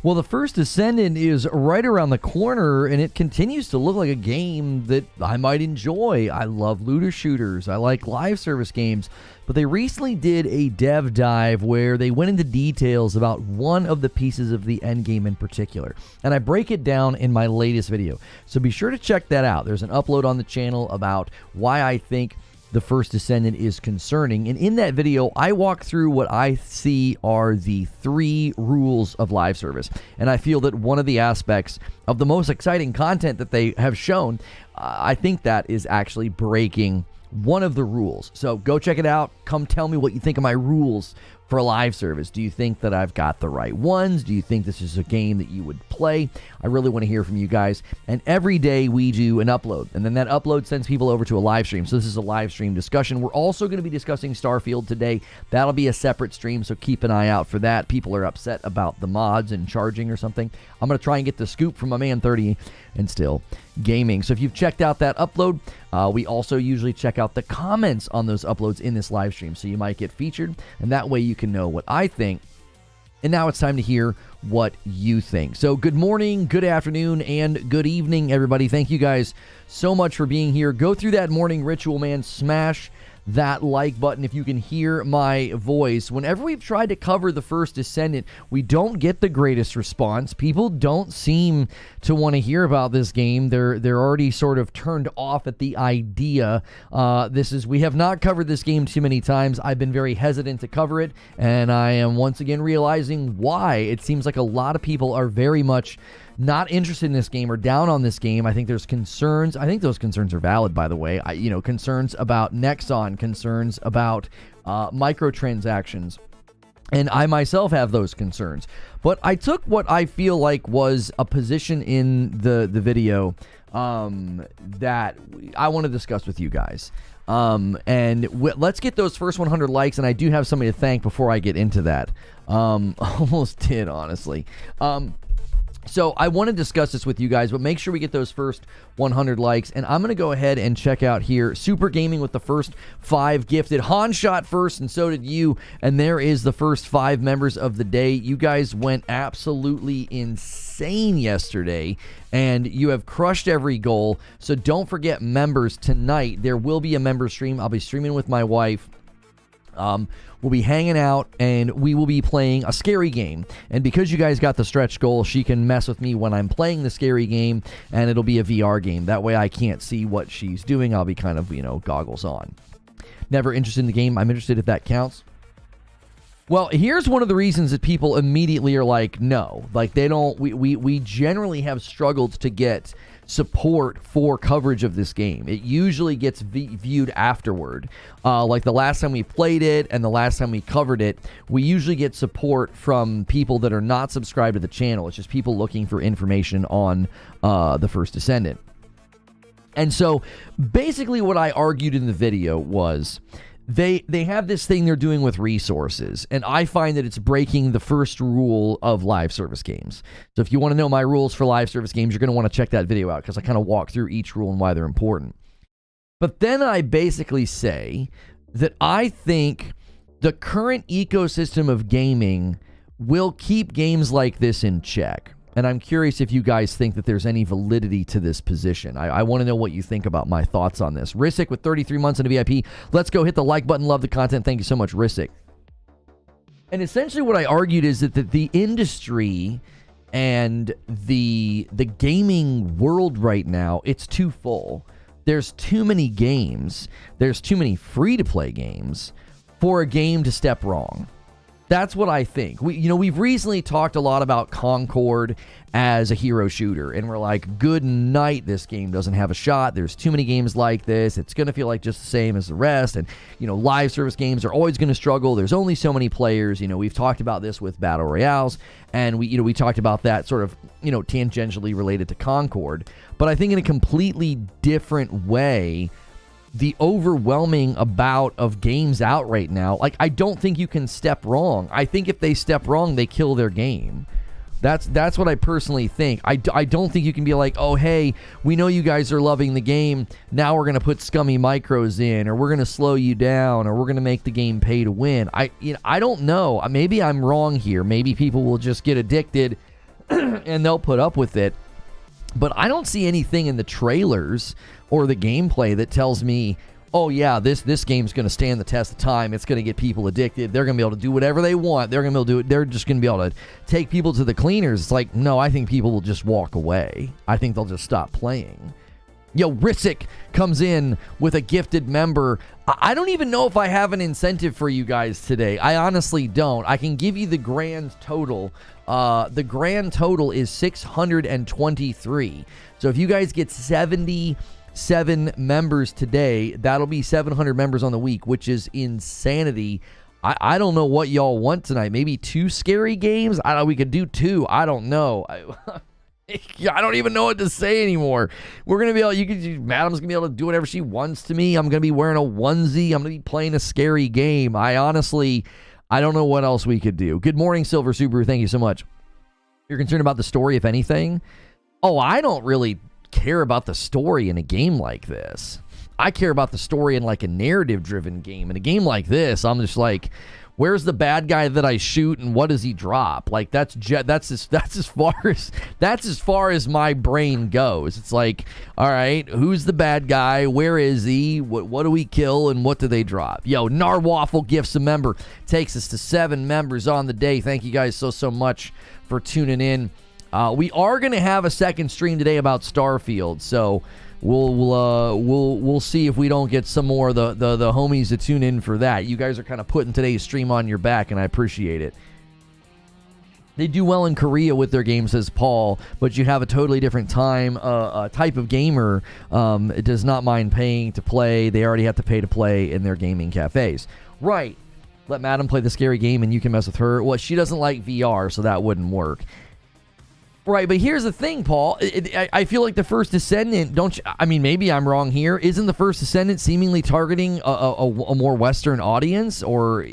Well, the First Descendant is right around the corner, and it continues to look like a game that I might enjoy. I love looter shooters. I like live service games. But they recently did a dev dive where they went into details about one of the pieces of the endgame in particular. And I break it down in my latest video. So be sure to check that out. There's an upload on the channel about why I think the First Descendant is concerning, and in that video I walk through what I see are the 3 rules of live service, and I feel that one of the aspects of the most exciting content that they have shown, I think that is actually breaking one of the rules. So go check it out. Come tell me what you think of my rules for a live service. Do you think that I've got the right ones? Do you think this is a game that you would play? I really want to hear from you guys. And every day we do an upload, and then that upload sends people over to a live stream. So this is a live stream discussion. We're also going to be discussing Starfield today. That'll be a separate stream, so keep an eye out for that. People are upset about the mods and charging or something. I'm going to try and get the scoop from my man 30 and Still Gaming. So if you've checked out that upload, we also usually check out the comments on those uploads in this live stream, so you might get featured, and that way you can know what I think. And now it's time to hear what you think. So good morning, good afternoon, and good evening, everybody. Thank you guys so much for being here. Go through that morning ritual, man. Smash that like button if you can hear my voice. Whenever we've tried to cover the First Descendant, we don't get the greatest response. People don't seem to want to hear about this game. They're already sort of turned off at the idea. We have not covered this game too many times. I've been very hesitant to cover it, and I am once again realizing why. It seems like a lot of people are very much not interested in this game or down on this game. I think there's concerns. I think those concerns are valid, by the way. Concerns about Nexon, concerns about microtransactions. And I myself have those concerns. But I took what I feel like was a position in the video that I want to discuss with you guys. Let's get those first 100 likes, and I do have somebody to thank before I get into that. Almost did, honestly. So I want to discuss this with you guys, but make sure we get those first 100 likes. And I'm going to go ahead and check out here. Super Gaming with the first 5 gifted. Han shot first, and so did you. And there is the first 5 members of the day. You guys went absolutely insane yesterday, and you have crushed every goal. So don't forget, members, tonight there will be a member stream. I'll be streaming with my wife. We'll be hanging out, and we will be playing a scary game. And because you guys got the stretch goal, she can mess with me when I'm playing the scary game, and it'll be a VR game. That way I can't see what she's doing. I'll be kind of, goggles on. Never interested in the game. I'm interested if that counts. Well, here's one of the reasons that people immediately are like, no. Like, they don't... We generally have struggled to get support for coverage of this game. It usually gets viewed afterward. Like the last time we played it and the last time we covered it, we usually get support from people that are not subscribed to the channel. It's just people looking for information on the First Descendant. And so basically what I argued in the video was they have this thing they're doing with resources, and I find that it's breaking the first rule of live service games. So if you want to know my rules for live service games, you're going to want to check that video out, because I kind of walk through each rule and why they're important. But then I basically say that I think the current ecosystem of gaming will keep games like this in check. And I'm curious if you guys think that there's any validity to this position. I want to know what you think about my thoughts on this. Risic with 33 months in a VIP. Let's go hit the like button. Love the content. Thank you so much, Risic. And essentially what I argued is that the industry and the gaming world right now, it's too full. There's too many games. There's too many free-to-play games for a game to step wrong. That's what I think. We've recently talked a lot about Concord as a hero shooter, and we're like, good night, this game doesn't have a shot. There's too many games like this. It's going to feel like just the same as the rest, and, live service games are always going to struggle. There's only so many players. We've talked about this with Battle Royales, and we talked about that sort of, tangentially related to Concord. But I think in a completely different way, the overwhelming amount of games out right now, like, I don't think you can step wrong. I think if they step wrong, they kill their game. That's what I personally think. I don't think you can be like, oh, hey, we know you guys are loving the game. Now we're going to put scummy micros in, or we're going to slow you down, or we're going to make the game pay to win. I don't know. Maybe I'm wrong here. Maybe people will just get addicted and they'll put up with it. But I don't see anything in the trailers or the gameplay that tells me, oh yeah, this game's going to stand the test of time. It's going to get people addicted. They're going to be able to do whatever they want. They're going to be able to do it. They're just going to be able to take people to the cleaners. It's like, no, I think people will just walk away. I think they'll just stop playing. Yo, Risick comes in with a gifted member. I don't even know if I have an incentive for you guys today. I honestly don't. I can give you the grand total. The grand total is 623. So if you guys get 77 members today, that'll be 700 members on the week, which is insanity. I don't know what y'all want tonight. Maybe 2 scary games? I don't. We could do 2. I don't know. I don't even know what to say anymore. We're going to be able, Madam's going to be able to do whatever she wants to me. I'm going to be wearing a onesie. I'm going to be playing a scary game. I don't know what else we could do. Good morning, Silver Subaru. Thank you so much. You're concerned about the story, if anything? Oh, I don't really care about the story in a game like this. I care about the story in like a narrative-driven game. In a game like this, I'm just like, where's the bad guy that I shoot and what does he drop? Like that's as far as my brain goes. It's like, all right, who's the bad guy? Where is he? What do we kill and what do they drop? Yo, Narwaffle gifts a member, takes us to 7 members on the day. Thank you guys so much for tuning in. We are gonna have a second stream today about Starfield, so we'll see if we don't get some more of the homies to tune in for that. You guys are kind of putting today's stream on your back, and I appreciate it. They do well in Korea with their game, says Paul, but you have a totally different type of gamer. It does not mind paying to play. They already have to pay to play in their gaming cafes. Right. Let Madam play the scary game and you can mess with her. Well, she doesn't like VR, so that wouldn't work. Right, but here's the thing, Paul. I feel like the First Descendant, maybe I'm wrong here. Isn't the First Descendant seemingly targeting a more Western audience? Or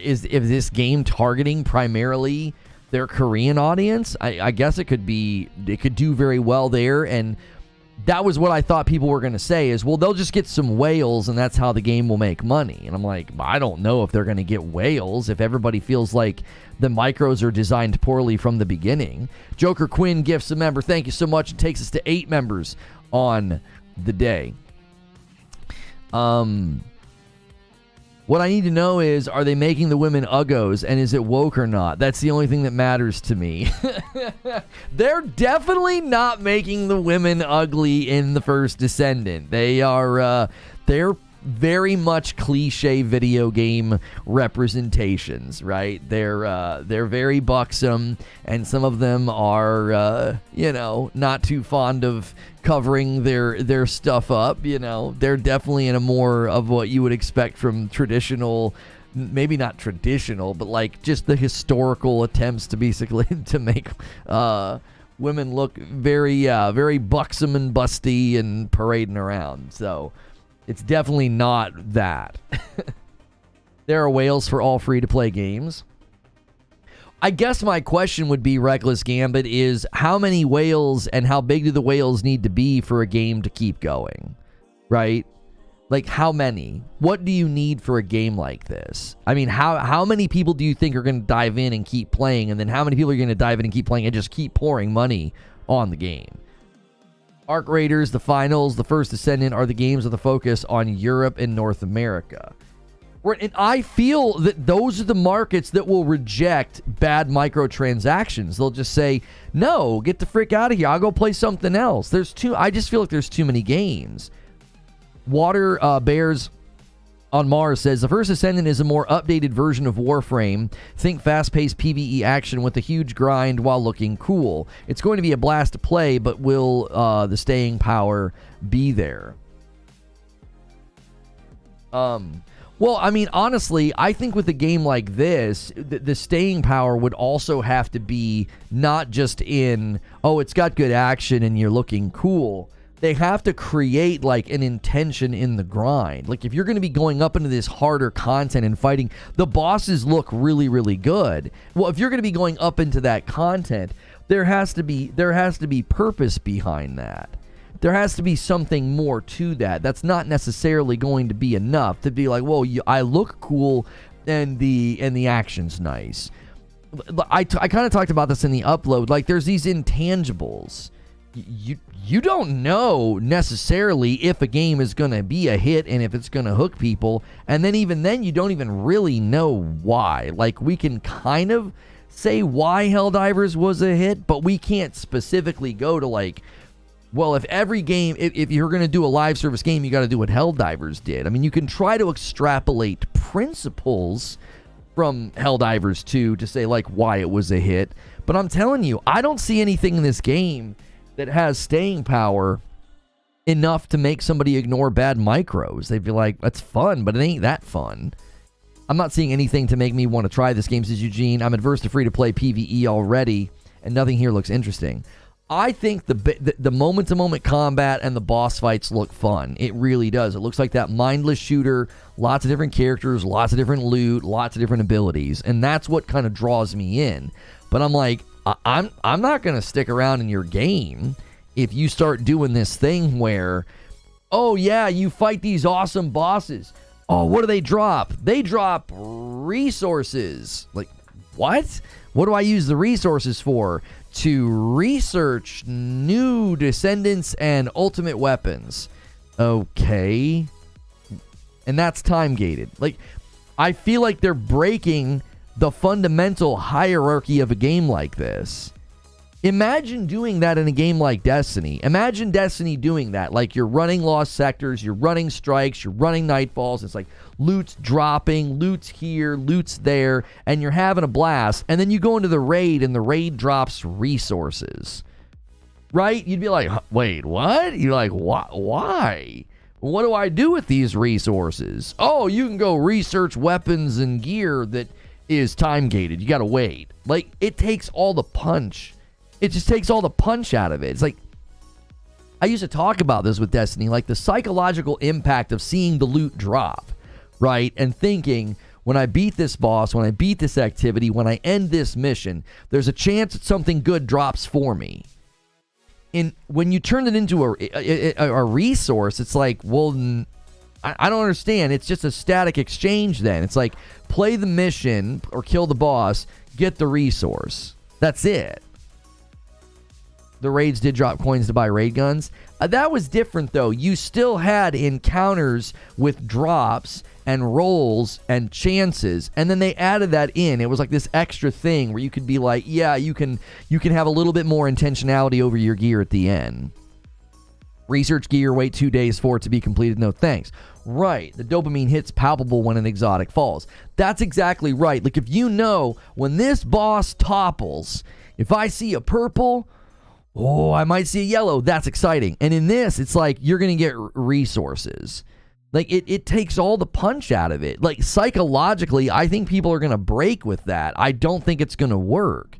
is this game targeting primarily their Korean audience? I guess it could do very well there, and that was what I thought people were going to say is, well, they'll just get some whales and that's how the game will make money. And I'm like, I don't know if they're going to get whales if everybody feels like the micros are designed poorly from the beginning. Joker Quinn gifts a member. Thank you so much. It takes us to 8 members on the day. What I need to know is, are they making the women uggos, and is it woke or not? That's the only thing that matters to me. They're definitely not making the women ugly in the First Descendant. They're very much cliche video game representations, right? They're very buxom, and some of them are not too fond of covering their stuff up. They're definitely in a more of what you would expect from traditional, maybe not traditional, but like just the historical attempts to basically to make women look very buxom and busty and parading around. So it's definitely not that. There are whales for all free-to-play games. I guess my question would be, Reckless Gambit, is how many whales and how big do the whales need to be for a game to keep going, right? Like, how many? What do you need for a game like this? I mean, how many people do you think are going to dive in and keep playing, and then how many people are going to dive in and keep playing and just keep pouring money on the game? Arc Raiders, the Finals, the First Descendant are the games with a focus on Europe and North America. And I feel that those are the markets that will reject bad microtransactions. They'll just say, no, get the frick out of here. I'll go play something else. I just feel like there's too many games. Water Bears on Mars says, the First Descendant is a more updated version of Warframe. Think fast-paced PvE action with a huge grind while looking cool. It's going to be a blast to play, but will the staying power be there? Well, I mean, honestly, I think with a game like this, the staying power would also have to be not just in, oh, it's got good action and you're looking cool. They have to create like an intention in the grind. Like if you're going to be going up into this harder content and fighting, the bosses look really, really good. Well, if you're going to be going up into that content, there has to be purpose behind that. There has to be something more to that. That's not necessarily going to be enough to be like, whoa, I look cool and the action's nice. I kind of talked about this in the upload. Like, there's these intangibles. You don't know necessarily if a game is going to be a hit and if it's going to hook people. And then even then, you don't even really know why. Like, we can kind of say why Helldivers was a hit, but we can't specifically go to like, well, if every game, if you're going to do a live service game, you got to do what Helldivers did. I mean, you can try to extrapolate principles from Helldivers 2 to say like why it was a hit. But I'm telling you, I don't see anything in this game that has staying power enough to make somebody ignore bad micros. They'd be like, that's fun, but it ain't that fun. I'm not seeing anything to make me want to try this game, says Eugene. I'm adverse to free-to-play PvE already, and nothing here looks interesting. I think the moment-to-moment combat and the boss fights look fun. It really does. It looks like that mindless shooter, lots of different characters, lots of different loot, lots of different abilities, and that's what kind of draws me in. But I'm like, I'm not going to stick around in your game if you start doing this thing where, oh yeah, you fight these awesome bosses. Oh, what do they drop? They drop resources. Like, what? What do I use the resources for? To research new descendants and ultimate weapons. Okay. And that's time gated. Like, I feel like they're breaking the fundamental hierarchy of a game like this. Imagine doing that in a game like Destiny. Imagine Destiny doing that. Like, you're running Lost Sectors, you're running Strikes, you're running Nightfalls. It's like loot's dropping, loot's here, loot's there, and you're having a blast. And then you go into the raid, and the raid drops resources. Right? You'd be like, wait, what? You're like, why? What do I do with these resources? Oh, you can go research weapons and gear that is time gated. You got to wait. Like, it takes all the punch. It just takes all the punch out of it. It's like, I used to talk about this with Destiny, like the psychological impact of seeing the loot drop, right? And thinking, when I beat this boss, when I beat this activity, when I end this mission, there's a chance that something good drops for me. And when you turn it into a resource, it's like, well, I don't understand. It's just a static exchange then. It's like, play the mission or kill the boss, get the resource. That's it. The raids did drop coins to buy raid guns. That was different, though. You still had encounters with drops and rolls and chances, and then they added that in. It was like this extra thing where you could be like, yeah, you can have a little bit more intentionality over your gear at the end. Research gear, wait 2 days for it to be completed. No thanks. Right. The dopamine hit's palpable when an exotic falls. That's exactly right. Like, if you know when this boss topples, if I see a purple, oh, I might see a yellow. That's exciting. And in this, it's like you're going to get resources. Like, it takes all the punch out of it. Like, psychologically, I think people are going to break with that. I don't think it's going to work.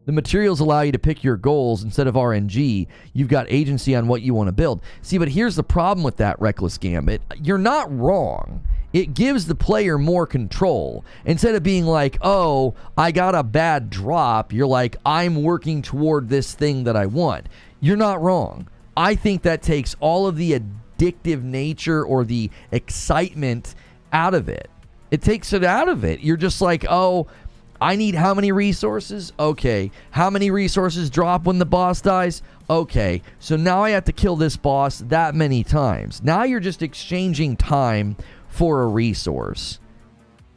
The materials allow you to pick your goals instead of RNG. You've got agency on what you want to build. See, but here's the problem with that, Reckless Gambit. You're not wrong. It gives the player more control. Instead of being like, oh, I got a bad drop, you're like, I'm working toward this thing that I want. You're not wrong. I think that takes all of the addictive nature or the excitement out of it. It takes it out of it. You're just like, oh, I need how many resources? Okay. How many resources drop when the boss dies? Okay. So now I have to kill this boss that many times. Now you're just exchanging time for a resource.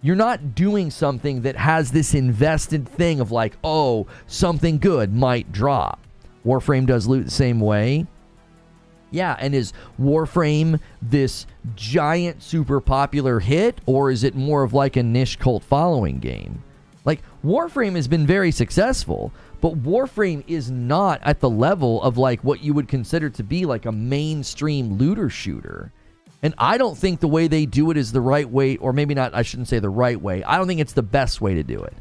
You're not doing something that has this invested thing of like, oh, something good might drop. Warframe does loot the same way. Yeah, and is Warframe this giant super popular hit, or is it more of like a niche cult following game? Like, Warframe has been very successful, but Warframe is not at the level of like what you would consider to be like a mainstream looter shooter. And I don't think the way they do it is the right way, or maybe not, I shouldn't say the right way. I don't think it's the best way to do it.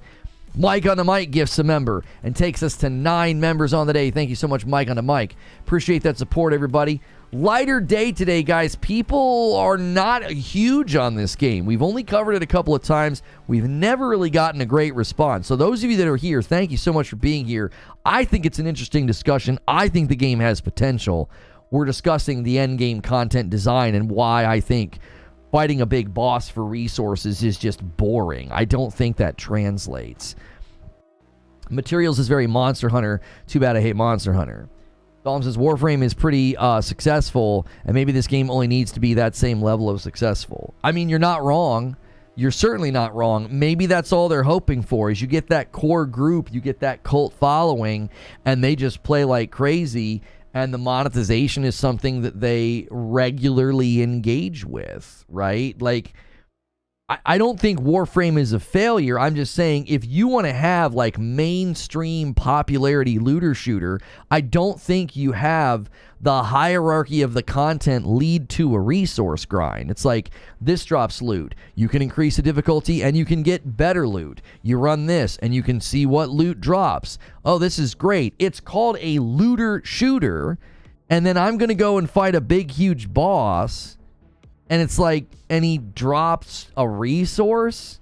Mike on the mic gifts a member and takes us to 9 members on the day. Thank you so much, Mike on the mic. Appreciate that support, everybody. Lighter day today, guys. People are not huge on this game. We've only covered it a couple of times. We've never really gotten a great response. So those of you that are here, thank you so much for being here. I think it's an interesting discussion. I think the game has potential. We're discussing the endgame content design and why I think fighting a big boss for resources is just boring. I don't think that translates. Materials is very Monster Hunter. Too bad I hate Monster Hunter. Dom says Warframe is pretty successful, and maybe this game only needs to be that same level of successful. I mean, you're not wrong. You're certainly not wrong. Maybe that's all they're hoping for, is you get that core group, you get that cult following, and they just play like crazy, and the monetization is something that they regularly engage with, right? Like, I don't think Warframe is a failure. I'm just saying, if you want to have like mainstream popularity looter shooter, I don't think you have the hierarchy of the content lead to a resource grind. It's like, this drops loot. You can increase the difficulty and you can get better loot. You run this and you can see what loot drops. Oh, this is great. It's called a looter shooter. And then I'm going to go and fight a big, huge boss. And it's like, and he drops a resource.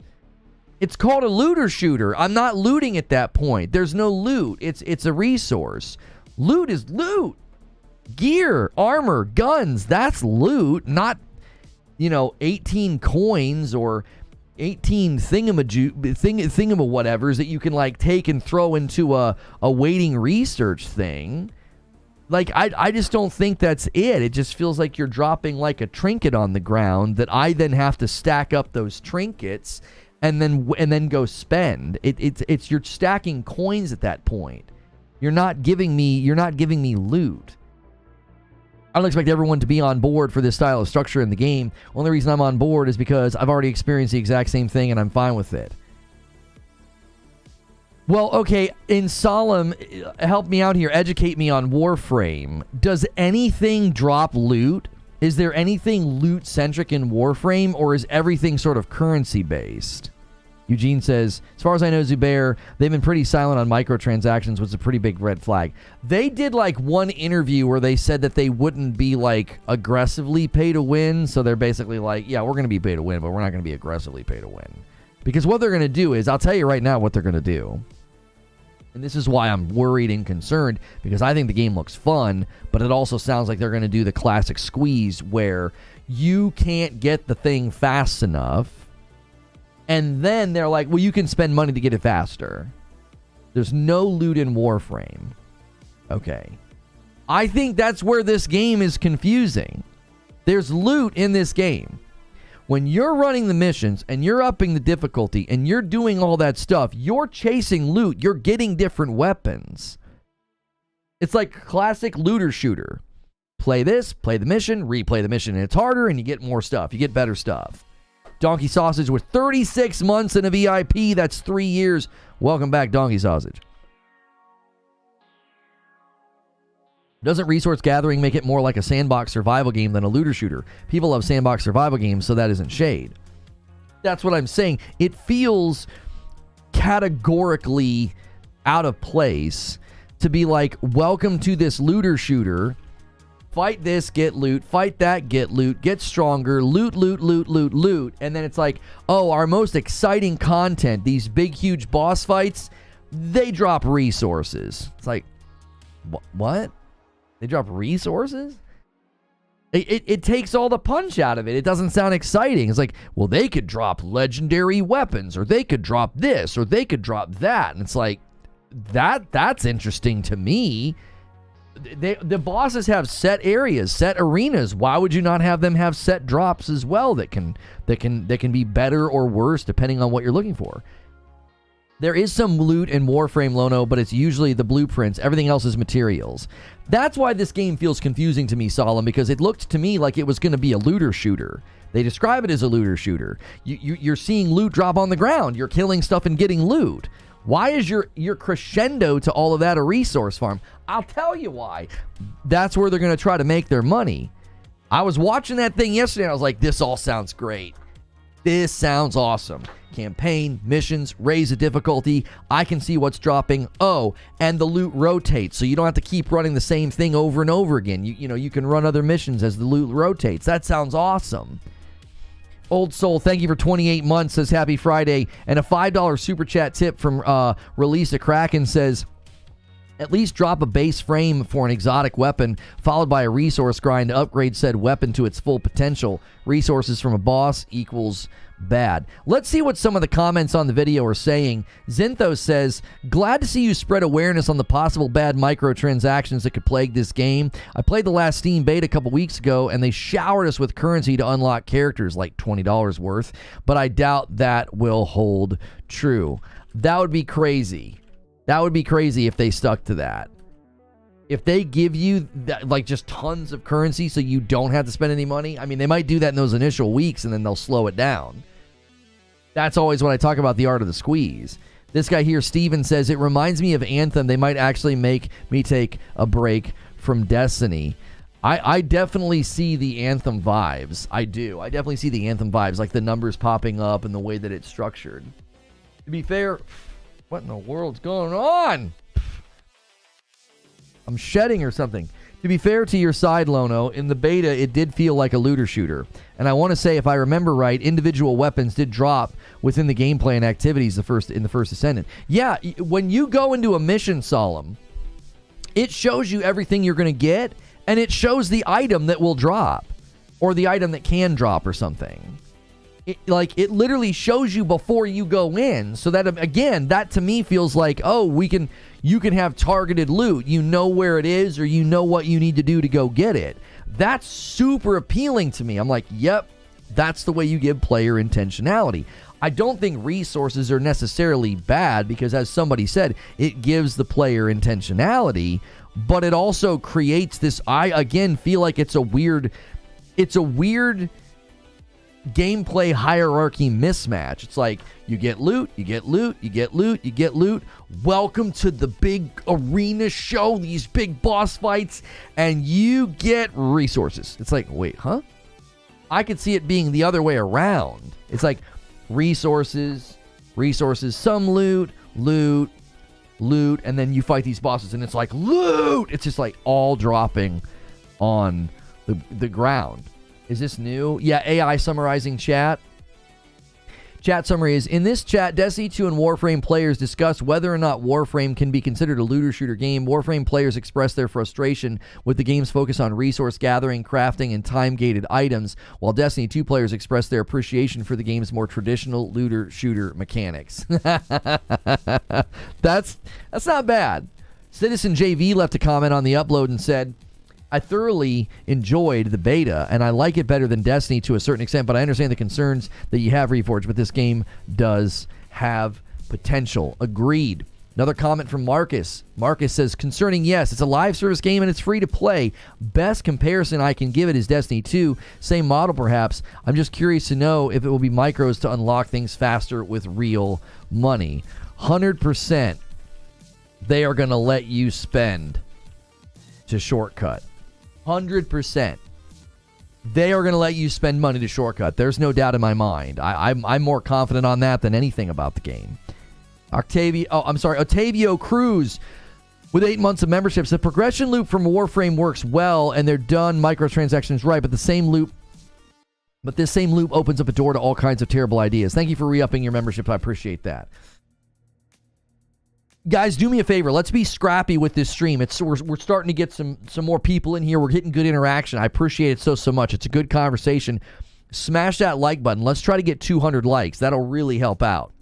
It's called a looter shooter. I'm not looting at that point. There's no loot. It's a resource. Loot is loot. Gear, armor, guns, that's loot, not, 18 coins or 18 thingamawhatevers that you can like take and throw into a waiting research thing. Like, I just don't think that's it. It just feels like you're dropping like a trinket on the ground that I then have to stack up those trinkets and then go spend. It's you're stacking coins at that point. You're not giving me loot. I don't expect everyone to be on board for this style of structure in the game. Only reason I'm on board is because I've already experienced the exact same thing and I'm fine with it. Well, okay, in Solemn, help me out here. Educate me on Warframe. Does anything drop loot? Is there anything loot-centric in Warframe, or is everything sort of currency-based? Eugene says, as far as I know, Zubair, they've been pretty silent on microtransactions, which is a pretty big red flag. They did like one interview where they said that they wouldn't be like aggressively pay to win. So they're basically like, yeah, we're going to be pay to win, but we're not going to be aggressively pay to win. Because what they're going to do is, I'll tell you right now what they're going to do. And this is why I'm worried and concerned, because I think the game looks fun, but it also sounds like they're going to do the classic squeeze where you can't get the thing fast enough. And then they're like, well, you can spend money to get it faster. There's no loot in Warframe. Okay. I think that's where this game is confusing. There's loot in this game. When you're running the missions and you're upping the difficulty and you're doing all that stuff, you're chasing loot. You're getting different weapons. It's like classic looter shooter. Play this, play the mission, replay the mission, and it's harder and you get more stuff. You get better stuff. Donkey Sausage with 36 months in a VIP. That's 3 years. Welcome back, Donkey Sausage. Doesn't resource gathering make it more like a sandbox survival game than a looter shooter? People love sandbox survival games, so that isn't shade. That's what I'm saying. It feels categorically out of place to be like, welcome to this looter shooter. Fight this, get loot. Fight that, get loot. Get stronger. Loot, loot, loot, loot, loot. And then it's like, oh, our most exciting content, these big, huge boss fights, they drop resources. It's like, what? They drop resources? It takes all the punch out of it. It doesn't sound exciting. It's like, well, they could drop legendary weapons, or they could drop this, or they could drop that. And it's like, that's interesting to me. The bosses have set areas, set arenas. Why would you not have them have set drops as well that can be better or worse depending on what you're looking for? There is some loot in Warframe, Lono, but it's usually the blueprints. Everything else is materials. That's why this game feels confusing to me, Solemn, because it looked to me like it was going to be a looter shooter. They describe it as a looter shooter. You're seeing loot drop on the ground. You're killing stuff and getting loot. Why is your crescendo to all of that a resource farm? I'll tell you why. That's where they're going to try to make their money. I was watching that thing yesterday and I was like, this all sounds great. This sounds awesome. Campaign, missions, raise the difficulty. I can see what's dropping. Oh, and the loot rotates, so you don't have to keep running the same thing over and over again. You can run other missions as the loot rotates. That sounds awesome. Old Soul, thank you for 28 months, says happy Friday. And a $5 super chat tip from Release a Kraken says, At least drop a base frame for an exotic weapon, followed by a resource grind to upgrade said weapon to its full potential. Resources from a boss equals bad. Let's see what some of the comments on the video are saying. Zinthos says, glad to see you spread awareness on the possible bad microtransactions that could plague this game. I played the last Steam beta a couple weeks ago, and they showered us with currency to unlock characters, like $20 worth, but I doubt that will hold true. That would be crazy. That would be crazy if they stuck to that. If they give you that, like, just tons of currency so you don't have to spend any money. I mean, they might do that in those initial weeks and then they'll slow it down. That's always when I talk about the art of the squeeze. This guy here, Steven, says, it reminds me of Anthem. They might actually make me take a break from Destiny. I definitely see the Anthem vibes. I do. I definitely see the Anthem vibes, like the numbers popping up and the way that it's structured. To be fair, what in the world's going on? I'm shedding or something. To be fair to your side, Lono, in the beta, it did feel like a looter shooter. And I want to say, if I remember right, individual weapons did drop within the gameplay and activities in the First Descendant. Yeah, when you go into a mission, Solemn, it shows you everything you're going to get, and it shows the item that will drop, or the item that can drop or something. It literally shows you before you go in, so that, again, that to me feels like, oh, you can have targeted loot. You know where it is, or you know what you need to do to go get it. That's super appealing to me. I'm like, yep, that's the way you give player intentionality. I don't think resources are necessarily bad, because as somebody said, it gives the player intentionality, but it also creates this, I again feel like it's a weird gameplay hierarchy mismatch. It's like, you get loot, you get loot, you get loot, you get loot. Welcome to the big arena show, these big boss fights, and you get resources. It's like, wait, huh? I could see it being the other way around. It's like resources, some loot, and then you fight these bosses, and it's like loot. It's just like all dropping on the ground. Is this new? Yeah, AI summarizing chat. Chat summary is, in this chat, Destiny 2 and Warframe players discuss whether or not Warframe can be considered a looter shooter game. Warframe players express their frustration with the game's focus on resource gathering, crafting, and time-gated items, while Destiny 2 players express their appreciation for the game's more traditional looter shooter mechanics. That's not bad. Citizen JV left a comment on the upload and said, I thoroughly enjoyed the beta, and I like it better than Destiny to a certain extent, but I understand the concerns that you have, Reforge, but this game does have potential. Agreed. Another comment from Marcus. Marcus says, concerning, yes, it's a live service game and it's free to play. Best comparison I can give it is Destiny 2. Same model, perhaps. I'm just curious to know if it will be micros to unlock things faster with real money. 100% they are going to let you spend to shortcut. 100%. They are going to let you spend money to shortcut. There's no doubt in my mind. I'm more confident on that than anything about the game. Otavio Cruz with 8 months of memberships. The progression loop from Warframe works well, and they're done microtransactions right, but this same loop opens up a door to all kinds of terrible ideas. Thank you for re-upping your membership. I appreciate that. Guys, do me a favor. Let's be scrappy with this stream. We're starting to get some more people in here. We're getting good interaction. I appreciate it so much. It's a good conversation. Smash that like button. Let's try to get 200 likes. That'll really help out.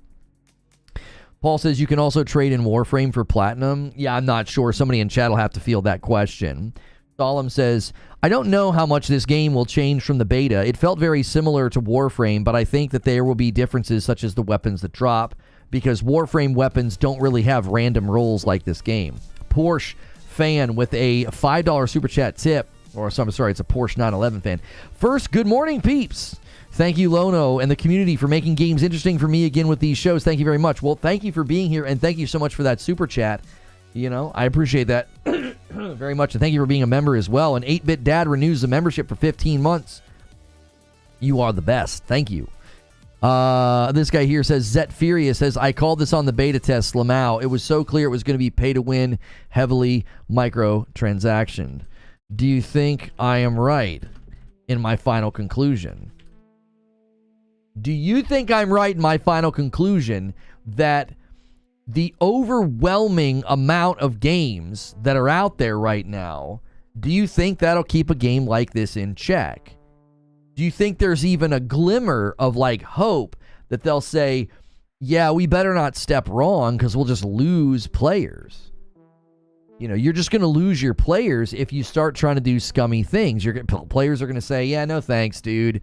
Paul says you can also trade in Warframe for platinum. Yeah, I'm not sure. Somebody in chat will have to field that question. Solemn says, I don't know how much this game will change from the beta. It felt very similar to Warframe, but I think that there will be differences such as the weapons that drop, because Warframe weapons don't really have random rolls like this game. Porsche fan with a $5 super chat tip, or I'm sorry, it's a Porsche 911 fan. First, good morning, peeps. Thank you, Lono, and the community for making games interesting for me again with these shows. Thank you very much. Well, thank you for being here, and thank you so much for that super chat. You know, I appreciate that very much, and thank you for being a member as well. And 8-Bit Dad renews the membership for 15 months. You are the best. Thank you. This guy here says, Zet Furious says, I called this on the beta test, Lamau. It was so clear it was going to be pay to win, heavily microtransaction. Do you think I am right in my final conclusion? Do you think I'm right in my final conclusion that the overwhelming amount of games that are out there right now, do you think that'll keep a game like this in check? Do you think there's even a glimmer of like hope that they'll say, yeah, we better not step wrong because we'll just lose players? You know, you're just going to lose your players if you start trying to do scummy things. Players are going to say, yeah, no thanks, dude.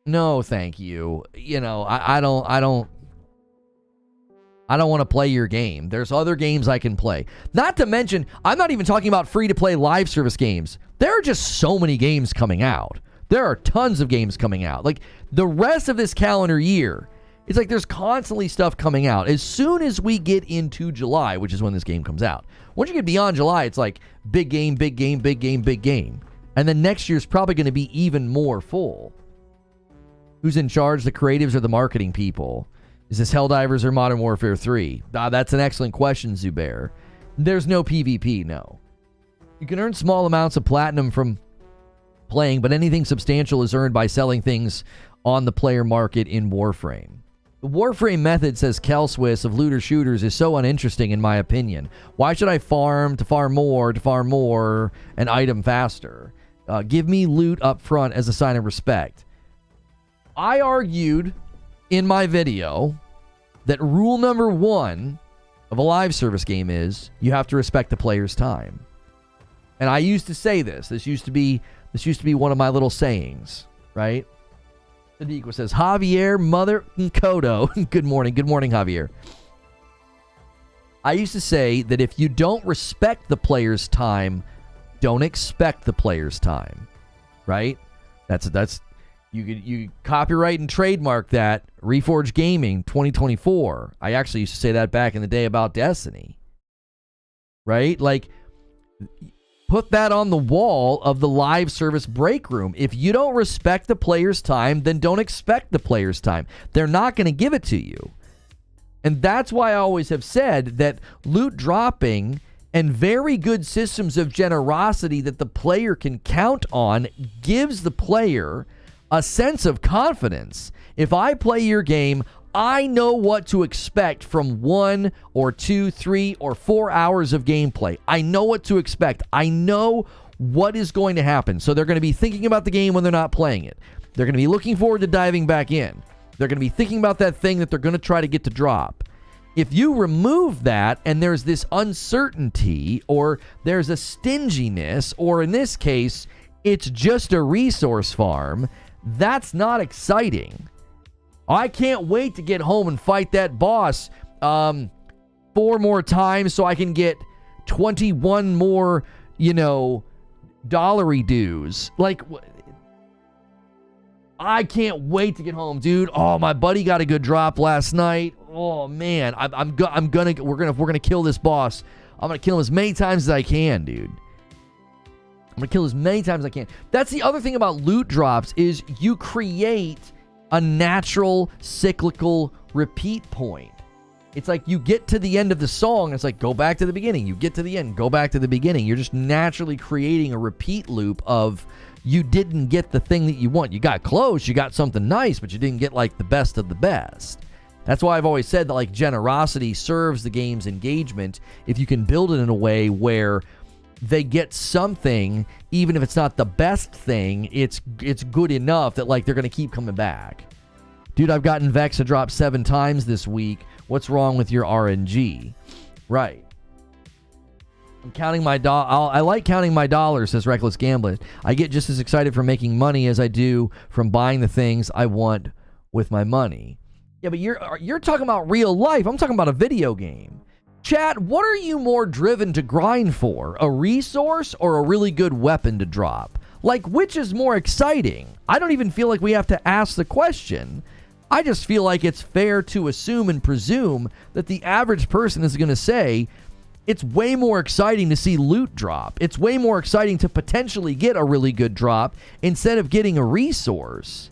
No, thank you. You know, I don't want to play your game. There's other games I can play. Not to mention, I'm not even talking about free-to-play live service games. There are just so many games coming out. There are tons of games coming out. Like, the rest of this calendar year, it's like there's constantly stuff coming out. As soon as we get into July, which is when this game comes out, once you get beyond July, it's like big game, big game, big game, big game. And then next year's probably going to be even more full. Who's in charge? The creatives or the marketing people? Is this Helldivers or Modern Warfare 3? That's an excellent question, Zubair. There's no PvP, no. You can earn small amounts of platinum from playing, but anything substantial is earned by selling things on the player market in Warframe. The Warframe method, says Kelswiss of Looter Shooters, is so uninteresting in my opinion. Why should I farm to farm more, and item faster? Give me loot up front as a sign of respect. I argued in my video that rule number 1 of a live service game is you have to respect the player's time. And I used to say this. This used to be one of my little sayings, right? Sadiqua says, Javier, mother Kodo. Good morning, Javier. I used to say that if you don't respect the player's time, don't expect the player's time, right? That's you copyright and trademark that. Reforge Gaming 2024. I actually used to say that back in the day about Destiny, right? Like, put that on the wall of the live service break room. If you don't respect the player's time, then don't expect the player's time. They're not going to give it to you. And that's why I always have said that loot dropping and very good systems of generosity that the player can count on gives the player a sense of confidence. If I play your game, I know what to expect from 1 or 2, 3 or 4 hours of gameplay. I know what to expect. I know what is going to happen. So they're going to be thinking about the game when they're not playing it. They're going to be looking forward to diving back in. They're going to be thinking about that thing that they're going to try to get to drop. If you remove that and there's this uncertainty or there's a stinginess, or in this case, it's just a resource farm, that's not exciting. I can't wait to get home and fight that boss 4 more times so I can get 21 more, dollary dues. Like, I can't wait to get home, dude. Oh, my buddy got a good drop last night. Oh man, we're gonna kill this boss. I'm gonna kill him as many times as I can, dude. I'm gonna kill as many times as I can. That's the other thing about loot drops is you create a natural cyclical repeat point. It's like you get to the end of the song, it's like go back to the beginning. You get to the end, go back to the beginning. You're just naturally creating a repeat loop of you didn't get the thing that you want. You got close, you got something nice, but you didn't get like the best of the best. That's why I've always said that like generosity serves the game's engagement if you can build it in a way where they get something, even if it's not the best thing, it's good enough that like they're going to keep coming back. Dude, I've gotten Vex to drop 7 times this week. What's wrong with your RNG? Right. I'm counting my I like counting my dollars, says Reckless Gambler. I get just as excited from making money as I do from buying the things I want with my money. Yeah, but you're talking about real life. I'm talking about a video game. Chat, what are you more driven to grind for? A resource or a really good weapon to drop? Like, which is more exciting? I don't even feel like we have to ask the question. I just feel like it's fair to assume and presume that the average person is going to say, it's way more exciting to see loot drop. It's way more exciting to potentially get a really good drop instead of getting a resource.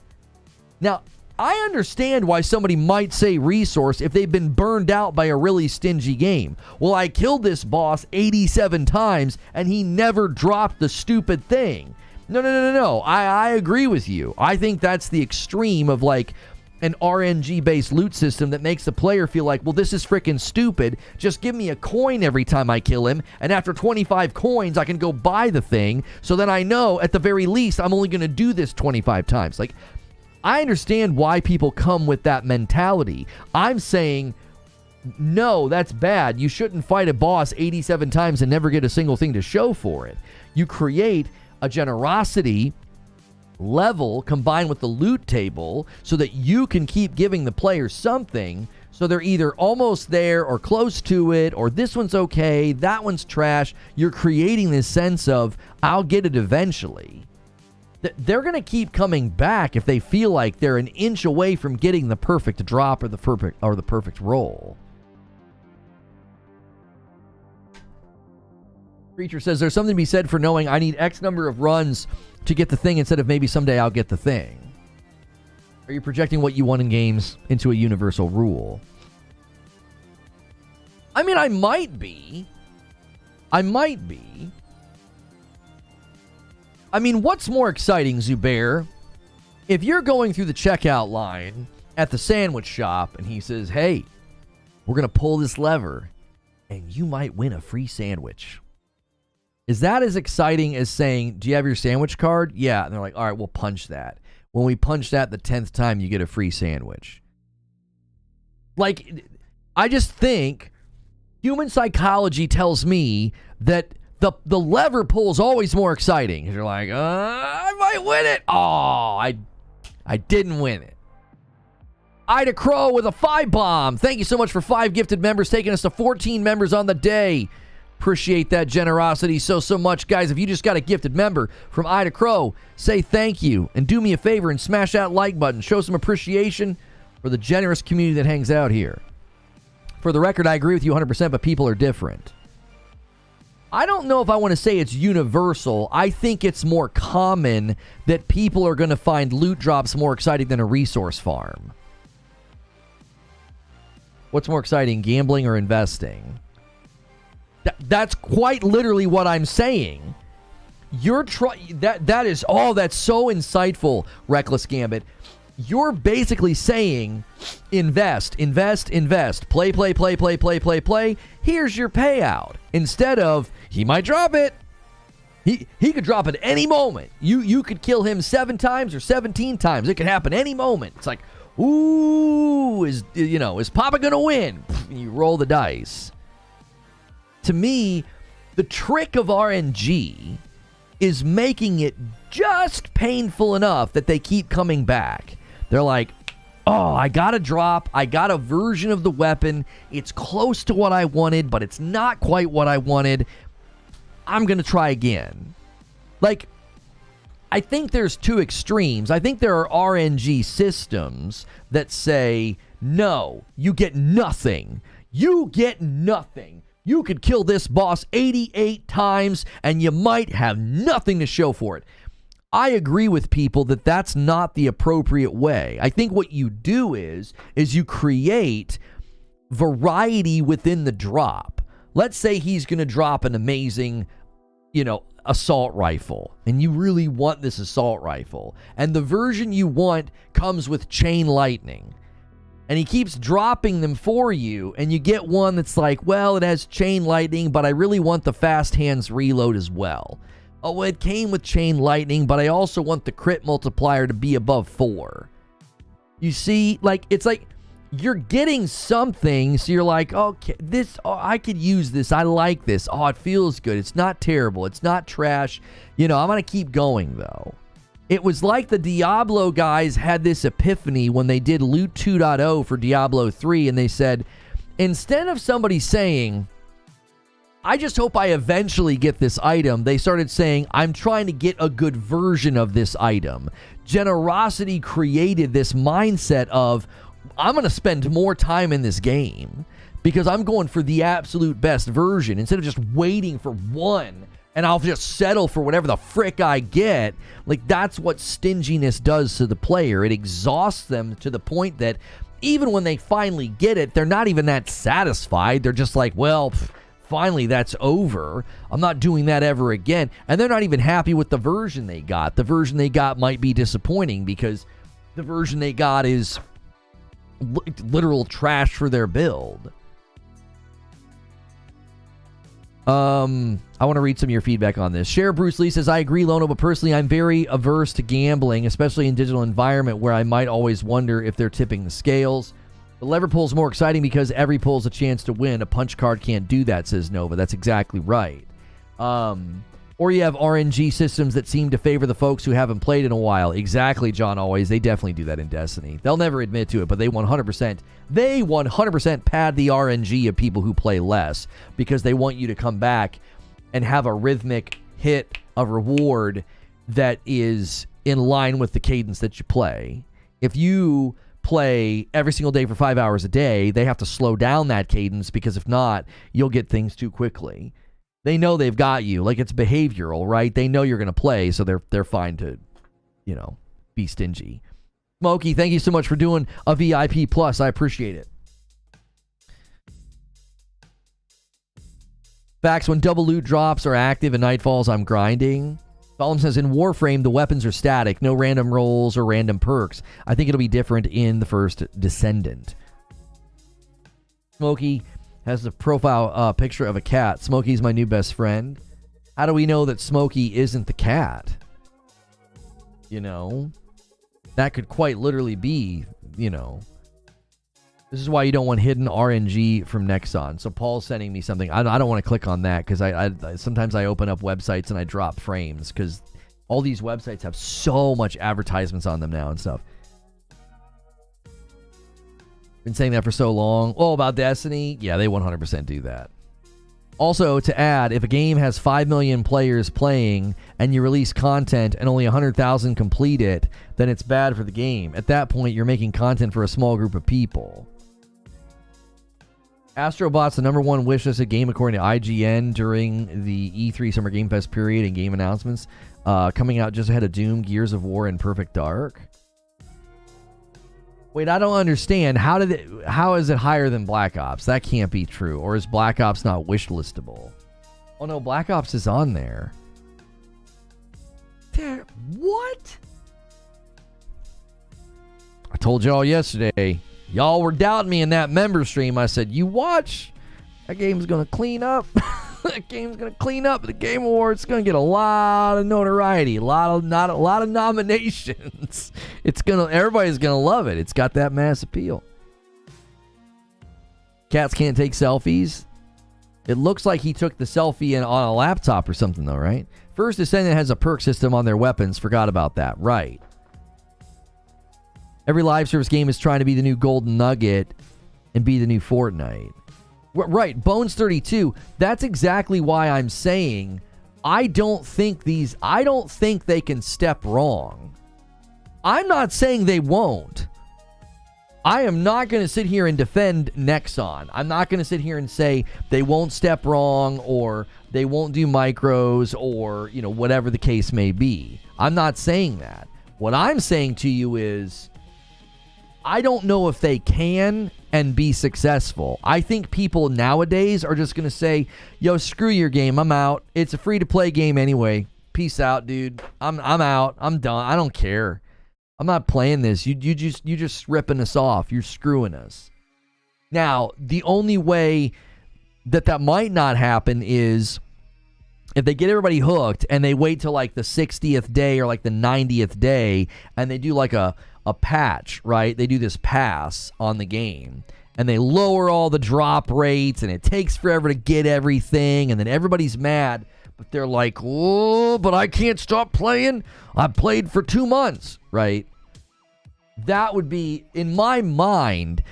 Now, I understand why somebody might say resource if they've been burned out by a really stingy game. Well, I killed this boss 87 times and he never dropped the stupid thing. No. I agree with you. I think that's the extreme of like an RNG-based loot system that makes the player feel like, well, this is freaking stupid. Just give me a coin every time I kill him, and after 25 coins, I can go buy the thing, so then I know, at the very least, I'm only going to do this 25 times. Like, I understand why people come with that mentality. I'm saying, no, that's bad. You shouldn't fight a boss 87 times and never get a single thing to show for it. You create a generosity level combined with the loot table so that you can keep giving the players something, so they're either almost there or close to it, or this one's okay, that one's trash. You're creating this sense of, I'll get it eventually. They're going to keep coming back if they feel like they're an inch away from getting the perfect drop or the perfect roll. Creature says, there's something to be said for knowing I need X number of runs to get the thing instead of maybe someday I'll get the thing. Are you projecting what you want in games into a universal rule? I mean, I might be. I mean, what's more exciting, Zubair? If you're going through the checkout line at the sandwich shop and he says, hey, we're going to pull this lever and you might win a free sandwich. Is that as exciting as saying, do you have your sandwich card? Yeah. And they're like, all right, we'll punch that. When we punch that the 10th time, you get a free sandwich. Like, I just think human psychology tells me that the lever pull is always more exciting. Because you're like, I might win it. Oh, I didn't win it. Ida Crow with a 5 bomb. Thank you so much for 5 gifted members, taking us to 14 members on the day. Appreciate that generosity so much. Guys, if you just got a gifted member from Ida Crow, say thank you and do me a favor and smash that like button. Show some appreciation for the generous community that hangs out here. For the record, I agree with you 100%, but people are different. I don't know if I want to say it's universal. I think it's more common that people are going to find loot drops more exciting than a resource farm. What's more exciting, gambling or investing? That's quite literally what I'm saying. That is that's so insightful, Reckless Gambit. You're basically saying invest, play. Here's your payout. Instead of, he might drop it. He could drop it any moment. You could kill him 7 times or 17 times. It could happen any moment. It's like, ooh, is Papa gonna win? You roll the dice. To me, the trick of RNG is making it just painful enough that they keep coming back. They're like, oh, I got a drop. I got a version of the weapon. It's close to what I wanted, but it's not quite what I wanted. I'm going to try again. Like, I think there's 2 extremes. I think there are RNG systems that say, no, you get nothing. You get nothing. You could kill this boss 88 times and you might have nothing to show for it. I agree with people that that's not the appropriate way. I think what you do is you create variety within the drop. Let's say he's going to drop an amazing, assault rifle, and you really want this assault rifle, and the version you want comes with chain lightning. And he keeps dropping them for you, and you get one that's like, well, it has chain lightning, but I really want the fast hands reload as well. Oh, it came with chain lightning, but I also want the crit multiplier to be above 4. You see, it's like you're getting something, so you're like, okay, I could use this. I like this. Oh, it feels good. It's not terrible. It's not trash. I'm going to keep going, though. It was like the Diablo guys had this epiphany when they did Loot 2.0 for Diablo 3, and they said, instead of somebody saying, I just hope I eventually get this item, they started saying, I'm trying to get a good version of this item. Generosity created this mindset of, I'm going to spend more time in this game because I'm going for the absolute best version instead of just waiting for one. And I'll just settle for whatever the frick I get. Like, that's what stinginess does to the player. It exhausts them to the point that even when they finally get it, they're not even that satisfied. They're just like, well, finally, that's over. I'm not doing that ever again. And they're not even happy with the version they got. The version they got might be disappointing because the version they got is literal trash for their build. I want to read some of your feedback on this. Share Bruce Lee says, I agree, Lono, but personally I'm very averse to gambling, especially in digital environment where I might always wonder if they're tipping the scales. The lever pull's more exciting because every pull's a chance to win. A punch card can't do that, says Nova. That's exactly right. Or you have RNG systems that seem to favor the folks who haven't played in a while. Exactly, John Always. They definitely do that in Destiny. They'll never admit to it, but they 100% pad the RNG of people who play less because they want you to come back and have a rhythmic hit, a reward that is in line with the cadence that you play. If you play every single day for 5 hours a day, they have to slow down that cadence because if not, you'll get things too quickly. They know they've got you. Like, it's behavioral, right? They know you're going to play, so they're fine to, be stingy. Smokey, thank you so much for doing a VIP plus. I appreciate it. Facts, when double loot drops are active and nightfalls, I'm grinding. Solomon says, in Warframe, the weapons are static. No random rolls or random perks. I think it'll be different in the First Descendant. Smokey has the profile picture of a cat. Smokey's my new best friend. How do we know that Smokey isn't the cat? That could quite literally be, This is why you don't want hidden RNG from Nexon. So Paul's sending me something. I don't want to click on that because I sometimes I open up websites and I drop frames because all these websites have so much advertisements on them now and stuff. Been saying that for so long. Oh, about Destiny? Yeah, they 100% do that. Also, to add, if a game has 5 million players playing and you release content and only 100,000 complete it, then it's bad for the game. At that point, you're making content for a small group of people. Astrobot's the number one wishlisted game according to IGN during the E3 Summer Game Fest period and game announcements. Coming out just ahead of Doom, Gears of War, and Perfect Dark. Wait, I don't understand. How is it higher than Black Ops? That can't be true. Or is Black Ops not wishlistable? Oh no, Black Ops is on there. What? I told y'all yesterday. Y'all were doubting me in that member stream. I said, you watch. That game's going to clean up. That game's going to clean up. The Game Awards is going to get a lot of notoriety, a lot of nominations. Everybody's going to love it. It's got that mass appeal. Cats can't take selfies. It looks like he took the selfie on a laptop or something, though, right? First Descendant has a perk system on their weapons. Forgot about that. Right. Every live service game is trying to be the new Golden Nugget and be the new Fortnite. Right, Bones 32. That's exactly why I'm saying I don't think they can step wrong. I'm not saying they won't. I am not going to sit here and defend Nexon. I'm not going to sit here and say they won't step wrong or they won't do micros or, whatever the case may be. I'm not saying that. What I'm saying to you is I don't know if they can and be successful. I think people nowadays are just going to say, yo, screw your game. I'm out. It's a free-to-play game anyway. Peace out, dude. I'm out. I'm done. I don't care. I'm not playing this. You just ripping us off. You're screwing us. Now, the only way that might not happen is if they get everybody hooked and they wait till like the 60th day or like the 90th day and they do like a patch, right? They do this pass on the game and they lower all the drop rates and it takes forever to get everything and then everybody's mad, but they're like, oh, but I can't stop playing. I played for 2 months, right? That would be, in my mind,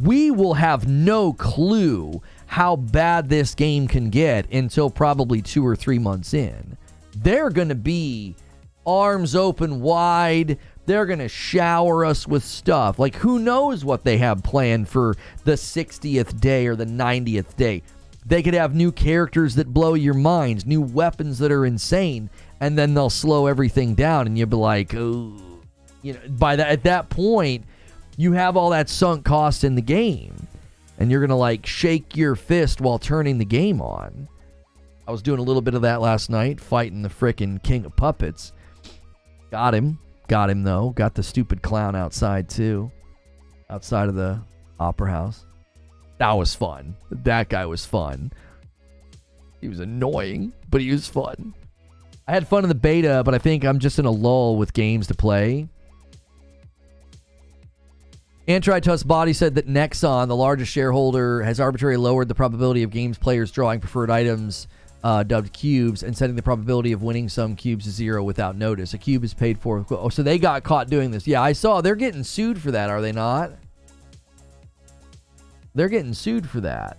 we will have no clue how bad this game can get until probably 2 or 3 months in. They're going to be arms open wide. They're going to shower us with stuff. Like, who knows what they have planned for the 60th day or the 90th day. They could have new characters that blow your minds, new weapons that are insane, and then they'll slow everything down, and you'll be like, oh, at that point, you have all that sunk cost in the game, and you're going to, like, shake your fist while turning the game on. I was doing a little bit of that last night, fighting the frickin' King of Puppets. Got him, though. Got the stupid clown outside, too. outside of the Opera House. That was fun. That guy was fun. He was annoying, but he was fun. I had fun in the beta, but I think I'm just in a lull with games to play. Antitrust Body said that Nexon, the largest shareholder, has arbitrarily lowered the probability of games players drawing preferred items, dubbed cubes, and setting the probability of winning some cubes to 0 without notice. A cube is paid for. Oh, so they got caught doing this. Yeah, I saw. They're getting sued for that, are they not? They're getting sued for that.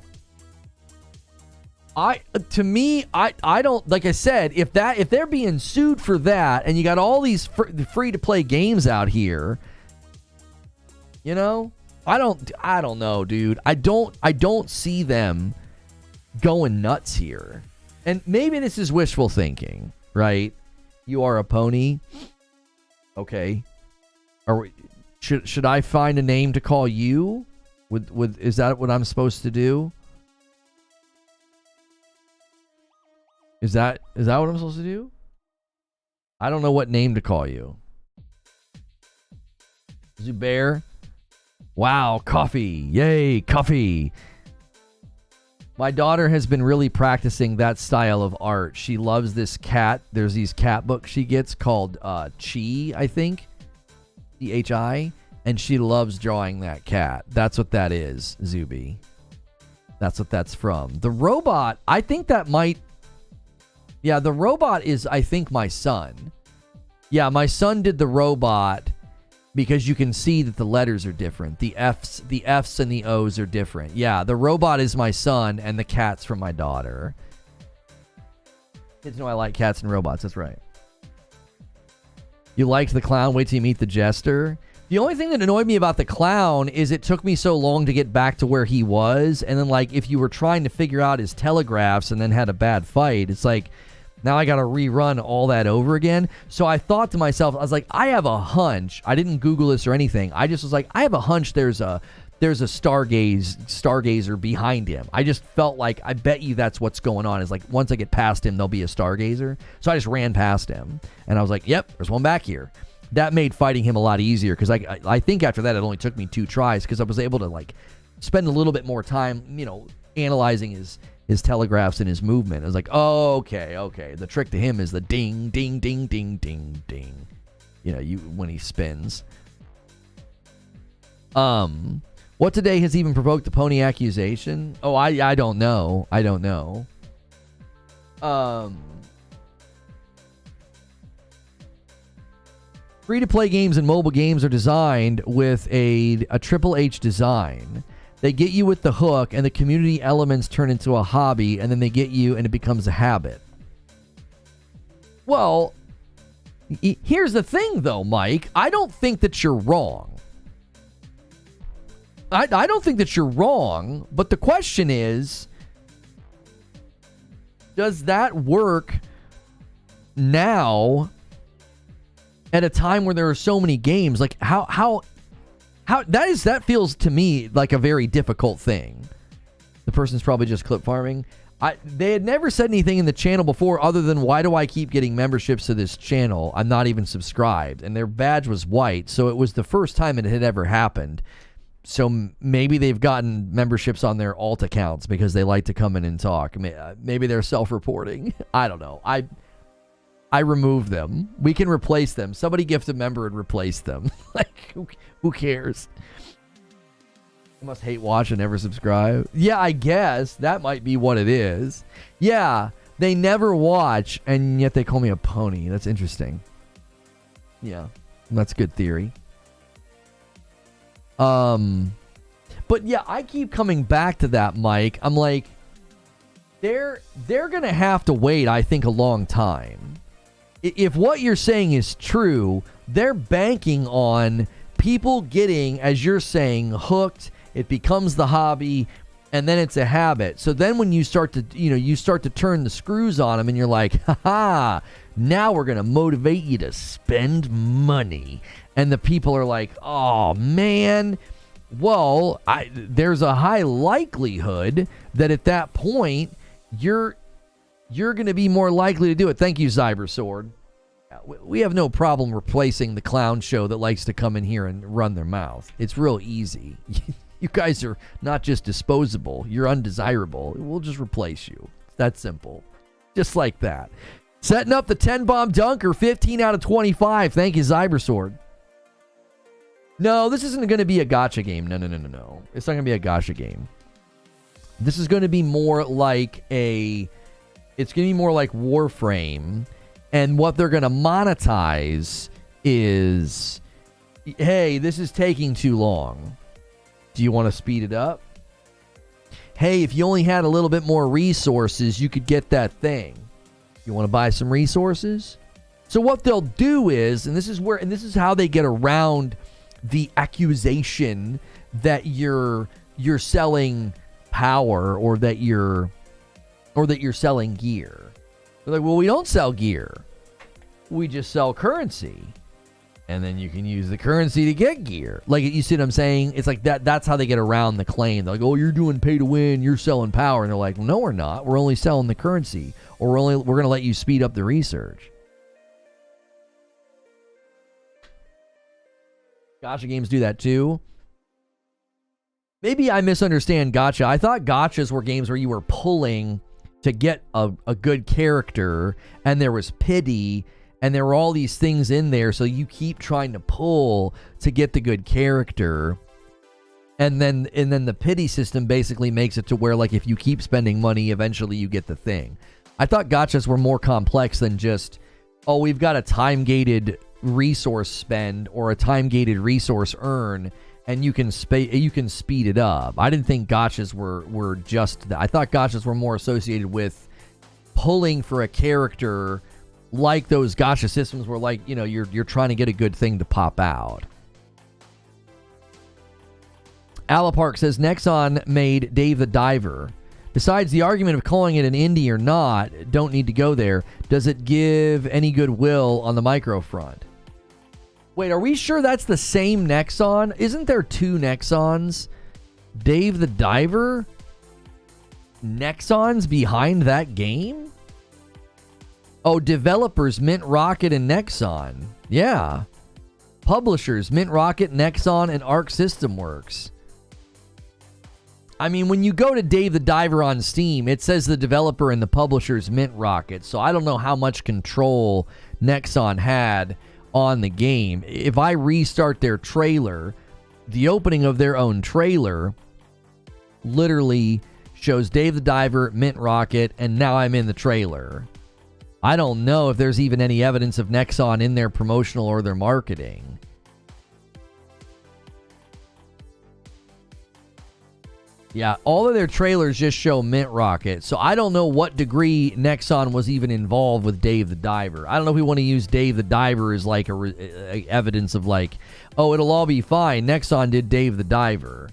To me, I don't, like I said, if they're being sued for that, and you got all these free to play games out here, you know, I don't know, dude. I don't see them going nuts here. And maybe this is wishful thinking, right? You are a pony. Okay. Should I find a name to call you? Is that what I'm supposed to do? Is that what I'm supposed to do? I don't know what name to call you. Zubair. Wow, coffee. Yay, coffee. My daughter has been really practicing that style of art. She loves this cat. There's these cat books she gets called Chi, I think. CHI. And she loves drawing that cat. That's what that is, Zuby. That's what that's from. The robot, I think that might... Yeah, the robot is, I think, my son. Yeah, my son did the robot because you can see that the letters are different. The F's and the O's are different. Yeah, the robot is my son and the cat's from my daughter. Kids know I like cats and robots. That's right. You liked the clown? Wait till you meet the jester. The only thing that annoyed me about the clown is it took me so long to get back to where he was. And then, like, if you were trying to figure out his telegraphs and then had a bad fight, it's like, now I got to rerun all that over again. So I thought to myself, I was like, I have a hunch. I didn't Google this or anything. I just was like, I have a hunch there's a stargazer behind him. I just felt like, I bet you that's what's going on. Is like, once I get past him, there'll be a stargazer. So I just ran past him. And I was like, yep, there's one back here. That made fighting him a lot easier because I think after that it only took me 2 tries because I was able to like spend a little bit more time, you know, analyzing his telegraphs and his movement. I was like, oh, okay. The trick to him is the ding, ding, ding, ding, ding, ding. You know, when he spins. What today has even provoked the pony accusation? Oh, I don't know. I don't know. Free-to-play games and mobile games are designed with a Triple H design. They get you with the hook, and the community elements turn into a hobby, and then they get you, and it becomes a habit. Well, here's the thing, though, Mike. I don't think that you're wrong. I don't think that you're wrong, but the question is, does that work now at a time where there are so many games? Like, how that feels to me like a very difficult thing. The person's probably just clip farming. They had never said anything in the channel before other than, why do I keep getting memberships to this channel? I'm not even subscribed. And their badge was white, so it was the first time it had ever happened. So maybe they've gotten memberships on their alt accounts because they like to come in and talk. Maybe they're self-reporting. I don't know. I removed them. We can replace them. Somebody gift a member and replace them. Like, who cares? I must hate watch and never subscribe. Yeah, I guess that might be what it is. Yeah, they never watch, and yet they call me a pony. That's interesting. Yeah, that's a good theory. But yeah, I keep coming back to that, Mike. I'm like, they're gonna have to wait, I think, a long time. If what you're saying is true, they're banking on people getting, as you're saying, hooked. It becomes the hobby, and then it's a habit. So then when you start to turn the screws on them, and you're like, haha, now we're gonna motivate you to spend money. And the people are like, oh man, well, there's a high likelihood that at that point you're going to be more likely to do it. Thank you, Cybersword. We have no problem replacing the clown show that likes to come in here and run their mouth. It's real easy. You guys are not just disposable, you're undesirable. We'll just replace you. That simple. Just like that. Setting up the 10-bomb dunker, 15 out of 25. Thank you, Cybersword. No, this isn't going to be a gacha game. No. It's not going to be a gacha game. This is going to be more like it's going to be more like Warframe. And what they're going to monetize is, hey, this is taking too long. Do you want to speed it up? Hey, if you only had a little bit more resources, you could get that thing. You want to buy some resources? So what they'll do is, and this is how they get around the accusation that you're selling power or that you're selling gear. They're like, well, we don't sell gear. We just sell currency. And then you can use the currency to get gear. Like, you see what I'm saying? It's like that's how they get around the claim. They're like, oh, you're doing pay to win, you're selling power. And they're like, well, no, we're not. We're only selling the currency. Or we're going to let you speed up the research. Gacha games do that too. Maybe I misunderstand gacha. I thought gachas were games where you were pulling to get a good character, and there was pity, and there were all these things in there, so you keep trying to pull to get the good character, and then the pity system basically makes it to where, like, if you keep spending money, eventually you get the thing. I thought gachas were more complex than just, oh, we've got a time-gated resource spend or a time-gated resource earn, and you can speed it up. I didn't think gachas were just that. I thought gachas were more associated with pulling for a character, like those gacha systems where, like, you know, you're trying to get a good thing to pop out. Alapark says Nexon made Dave the Diver. Besides the argument of calling it an indie or not, don't need to go there. Does it give any goodwill on the micro front? Wait, are we sure that's the same Nexon? Isn't there two Nexons? Dave the Diver? Nexon's behind that game? Oh, developers Mint Rocket and Nexon. Yeah. Publishers Mint Rocket, Nexon, and Arc System Works. I mean, when you go to Dave the Diver on Steam, it says the developer and the publisher's Mint Rocket, so I don't know how much control Nexon had on the game. If I restart their trailer, the opening of their own trailer literally shows Dave the Diver, Mint Rocket, and now I'm in the trailer. I don't know if there's even any evidence of Nexon in their promotional or their marketing. Yeah, all of their trailers just show Mint Rocket, so I don't know what degree Nexon was even involved with Dave the Diver. I don't know if we want to use Dave the Diver as like a evidence of like, oh, it'll all be fine. Nexon did Dave the Diver.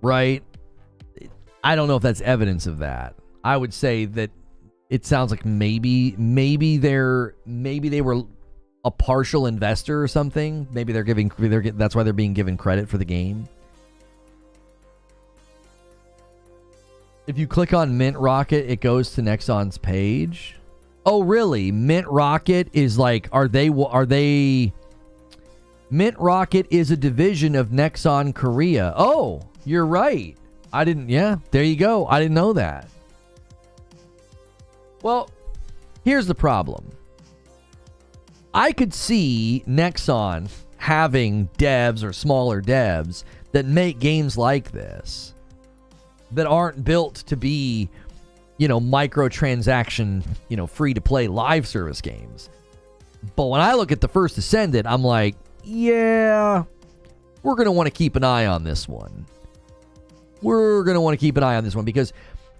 Right? I don't know if that's evidence of that. I would say that it sounds like maybe they were a partial investor or something. Maybe that's why they're being given credit for the game. If you click on Mint Rocket, it goes to Nexon's page. Oh, really? Mint Rocket is like, are they Mint Rocket is a division of Nexon Korea. Oh, you're right. There you go. I didn't know that. Well, here's the problem. I could see Nexon having devs or smaller devs that make games like this that aren't built to be, microtransaction, free-to-play live service games. But when I look at the First Descendant, I'm like, yeah, we're going to want to keep an eye on this one. We're going to want to keep an eye on this one because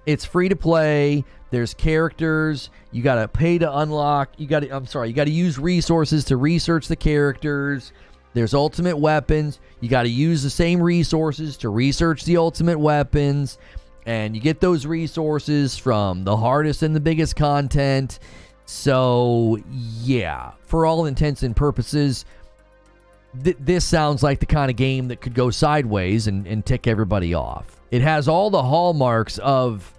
it's free to play. There's characters. You got to pay to unlock. You got to use resources to research the characters. There's ultimate weapons. You got to use the same resources to research the ultimate weapons. And you get those resources from the hardest and the biggest content. So, yeah, for all intents and purposes, this sounds like the kind of game that could go sideways and tick everybody off. It has all the hallmarks of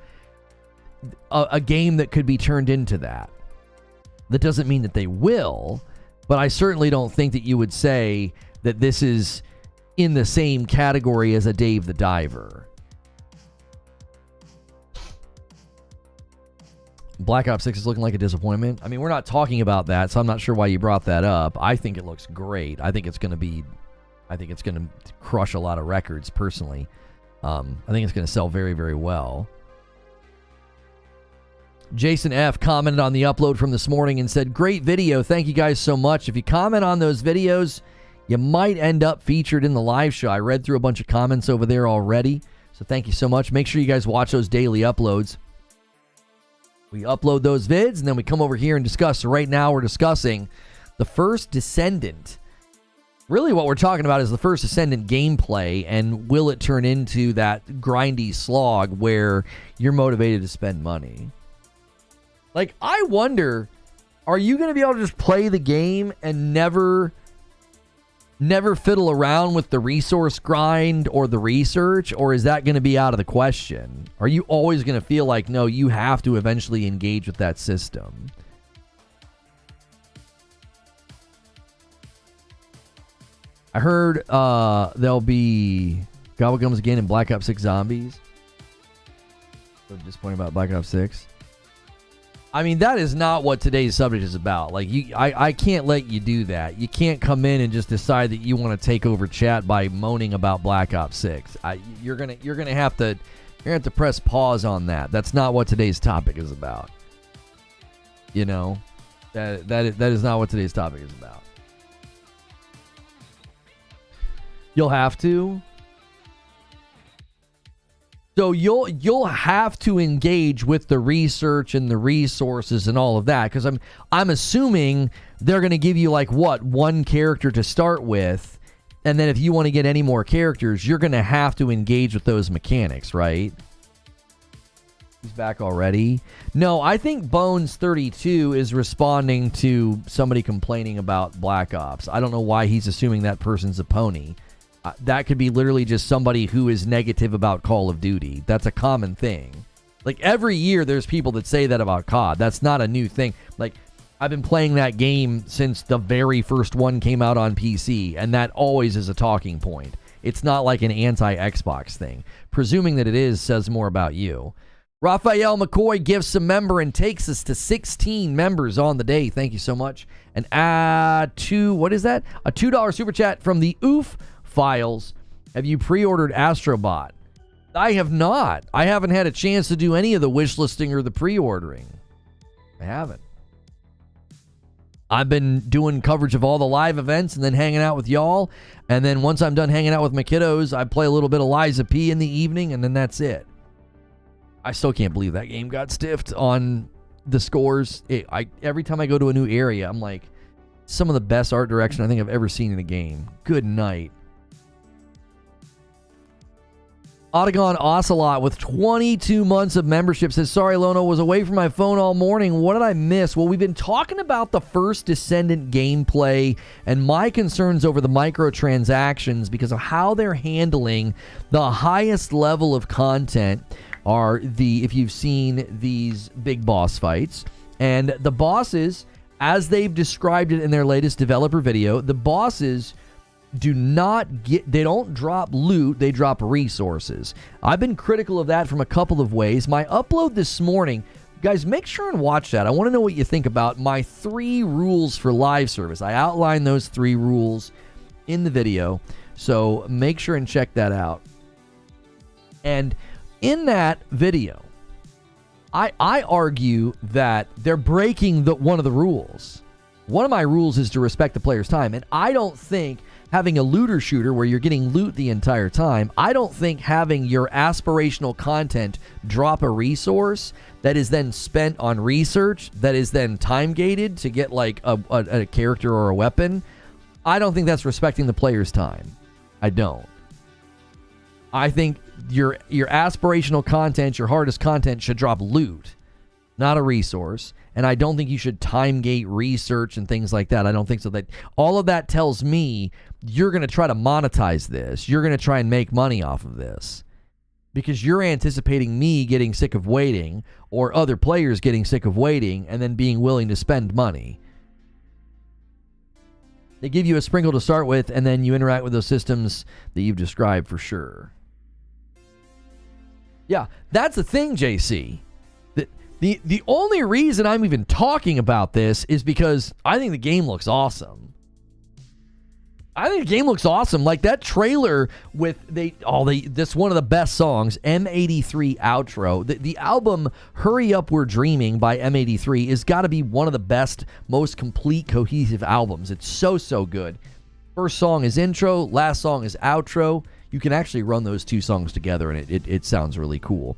a game that could be turned into that. That doesn't mean that they will, but I certainly don't think that you would say that this is in the same category as a Dave the Diver. Black Ops 6 is looking like a disappointment. I mean, we're not talking about that, so I'm not sure why you brought that up. I think it looks great. I think it's going to crush a lot of records, personally. I think it's going to sell very, very well. Jason F. commented on the upload from this morning and said, great video. Thank you guys so much. If you comment on those videos, you might end up featured in the live show. I read through a bunch of comments over there already, so thank you so much. Make sure you guys watch those daily uploads. We upload those vids, and then we come over here and discuss. So right now we're discussing the First Descendant. Really what we're talking about is the First Descendant gameplay, and will it turn into that grindy slog where you're motivated to spend money? Like, I wonder, are you going to be able to just play the game and never fiddle around with the resource grind or the research, or is that going to be out of the question? Are you always going to feel like, no, you have to eventually engage with that system? I heard there'll be Gobblegums again in Black Ops 6 Zombies. So disappointed about Black Ops 6. I mean, that is not what today's subject is about. Like, I can't let you do that. You can't come in and just decide that you want to take over chat by moaning about Black Ops 6. You're gonna have to press pause on that. That's not what today's topic is about. You know, that is not what today's topic is about. You'll have to. So you'll have to engage with the research and the resources and all of that, because I'm assuming they're going to give you like one character to start with, and then if you want to get any more characters, you're going to have to engage with those mechanics, right? He's back already. No, I think Bones32 is responding to somebody complaining about Black Ops. I don't know why he's assuming that person's a pony. That could be literally just somebody who is negative about Call of Duty. That's a common thing. Like, every year there's people that say that about COD. That's not a new thing. Like, I've been playing that game since the very first one came out on PC, and that always is a talking point. It's not like an anti-Xbox thing. Presuming that it is says more about you. Raphael McCoy gives a member and takes us to 16 members on the day. Thank you so much. And what is that? A $2 super chat from the Oof Files. Have you pre-ordered Astrobot? I have not. I haven't had a chance to do any of the wish listing or the pre-ordering. I haven't. I've been doing coverage of all the live events and then hanging out with y'all. And then once I'm done hanging out with my kiddos, I play a little bit of Liza P in the evening, and then that's it. I still can't believe that game got stiffed on the scores. Every time I go to a new area, I'm like, some of the best art direction I think I've ever seen in a game. Good night. Otagon Ocelot with 22 months of membership says, sorry, Lono, was away from my phone all morning. What did I miss? Well, we've been talking about the First Descendant gameplay and my concerns over the microtransactions because of how they're handling the highest level of content are if you've seen these big boss fights. And the bosses, as they've described it in their latest developer video, the bosses they don't drop loot, they drop resources. I've been critical of that from a couple of ways. My upload this morning, guys, make sure and watch that. I want to know what you think about my 3 rules for live service. I outlined those 3 rules in the video, so make sure and check that out. And in that video, I argue that they're breaking one of the rules. One of my rules is to respect the player's time, and I don't think having a looter shooter where you're getting loot the entire time, I don't think having your aspirational content drop a resource that is then spent on research, that is then time gated to get like a character or a weapon, I don't think that's respecting the player's time. I don't. I think your aspirational content, your hardest content should drop loot, not a resource. And I don't think you should time gate research and things like that. I don't think so. That all of that tells me you're going to try to monetize this. You're going to try and make money off of this. because you're anticipating me getting sick of waiting or other players getting sick of waiting and then being willing to spend money. They give you a sprinkle to start with, and then you interact with those systems that you've described for sure. Yeah, that's the thing, JC. The only reason I'm even talking about this is because I think the game looks awesome. Like that trailer with this one of the best songs, M83 outro. The album Hurry Up We're Dreaming by M83 is got to be one of the best, most complete, cohesive albums. It's so good. First song is intro, last song is outro. You can actually run those two songs together, and it sounds really cool.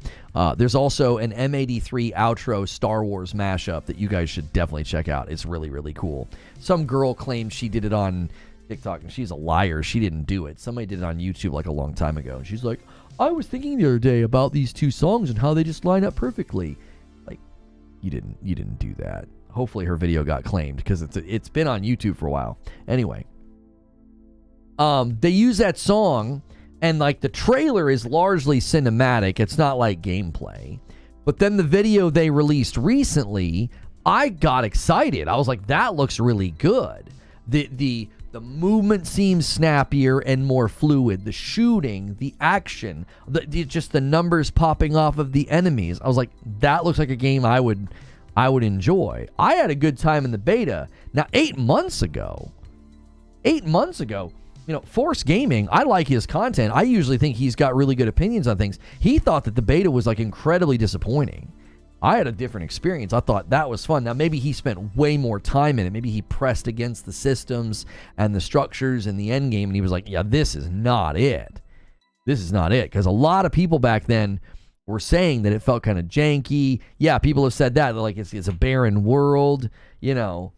There's also an M83 outro Star Wars mashup that you guys should definitely check out. It's really, really cool. Some girl claimed she did it on TikTok, and she's a liar. She didn't do it. Somebody did it on YouTube like a long time ago. And she's like, I was thinking the other day about these two songs and how they just line up perfectly. Like, you didn't do that. Hopefully her video got claimed because it's been on YouTube for a while. Anyway, they use that song, and like the trailer is largely cinematic. It's not like gameplay. But then the video they released recently, I got excited. I was like, that looks really good. The movement seems snappier and more fluid. The shooting, the action, just the numbers popping off of the enemies. I was like, that looks like a game I would enjoy. I had a good time in the beta. Now, 8 months ago, Force Gaming, I like his content. I usually think he's got really good opinions on things. He thought that the beta was like incredibly disappointing. I had a different experience. I thought that was fun. Now, maybe he spent way more time in it. Maybe he pressed against the systems and the structures and the endgame, and he was like, yeah, this is not it. This is not it. Because a lot of people back then were saying that it felt kind of janky. Yeah, people have said that. They're like, it's a barren world. You know,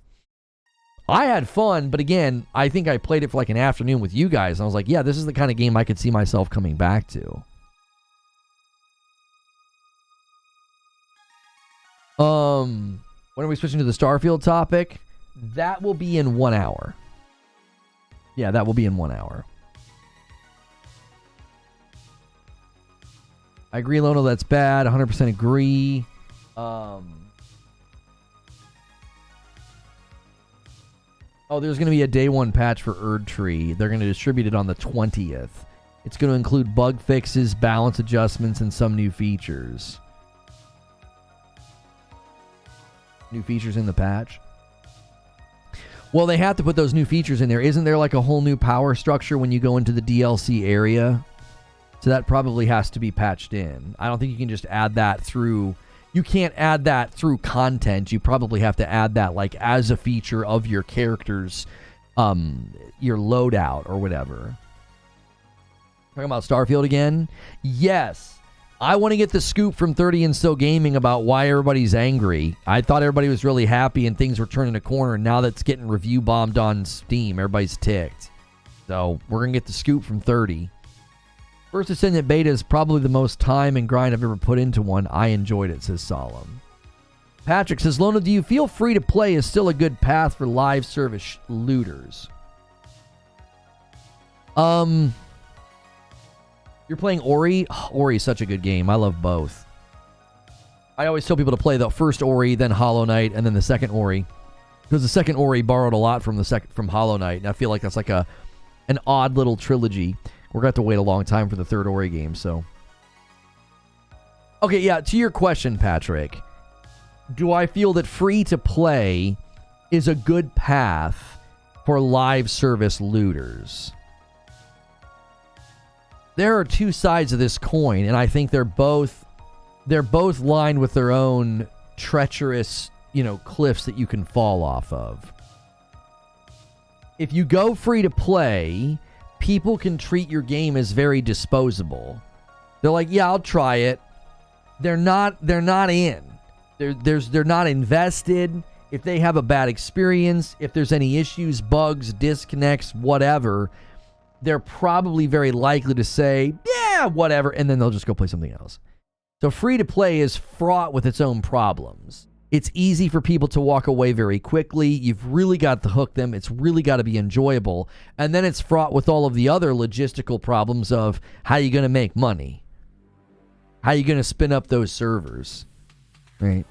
I had fun, but again, I think I played it for like an afternoon with you guys, and I was like, yeah, this is the kind of game I could see myself coming back to. When are we switching to the Starfield topic? That will be in 1 hour. Yeah, that will be in 1 hour. I agree, Lono, that's bad. 100% agree. Oh, there's going to be a day one patch for Erdtree. They're going to distribute it on the 20th. It's going to include bug fixes, balance adjustments, and some new features. New features in the patch? Well, they have to put those new features in there. Isn't there like a whole new power structure when you go into the DLC area? So that probably has to be patched in. I don't think you can just add that through... You can't add that through content. You probably have to add that like as a feature of your character's your loadout or whatever. Talking about Starfield again? Yes. I want to get the scoop from 30 and Still Gaming about why everybody's angry. I thought everybody was really happy and things were turning a corner, and now that's getting review bombed on Steam. Everybody's ticked. So we're going to get the scoop from 30. First Descendant beta is probably the most time and grind I've ever put into one. I enjoyed it, says Solemn. Patrick says, Lono, do you feel free to play is still a good path for live service looters? You're playing Ori? Oh, Ori is such a good game. I love both. I always tell people to play the first Ori, then Hollow Knight, and then the second Ori. Because the second Ori borrowed a lot from Hollow Knight, and I feel like that's like an odd little trilogy. We're going to have to wait a long time for the third Ori game, so... Okay, yeah, to your question, Patrick. Do I feel that free-to-play is a good path for live service looters? There are two sides of this coin, and I think they're both lined with their own treacherous, cliffs that you can fall off of. If you go free to play, people can treat your game as very disposable. They're like, yeah, I'll try it. They're not in. They're not invested. If they have a bad experience, if there's any issues, bugs, disconnects, whatever, they're probably very likely to say, yeah, whatever, and then they'll just go play something else. So free-to-play is fraught with its own problems. It's easy for people to walk away very quickly. You've really got to hook them. It's really got to be enjoyable. And then it's fraught with all of the other logistical problems of how you're going to make money. How are you going to spin up those servers? Right?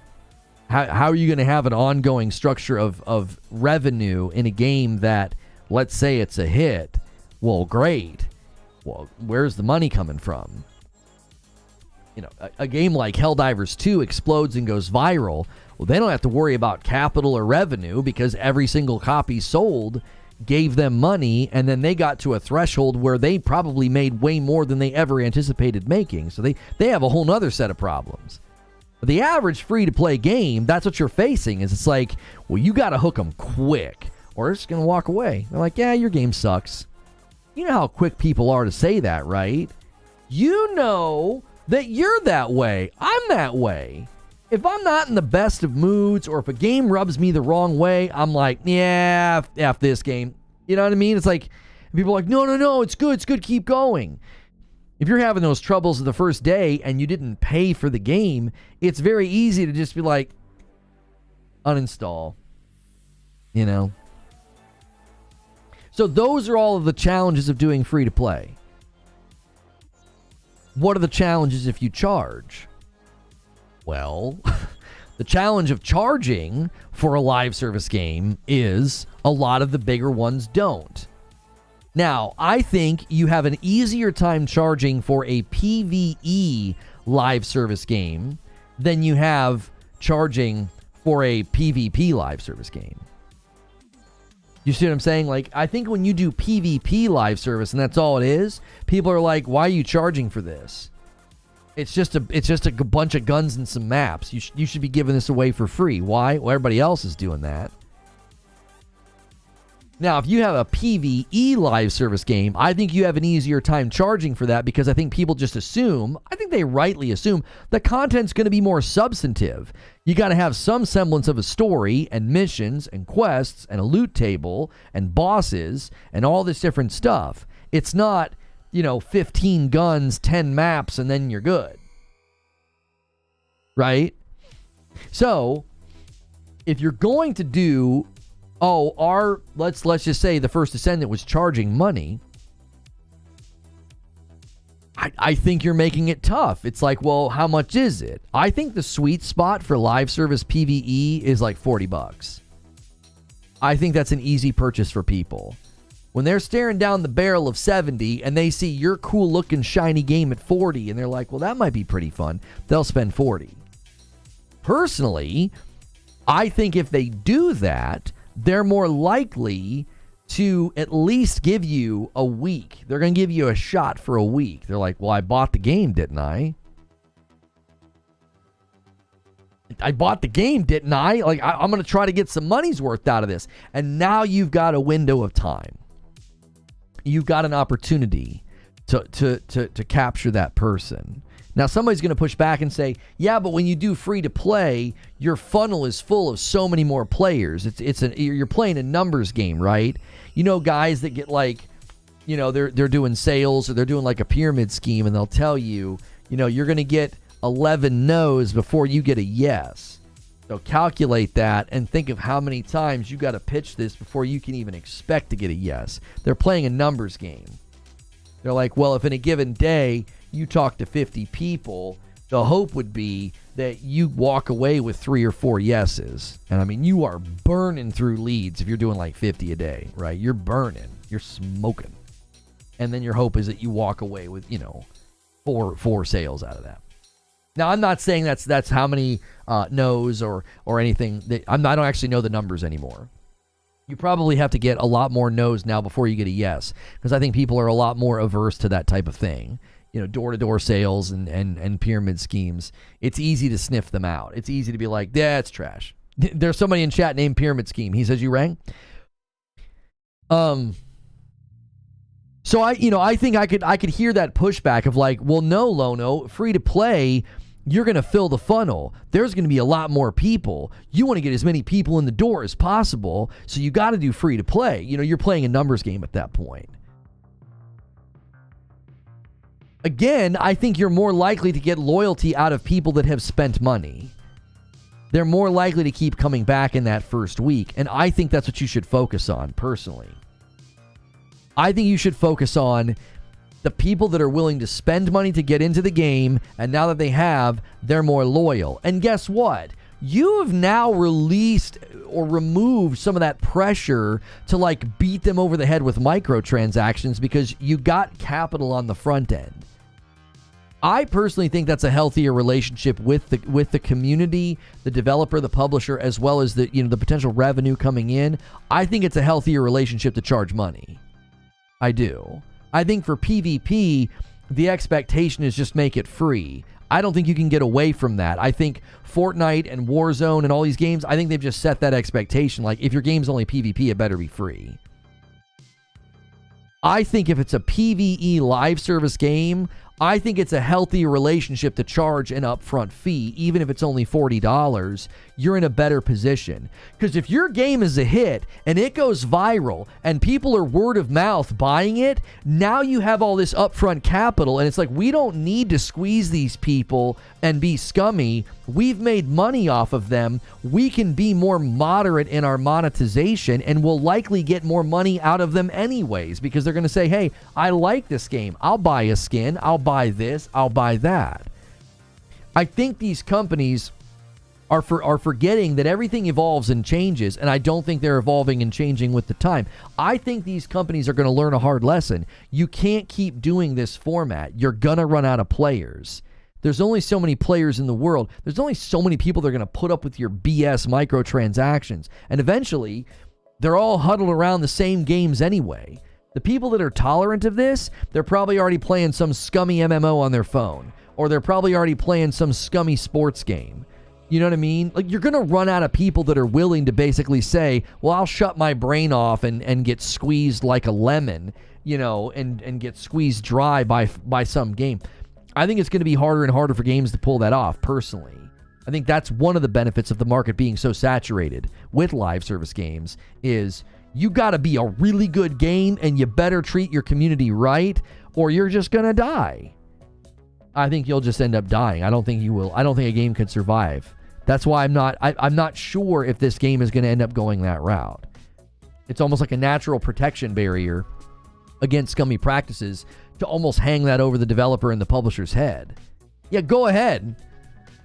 How are you going to have an ongoing structure of revenue in a game that, let's say it's a hit? Well, great. Well, where's the money coming from? You know, a game like Helldivers 2 explodes and goes viral. Well, they don't have to worry about capital or revenue because every single copy sold gave them money, and then they got to a threshold where they probably made way more than they ever anticipated making. So they have a whole nother set of problems. But the average free-to-play game, that's what you're facing, is it's like, well, you got to hook them quick, or they're just going to walk away. They're like, yeah, your game sucks. You know how quick people are to say that, right? You know that you're that way. I'm that way. If I'm not in the best of moods, or if a game rubs me the wrong way, I'm like, yeah, F this game. You know what I mean? It's like, people are like, no, it's good, keep going. If you're having those troubles the first day and you didn't pay for the game, it's very easy to just be like, uninstall. You know? So those are all of the challenges of doing free to play. What are the challenges if you charge? Well, the challenge of charging for a live service game is a lot of the bigger ones don't. Now, I think you have an easier time charging for a PvE live service game than you have charging for a PvP live service game. You see what I'm saying? Like, I think when you do PvP live service and that's all it is, people are like, why are you charging for this? It's just a bunch of guns and some maps. You should be giving this away for free. Why? Well, everybody else is doing that. Now, if you have a PvE live service game, I think you have an easier time charging for that because I think people just assume, I think they rightly assume, the content's going to be more substantive. You got to have some semblance of a story and missions and quests and a loot table and bosses and all this different stuff. It's not, 15 guns, 10 maps, and then you're good. Right? So, if you're going to do, let's just say the First Descendant was charging money, I think you're making it tough. It's like, well, how much is it? I think the sweet spot for live service PvE is like $40. I think that's an easy purchase for people. When they're staring down the barrel of 70 and they see your cool looking shiny game at 40 and they're like, well, that might be pretty fun, they'll spend 40. Personally, I think if they do that, they're more likely to at least give you a week. They're going to give you a shot for a week. They're like, well, I bought the game, didn't I? I bought the game, didn't I? Like, I'm going to try to get some money's worth out of this. And now you've got a window of time. You've got an opportunity to capture that person. Now, somebody's going to push back and say, yeah, but when you do free to play, your funnel is full of so many more players. You're playing a numbers game, right? You know, guys that get like, they're doing sales or they're doing like a pyramid scheme and they'll tell you, you're going to get 11 no's before you get a yes. So calculate that and think of how many times you got to pitch this before you can even expect to get a yes. They're playing a numbers game. They're like, well, if in a given day you talk to 50 people, the hope would be that you walk away with 3 or 4 yeses. And I mean, you are burning through leads if you're doing like 50 a day, right? You're burning. You're smoking. And then your hope is that you walk away with, 4 sales out of that. Now, I'm not saying that's how many no's or anything. I don't actually know the numbers anymore. You probably have to get a lot more no's now before you get a yes, because I think people are a lot more averse to that type of thing. Door-to-door sales and pyramid schemes. It's easy to sniff them out. It's easy to be like, yeah, it's trash. There's somebody in chat named Pyramid Scheme. He says you rang. So I think I could hear that pushback of like, well, no, Lono, free to play, you're going to fill the funnel. There's going to be a lot more people. You want to get as many people in the door as possible, so you got to do free to play. You're playing a numbers game at that point. Again, I think you're more likely to get loyalty out of people that have spent money. They're more likely to keep coming back in that first week, and I think that's what you should focus on, personally. I think you should focus on the people that are willing to spend money to get into the game, and now that they have, they're more loyal. And guess what? You have now released or removed some of that pressure to like beat them over the head with microtransactions because you got capital on the front end. I personally think that's a healthier relationship with the community, the developer, the publisher, as well as the potential revenue coming in. I think it's a healthier relationship to charge money. I do. I think for PvP, the expectation is just make it free. I don't think you can get away from that. I think Fortnite and Warzone and all these games, I think they've just set that expectation. Like, if your game's only PvP, it better be free. I think if it's a PvE live service game, I think it's a healthy relationship to charge an upfront fee, even if it's only $40. You're in a better position. Because if your game is a hit and it goes viral and people are word of mouth buying it, now you have all this upfront capital, and it's like, we don't need to squeeze these people and be scummy. We've made money off of them. We can be more moderate in our monetization, and we'll likely get more money out of them anyways, because they're going to say, hey, I like this game. I'll buy a skin. I'll buy this. I'll buy that. I think these companies are forgetting that everything evolves and changes, and I don't think they're evolving and changing with the time. I think these companies are going to learn a hard lesson. You can't keep doing this format. You're going to run out of players. There's only so many players in the world. There's only so many people that are going to put up with your BS microtransactions. And eventually, they're all huddled around the same games anyway. The people that are tolerant of this, they're probably already playing some scummy MMO on their phone. Or they're probably already playing some scummy sports game. You know what I mean? Like, you're going to run out of people that are willing to basically say, well, I'll shut my brain off and get squeezed like a lemon, and get squeezed dry by some game. I think it's going to be harder and harder for games to pull that off, personally. I think that's one of the benefits of the market being so saturated with live service games is you got to be a really good game, and you better treat your community right, or you're just going to die. I think you'll just end up dying. I don't think you will. I don't think a game could survive. That's why I'm not sure if this game is going to end up going that route. It's almost like a natural protection barrier against scummy practices to almost hang that over the developer and the publisher's head. Yeah, go ahead.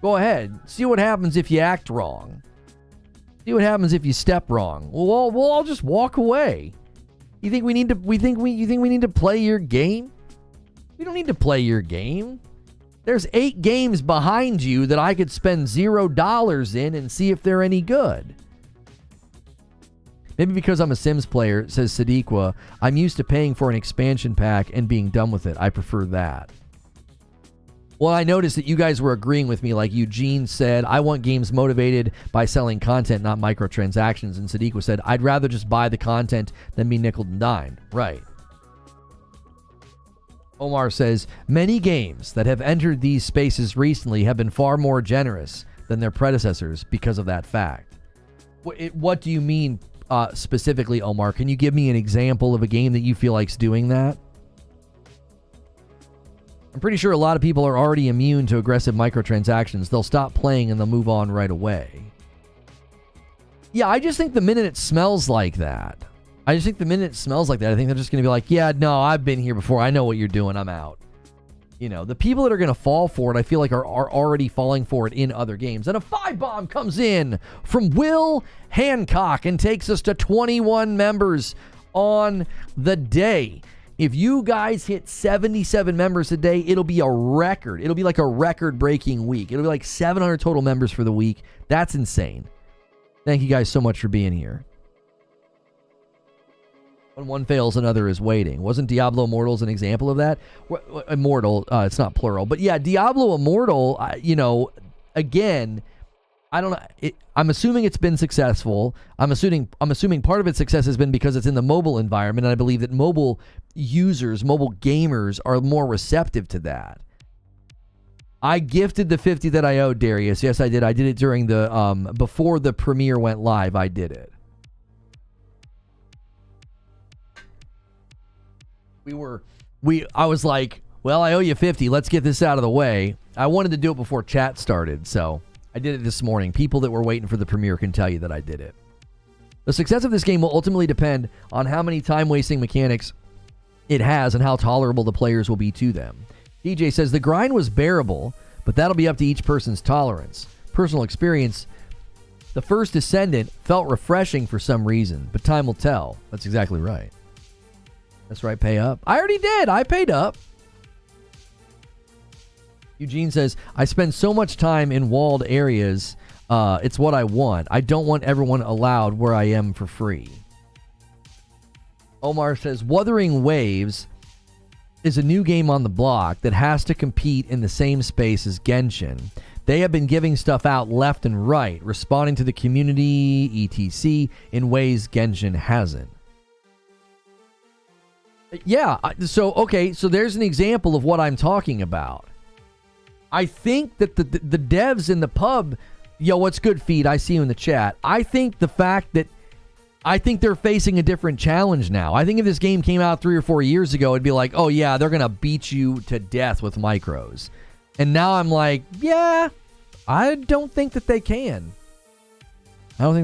Go ahead. See what happens if you act wrong. See what happens if you step wrong. Well, I'll just walk away. You think we need to play your game? We don't need to play your game. There's 8 games behind you that I could spend $0 in and see if they're any good. Maybe because I'm a Sims player, says Sadiqua, I'm used to paying for an expansion pack and being done with it. I prefer that. Well, I noticed that you guys were agreeing with me, like Eugene said, I want games motivated by selling content, not microtransactions. And Sadiqua said, I'd rather just buy the content than be nickel and dimed. Right. Omar says, many games that have entered these spaces recently have been far more generous than their predecessors because of that fact. What do you mean specifically, Omar? Can you give me an example of a game that you feel like's doing that? I'm pretty sure a lot of people are already immune to aggressive microtransactions. They'll stop playing and they'll move on right away. Yeah, I just think the minute it smells like that, I think they're just going to be like, yeah, no, I've been here before. I know what you're doing. I'm out. The people that are going to fall for it, I feel like are already falling for it in other games. And a 5-bomb comes in from Will Hancock and takes us to 21 members on the day. If you guys hit 77 members a day, it'll be a record. It'll be like a record-breaking week. It'll be like 700 total members for the week. That's insane. Thank you guys so much for being here. When one fails, another is waiting. Wasn't Diablo Immortals an example of that? Immortal, it's not plural. But yeah, Diablo Immortal, again, I don't know. I'm assuming it's been successful. I'm assuming part of its success has been because it's in the mobile environment, and I believe that mobile users, mobile gamers are more receptive to that. I gifted the 50 that I owed, Darius. Yes, I did. I did it during the, before the premiere went live, I did it. I was like, well, I owe you 50. Let's get this out of the way. I wanted to do it before chat started, so I did it this morning. People that were waiting for the premiere can tell you that I did it. The success of this game will ultimately depend on how many time-wasting mechanics it has and how tolerable the players will be to them. DJ says, the grind was bearable, but that'll be up to each person's tolerance. Personal experience, the First Descendant felt refreshing for some reason, but time will tell. That's exactly right. That's right, pay up. I already did. I paid up. Eugene says, I spend so much time in walled areas. It's what I want. I don't want everyone allowed where I am for free. Omar says, Wuthering Waves is a new game on the block that has to compete in the same space as Genshin. They have been giving stuff out left and right, responding to the community, etc., in ways Genshin hasn't. Yeah, so there's an example of what I'm talking about. I think that the devs in the pub, yo, what's good, Feed? I see you in the chat. I think they're facing a different challenge now. I think if this game came out 3 or 4 years ago, it'd be like, oh yeah, they're going to beat you to death with micros. And now I'm like, yeah, I don't think that they can. And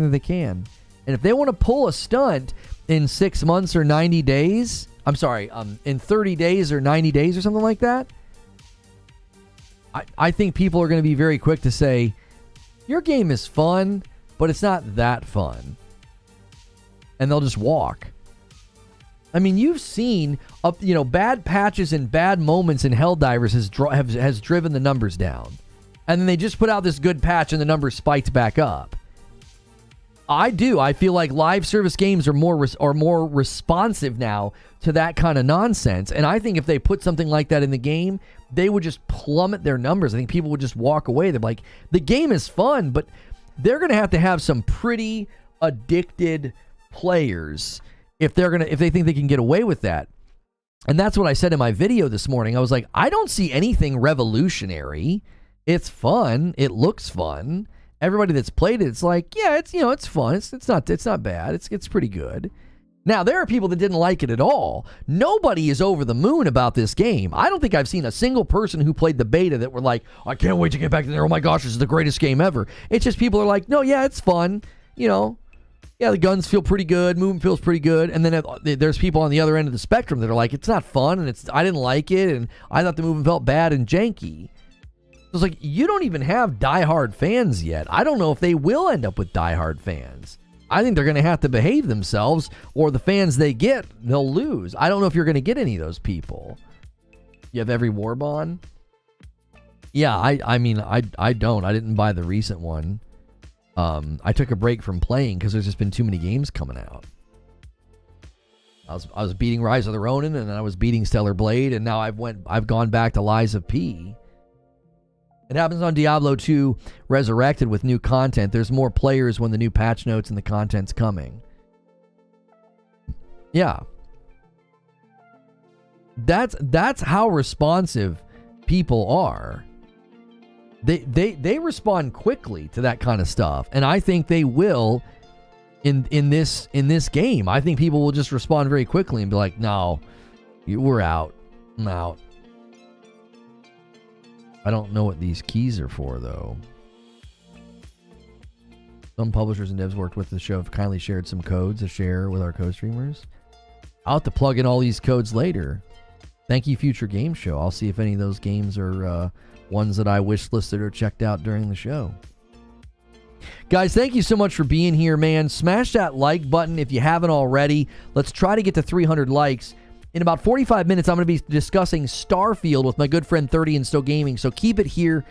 if they want to pull a stunt in 6 months or 90 days, in 30 days or 90 days or something like that, I think people are going to be very quick to say, your game is fun, but it's not that fun. And they'll just walk. I mean, you've seen bad patches and bad moments in Helldivers has driven the numbers down. And then they just put out this good patch and the numbers spiked back up. I feel like live service games are more responsive now to that kind of nonsense. And I think if they put something like that in the game, they would just plummet their numbers. I think people would just walk away. They're like, the game is fun, but they're going to have some pretty addicted players if they think they can get away with that. And that's what I said in my video this morning. I was like, I don't see anything revolutionary. It's fun. It looks fun. Everybody that's played it, it's like, yeah, it's fun. It's not bad. It's pretty good. Now, there are people that didn't like it at all. Nobody is over the moon about this game. I don't think I've seen a single person who played the beta that were like, I can't wait to get back in there. Oh my gosh, this is the greatest game ever. It's just people are like, no, yeah, it's fun. Yeah, the guns feel pretty good. Movement feels pretty good. And then there's people on the other end of the spectrum that are like, it's not fun, and I didn't like it, and I thought the movement felt bad and janky. It's like, you don't even have diehard fans yet. I don't know if they will end up with diehard fans. I think they're going to have to behave themselves, or the fans they get, they'll lose. I don't know if you're going to get any of those people. You have every Warbond? Yeah, I mean, I don't. I didn't buy the recent one. I took a break from playing because there's just been too many games coming out. I was beating Rise of the Ronin, and then I was beating Stellar Blade, and now I've gone back to Lies of P. It happens on Diablo 2 Resurrected with new content. There's more players when the new patch notes and the content's coming. Yeah. That's how responsive people are. They respond quickly to that kind of stuff, and I think they will in this game. I think people will just respond very quickly and be like, "No, we're out. I'm out." I don't know what these keys are for, though. Some publishers and devs worked with the show have kindly shared some codes to share with our co-streamers. I'll have to plug in all these codes later. Thank you, Future Game Show. I'll see if any of those games are ones that I wish listed or checked out during the show. Guys, thank you so much for being here, man. Smash that like button if you haven't already. Let's try to get to 300 likes. In about 45 minutes, I'm going to be discussing Starfield with my good friend 30 and Still Gaming. So keep it here,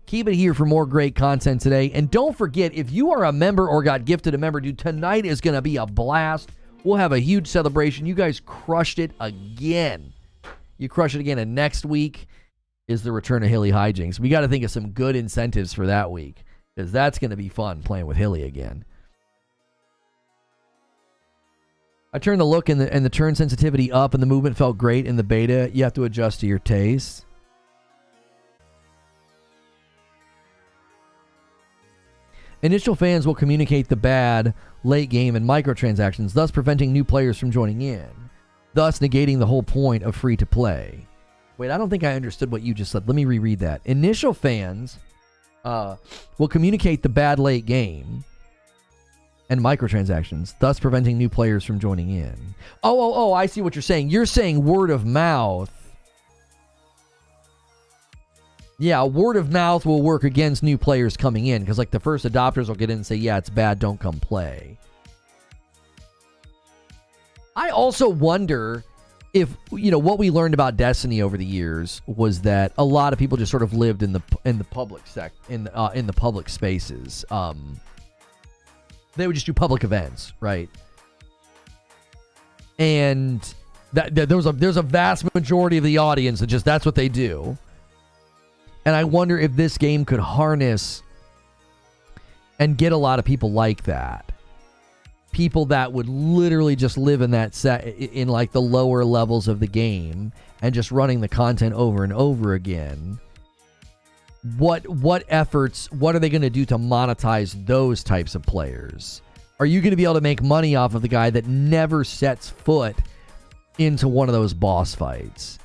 keep it here for more great content today. And don't forget, if you are a member or got gifted a member, dude, tonight is going to be a blast. We'll have a huge celebration. You guys crushed it again. You crush it again. And next week is the return of Hilly Hijinks. We got to think of some good incentives for that week, because that's going to be fun playing with Hilly again. I turned the look and the turn sensitivity up, and the movement felt great in the beta. You have to adjust to your taste. Initial fans will communicate the bad late game and microtransactions, thus preventing new players from joining in, thus negating the whole point of free to play. Wait, I don't think I understood what you just said. Let me reread that. Initial fans will communicate the bad late game, and microtransactions, thus preventing new players from joining in. Oh, I see what you're saying. You're saying word of mouth. Yeah, word of mouth will work against new players coming in, because like the first adopters will get in and say, yeah, it's bad, don't come play. I also wonder if, you know, what we learned about Destiny over the years was that a lot of people just sort of lived in the public in the public spaces. They would just do public events, right? And that there's a vast majority of the audience that just, that's what they do. And I wonder if this game could harness and get a lot of people like that. People that would literally just live in that set, in like the lower levels of the game, and just running the content over and over again. What efforts, what are they going to do to monetize those types of players? Are you going to be able to make money off of the guy that never sets foot into one of those boss fights?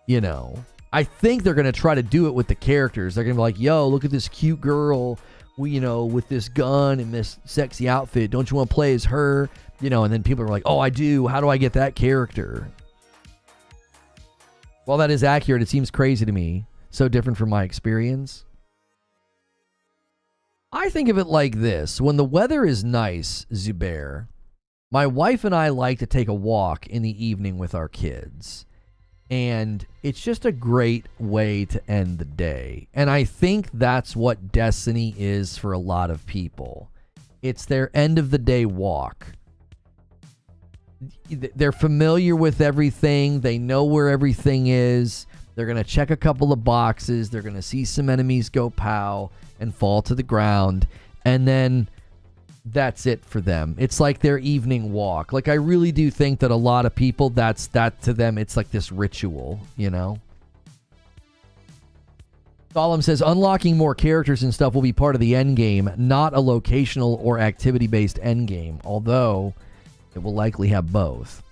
You know, I think they're going to try to do it with the characters. They're going to be like, yo, look at this cute girl, you know, with this gun and this sexy outfit. Don't you want to play as her? You know, and then people are like, oh, I do. How do I get that character? While that is accurate, it seems crazy to me. So different from my experience. I think of it like this. When the weather is nice, Zubair, my wife and I like to take a walk in the evening with our kids. And it's just a great way to end the day. And I think that's what Destiny is for a lot of people. It's their end of the day walk. They're familiar with everything. They know where everything is. They're going to check a couple of boxes. They're going to see some enemies go pow and fall to the ground. And then that's it for them. It's like their evening walk. Like, I really do think that a lot of people, that to them, it's like this ritual, you know? Solemn says, unlocking more characters and stuff will be part of the endgame, not a locational or activity-based endgame, although it will likely have both.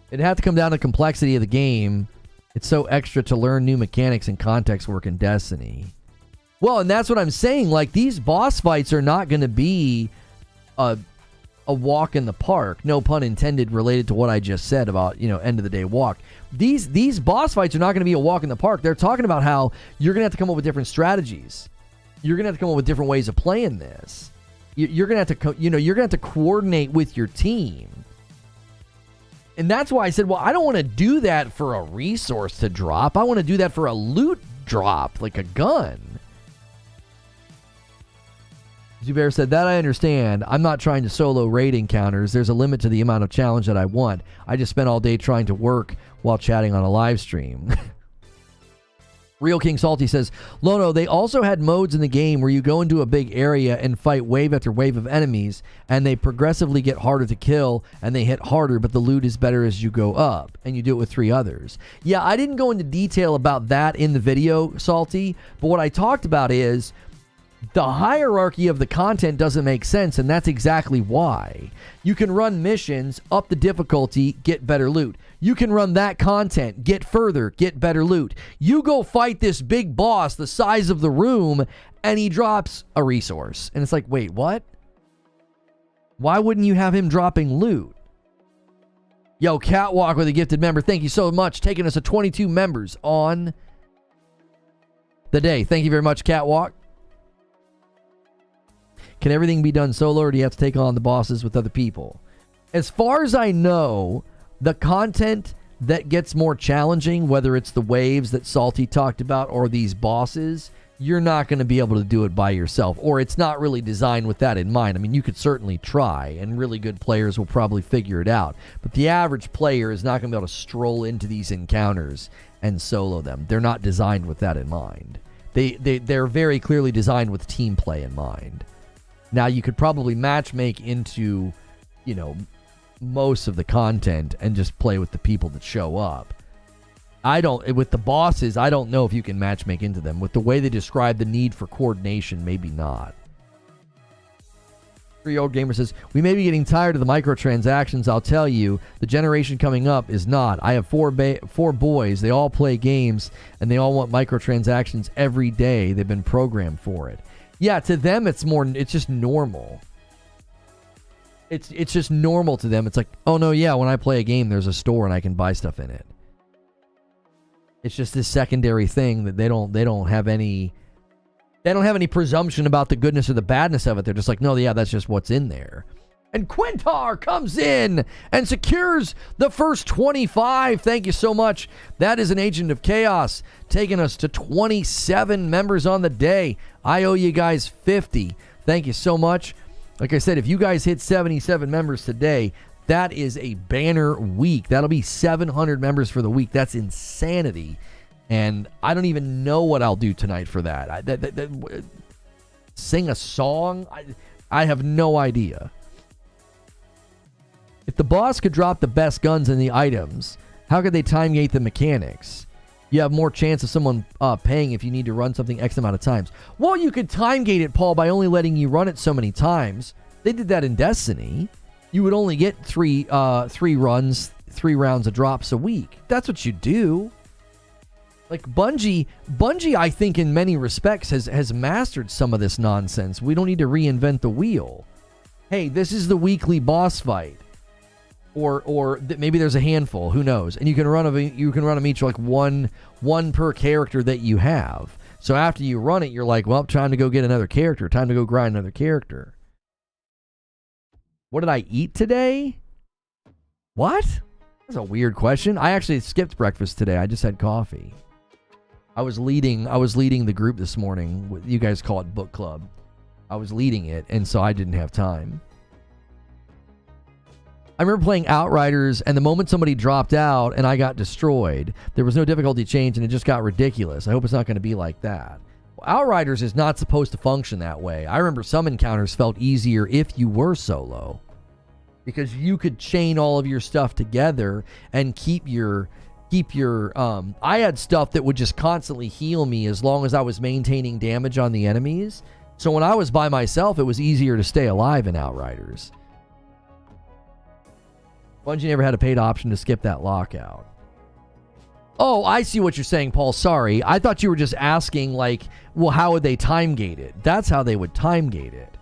It'd have to come down to complexity of the game. It's so extra to learn new mechanics and context work in Destiny. Well, and that's what I'm saying. Like, these boss fights are not going to be a walk in the park. No pun intended, related to what I just said about, you know, end of the day walk. These boss fights are not going to be a walk in the park. They're talking about how you're going to have to come up with different strategies. You're going to have to come up with different ways of playing this. You're going to have to, you're going to have to coordinate with your team. And that's why I said, well, I don't want to do that for a resource to drop. I want to do that for a loot drop, like a gun. Zubair said, that I understand. I'm not trying to solo raid encounters. There's a limit to the amount of challenge that I want. I just spent all day trying to work while chatting on a live stream. Real King Salty says, Lono, they also had modes in the game where you go into a big area and fight wave after wave of enemies, and they progressively get harder to kill, and they hit harder, but the loot is better as you go up, and you do it with 3 others. Yeah, I didn't go into detail about that in the video, Salty, but what I talked about is the hierarchy of the content doesn't make sense, and that's exactly why. You can run missions, up the difficulty, get better loot. You can run that content, get further, get better loot. You go fight this big boss the size of the room, and he drops a resource. And it's like, wait, what? Why wouldn't you have him dropping loot? Yo, Catwalk with a gifted member. Thank you so much. Taking us to 22 members on the day. Thank you very much, Catwalk. Can everything be done solo, or do you have to take on the bosses with other people? As far as I know, the content that gets more challenging, whether it's the waves that Salty talked about or these bosses, you're not going to be able to do it by yourself, or it's not really designed with that in mind. I mean, you could certainly try, and really good players will probably figure it out, but the average player is not going to be able to stroll into these encounters and solo them. They're not designed with that in mind. They're very clearly designed with team play in mind. Now, you could probably matchmake into, most of the content and just play with the people that show up. With the bosses, I don't know if you can matchmake into them. With the way they describe the need for coordination, maybe not. 3-year-old gamer says, we may be getting tired of the microtransactions. I'll tell you, the generation coming up is not. I have four boys. They all play games, and they all want microtransactions every day. They've been programmed for it. Yeah, to them it's just normal. It's just normal to them. It's like, oh no, yeah, when I play a game, there's a store and I can buy stuff in it. It's just this secondary thing that they don't have any presumption about the goodness or the badness of it. They're just like, no, yeah, that's just what's in there. And Quintar comes in and secures the first 25. Thank you so much. That is an Agent of Chaos, taking us to 27 members on the day. I owe you guys 50. Thank you so much. Like I said, if you guys hit 77 members today, that is a banner week. That'll be 700 members for the week. That's insanity. And I don't even know what I'll do tonight for that. Sing a song? I have no idea. If the boss could drop the best guns and the items, how could they time gate the mechanics? You have more chance of someone paying if you need to run something X amount of times. Well, you could time gate it, Paul, by only letting you run it so many times. They did that in Destiny. You would only get three rounds of drops a week. That's what you do. Like Bungie, I think in many respects has mastered some of this nonsense. We don't need to reinvent the wheel. Hey, this is the weekly boss fight. Or maybe there's a handful, who knows? And you can run them each like one per character that you have. So after you run it, you're like, well, time to go get another character. Time to go grind another character. What did I eat today? What? That's a weird question. I actually skipped breakfast today. I just had coffee. I was leading the group this morning. You guys call it book club. I was leading it, and so I didn't have time. I remember playing Outriders, and the moment somebody dropped out and I got destroyed, there was no difficulty change, and it just got ridiculous. I hope it's not going to be like that. Well, Outriders is not supposed to function that way. I remember some encounters felt easier if you were solo, because you could chain all of your stuff together and keep your I had stuff that would just constantly heal me as long as I was maintaining damage on the enemies. So when I was by myself, it was easier to stay alive in Outriders. Bungie never had a paid option to skip that lockout. Oh, I see what you're saying, Paul. Sorry. I thought you were just asking, like, well, how would they time gate it? That's how they would time gate it.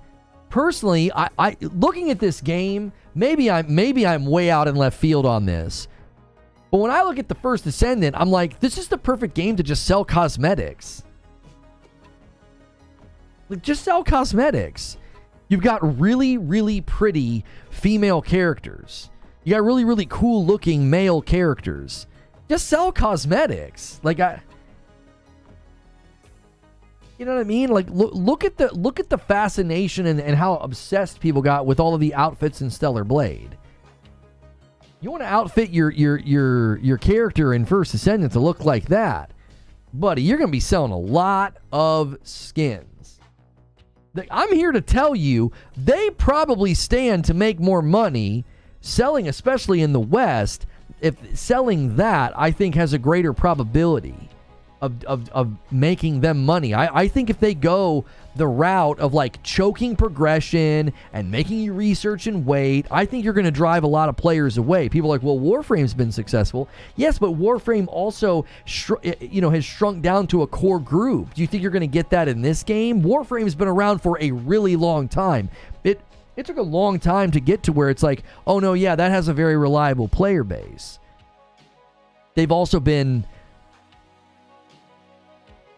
Personally, I looking at this game, maybe I'm way out in left field on this. But when I look at the First Descendant, I'm like, this is the perfect game to just sell cosmetics. Like, just sell cosmetics. You've got really, really pretty female characters. You got really, really cool looking male characters. Just sell cosmetics. Like, you know what I mean? Like, look at the fascination and how obsessed people got with all of the outfits in Stellar Blade. You want to outfit your character in First Descendant to look like that, buddy, you're going to be selling a lot of skins. I'm here to tell you, they probably stand to make more money selling, especially in the West. If selling that, I think, has a greater probability of making them money. I think if they go the route of like choking progression and making you research and wait, I think you're going to drive a lot of players away. People are like, well, Warframe's been successful. Yes, but Warframe also has shrunk down to a core group. Do you think you're going to get that in this game? Warframe's been around for a really long time. It took a long time to get to where it's like, oh no, yeah, that has a very reliable player base. They've also been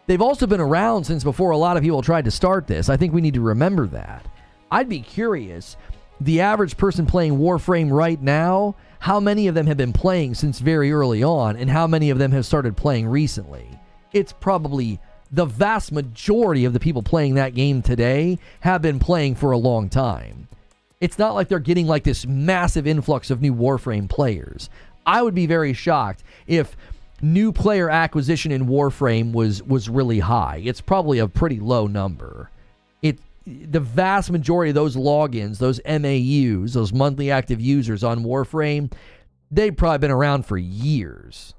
around since before a lot of people tried to start this. I think we need to remember that. I'd be curious, the average person playing Warframe right now, how many of them have been playing since very early on, and how many of them have started playing recently? It's probably the vast majority of the people playing that game today have been playing for a long time. It's not like they're getting like this massive influx of new Warframe players. I would be very shocked if new player acquisition in Warframe was really high. It's probably a pretty low number. The vast majority of those logins, those MAUs, those monthly active users on Warframe, they've probably been around for years.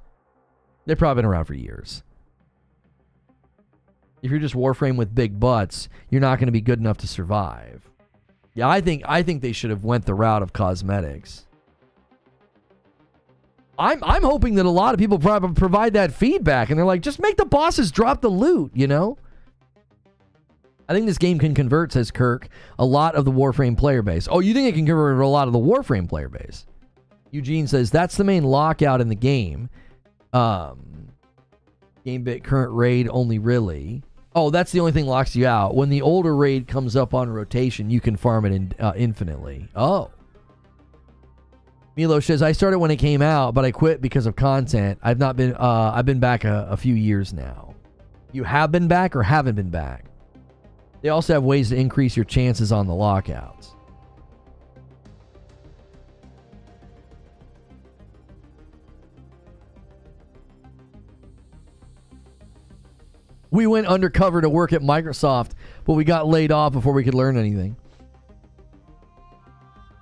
If you're just Warframe with big butts, you're not going to be good enough to survive. Yeah, I think they should have went the route of cosmetics. I'm hoping that a lot of people provide that feedback, and they're like, just make the bosses drop the loot, you know? I think this game can convert, says Kirk, a lot of the Warframe player base. Oh, you think it can convert a lot of the Warframe player base? Eugene says, that's the main lockout in the game. Game bit current raid only really. Oh, that's the only thing locks you out. When the older raid comes up on rotation, you can farm it infinitely. Oh. Milo says, I started when it came out, but I quit because of content. I've been back a few years now. You have been back or haven't been back? They also have ways to increase your chances on the lockouts. We went undercover to work at Microsoft, but we got laid off before we could learn anything.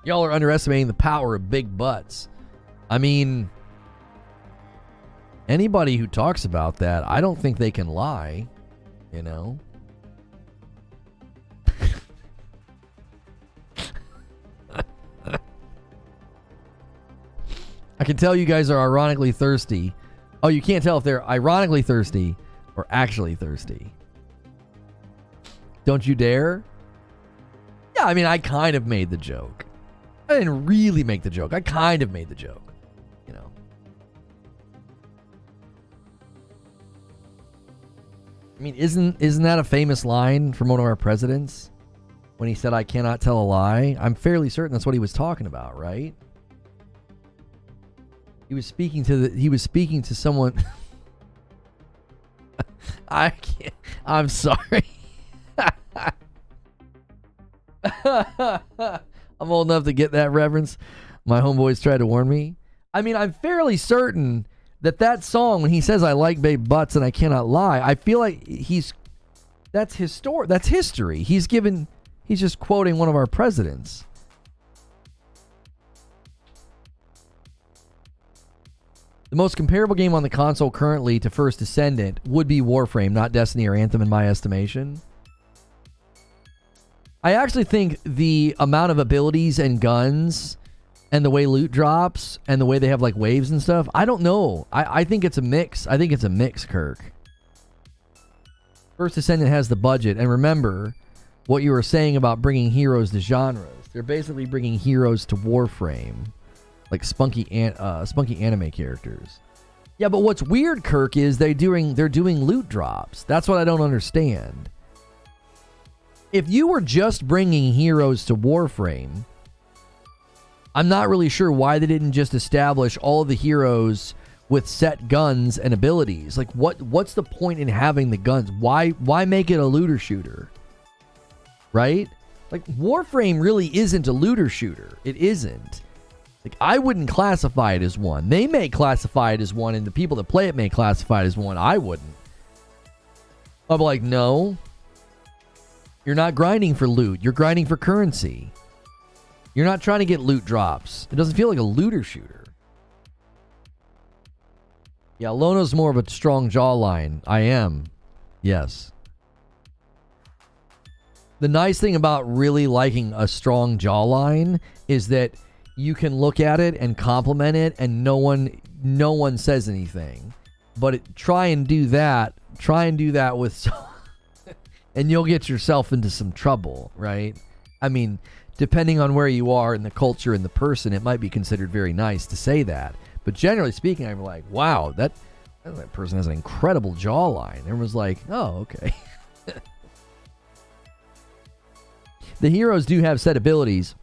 Y'all are underestimating the power of big butts. I mean, anybody who talks about that, I don't think they can lie, you know? I can tell you guys are ironically thirsty. Oh, you can't tell if they're ironically thirsty or actually thirsty. Don't you dare? Yeah, I mean, I kind of made the joke. I didn't really make the joke. I kind of made the joke, you know. I mean, isn't that a famous line from one of our presidents when he said, "I cannot tell a lie"? I'm fairly certain that's what he was talking about, right? He was speaking to someone. I can't. I'm sorry. I'm old enough to get that reference. My homeboys tried to warn me. I mean, I'm fairly certain that song, when he says "I like big butts and I cannot lie," I feel like that's history. He's just quoting one of our presidents. The most comparable game on the console currently to First Descendant would be Warframe, not Destiny or Anthem in my estimation. I actually think the amount of abilities and guns and the way loot drops and the way they have like waves and stuff, I don't know. I think it's a mix. I think it's a mix, Kirk. First Descendant has the budget. And remember what you were saying about bringing heroes to genres. They're basically bringing heroes to Warframe. Like spunky anime characters. Yeah, but what's weird, Kirk, is they're doing loot drops. That's what I don't understand. If you were just bringing heroes to Warframe, I'm not really sure why they didn't just establish all of the heroes with set guns and abilities. Like, what's the point in having the guns? Why make it a looter shooter? Right? Like, Warframe really isn't a looter shooter. It isn't. Like, I wouldn't classify it as one. They may classify it as one, and the people that play it may classify it as one. I wouldn't. I'll be like, no. You're not grinding for loot. You're grinding for currency. You're not trying to get loot drops. It doesn't feel like a looter shooter. Yeah, Lono's more of a strong jawline. I am. Yes. The nice thing about really liking a strong jawline is that you can look at it and compliment it and no one says anything. But try and do that with and you'll get yourself into some trouble, right? I mean, depending on where you are in the culture and the person, it might be considered very nice to say that. But generally speaking, I'm like, wow, that person has an incredible jawline. Everyone's like, oh, okay. The heroes do have set abilities.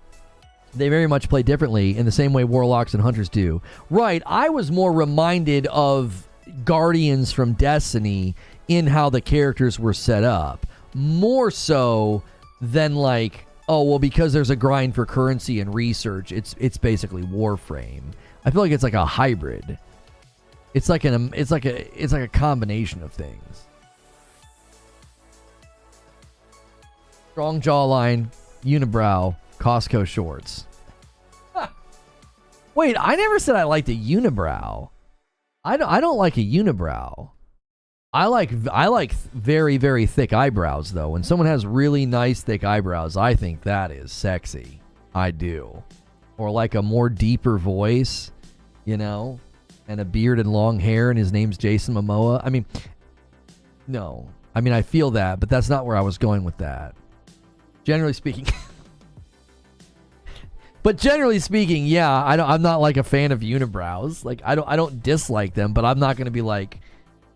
They very much play differently in the same way warlocks and hunters do. Right, I was more reminded of Guardians from Destiny in how the characters were set up. More so than like, oh, well, because there's a grind for currency and research, it's basically Warframe. I feel like it's like a hybrid. It's like a combination of things. Strong jawline, unibrow, Costco shorts. Wait, I never said I liked a unibrow. I don't like a unibrow. I like very, very thick eyebrows, though. When someone has really nice thick eyebrows, I think that is sexy. I do. Or like a more deeper voice, you know, and a beard and long hair, and his name's Jason Momoa. I mean, no. I mean, I feel that, but that's not where I was going with that. Generally speaking. But generally speaking, yeah, I'm not like a fan of unibrows. Like, I don't dislike them, but I'm not going to be like,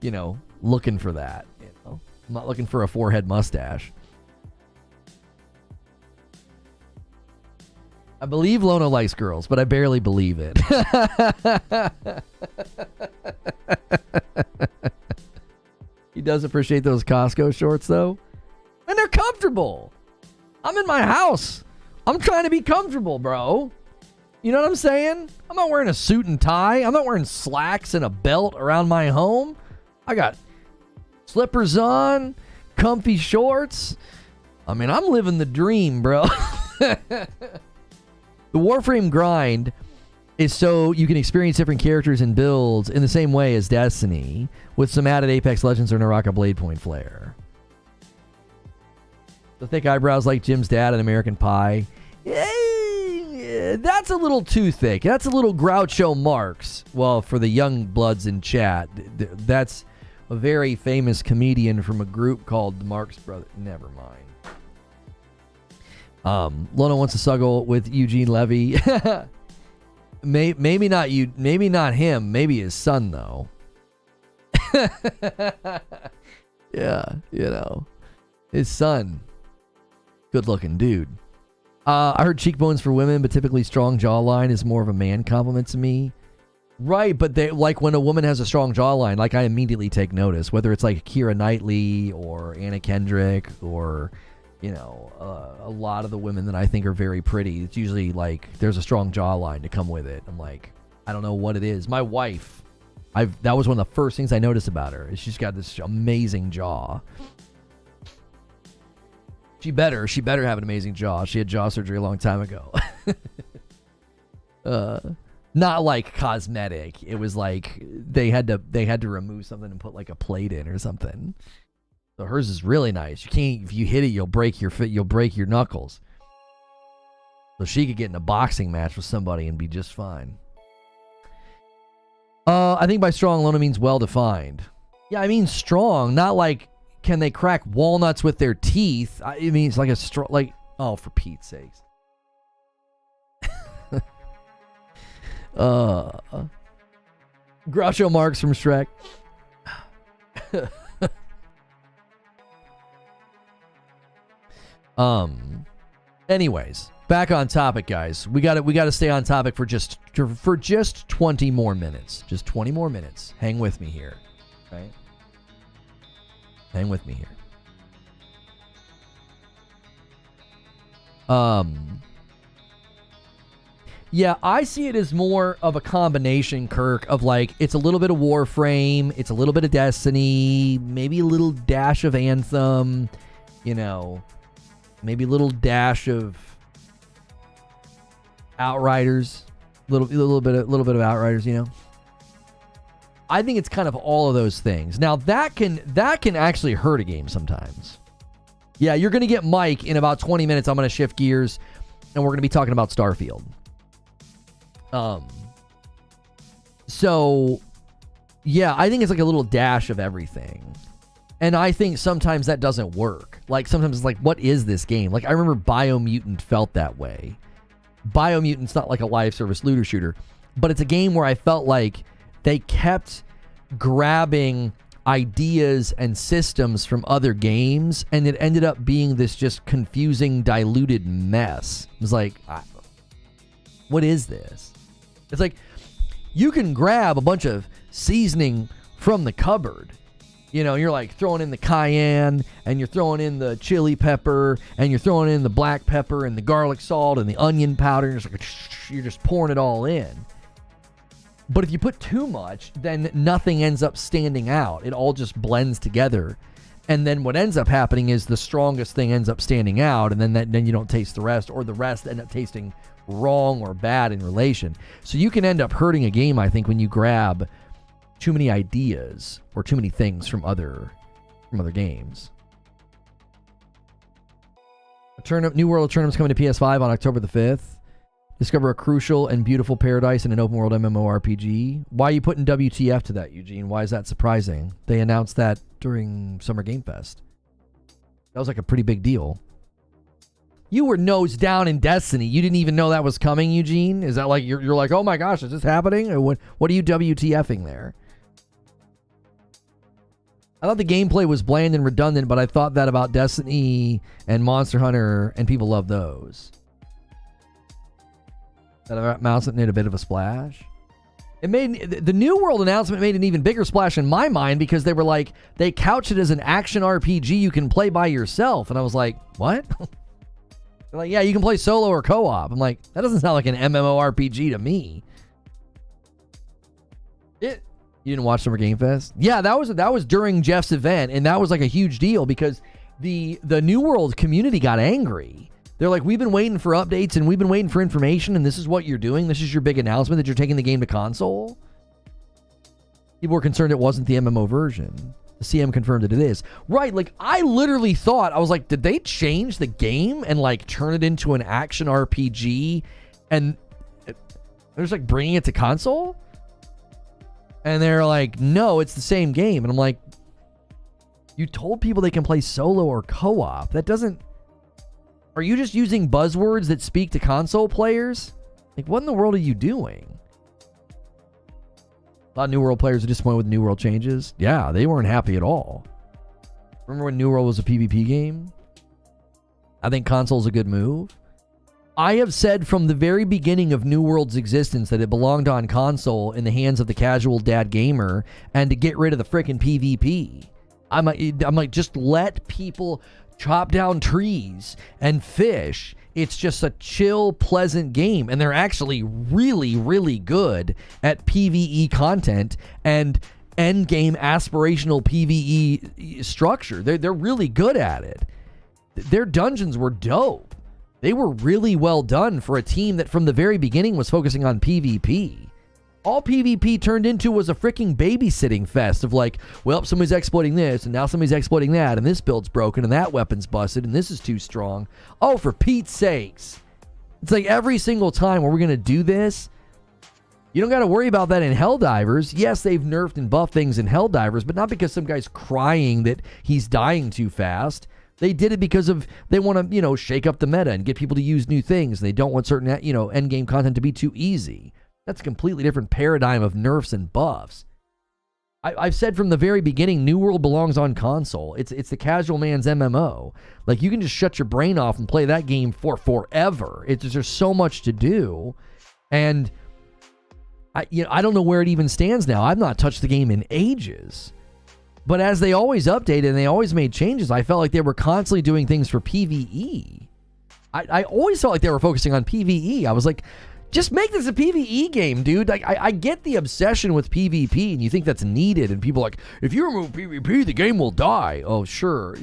you know, looking for that. You know, I'm not looking for a forehead mustache. I believe Lono likes girls, but I barely believe it. He does appreciate those Costco shorts, though. And they're comfortable. I'm in my house. I'm trying to be comfortable, bro. You know what I'm saying? I'm not wearing a suit and tie. I'm not wearing slacks and a belt around my home. I got slippers on, comfy shorts. I mean, I'm living the dream, bro. The Warframe grind is so you can experience different characters and builds in the same way as Destiny, with some added Apex Legends or Naraka Blade Point flair. The thick eyebrows like Jim's dad in American Pie. Yeah, that's a little too thick. That's a little Groucho Marx. Well, for the young bloods in chat, that's a very famous comedian from a group called the Marx Brothers. Never mind. Lono wants to suggle with Eugene Levy. Maybe not you. Maybe not him. Maybe his son, though. Yeah, you know, his son. Good looking dude. I heard cheekbones for women, but typically strong jawline is more of a man compliment to me. Right, but they like when a woman has a strong jawline, like I immediately take notice, whether it's like Keira Knightley or Anna Kendrick or, you know, a lot of the women that I think are very pretty. It's usually like there's a strong jawline to come with it. I'm like, I don't know what it is. My wife, that was one of the first things I noticed about her. Is she's got this amazing jaw. She better have an amazing jaw. She had jaw surgery a long time ago. Not like cosmetic. It was like they had to remove something and put like a plate in or something. So hers is really nice. You can't, if you hit it, you'll break your knuckles. So she could get in a boxing match with somebody and be just fine. I think by strong, Lono means well defined. Yeah, I mean strong, not like can they crack walnuts with their teeth? It means like a strong, like, oh, for Pete's sakes. Groucho Marx from Shrek. Anyways, back on topic, guys. We got to stay on topic for just 20 more minutes. Just 20 more minutes. Hang with me here, right? Hang with me here. Yeah, I see it as more of a combination, Kirk, of like, it's a little bit of Warframe, it's a little bit of Destiny, maybe a little dash of Anthem, you know, maybe a little dash of Outriders, little bit of Outriders, you know. I think it's kind of all of those things. Now that can actually hurt a game sometimes. Yeah, you're going to get Mike in about 20 minutes. I'm going to shift gears and we're going to be talking about Starfield. So yeah, I think it's like a little dash of everything. And I think sometimes that doesn't work. Like sometimes it's like, what is this game? Like I remember Biomutant felt that way. Biomutant's not like a live service looter shooter, but it's a game where I felt like they kept grabbing ideas and systems from other games, and it ended up being this just confusing, diluted mess. It was like, what is this? It's like, you can grab a bunch of seasoning from the cupboard. You know, you're like throwing in the cayenne, and you're throwing in the chili pepper, and you're throwing in the black pepper, and the garlic salt, and the onion powder, and you're just pouring it all in. But if you put too much, then nothing ends up standing out. It all just blends together. And then what ends up happening is the strongest thing ends up standing out, and then you don't taste the rest, or the rest end up tasting wrong or bad in relation. So you can end up hurting a game, I think, when you grab too many ideas or too many things from other games. New World of Tournaments coming to PS5 on October the 5th. Discover a crucial and beautiful paradise in an open-world MMORPG. Why are you putting WTF to that, Eugene? Why is that surprising? They announced that during Summer Game Fest. That was like a pretty big deal. You were nose down in Destiny. You didn't even know that was coming, Eugene? Is that like, you're like, oh my gosh, is this happening? Or what are you WTFing there? I thought the gameplay was bland and redundant, but I thought that about Destiny and Monster Hunter, and people love those. That announcement made a bit of a splash. It made the New World announcement made an even bigger splash in my mind because they were like, they couch it as an action RPG you can play by yourself, and I was like, what? They're like, yeah, you can play solo or co-op. I'm like, that doesn't sound like an MMORPG to me. You didn't watch Summer Game Fest? Yeah, that was during Jeff's event, and that was like a huge deal because the New World community got angry. They're like, we've been waiting for updates and we've been waiting for information, and this is what you're doing. This is your big announcement that you're taking the game to console. People were concerned it wasn't the MMO version. The CM confirmed that it is. Right, like I literally thought, I was like, did they change the game and like turn it into an action RPG and they're just like bringing it to console? And they're like, no, it's the same game. And I'm like, you told people they can play solo or co-op. That doesn't... Are you just using buzzwords that speak to console players? Like, what in the world are you doing? A lot of New World players are disappointed with New World changes. Yeah, they weren't happy at all. Remember when New World was a PvP game? I think console's a good move. I have said from the very beginning of New World's existence that it belonged on console in the hands of the casual dad gamer and to get rid of the frickin' PvP. I'm like, just let people chop down trees and fish. It's just a chill, pleasant game. And they're actually really, really good at PvE content and endgame aspirational PvE structure. They're really good at it. Their dungeons were dope. They were really well done for a team that from the very beginning was focusing on PvP. All PvP turned into was a freaking babysitting fest of like, well, somebody's exploiting this, and now somebody's exploiting that, and this build's broken, and that weapon's busted, and this is too strong. Oh, for Pete's sakes. It's like every single time where we're going to do this, you don't got to worry about that in Helldivers. Yes, they've nerfed and buffed things in Helldivers, but not because some guy's crying that he's dying too fast. They did it because of they want to, shake up the meta and get people to use new things. They don't want certain, endgame content to be too easy. That's a completely different paradigm of nerfs and buffs. I've said from the very beginning, New World belongs on console. It's the casual man's MMO. Like, you can just shut your brain off and play that game for forever. There's so much to do. And I don't know where it even stands now. I've not touched the game in ages. But as they always updated and they always made changes, I felt like they were constantly doing things for PvE. I always felt like they were focusing on PvE. I was like, just make this a PvE game, dude. Like, I get the obsession with PvP, and you think that's needed, and people are like, if you remove PvP, the game will die. Oh, sure.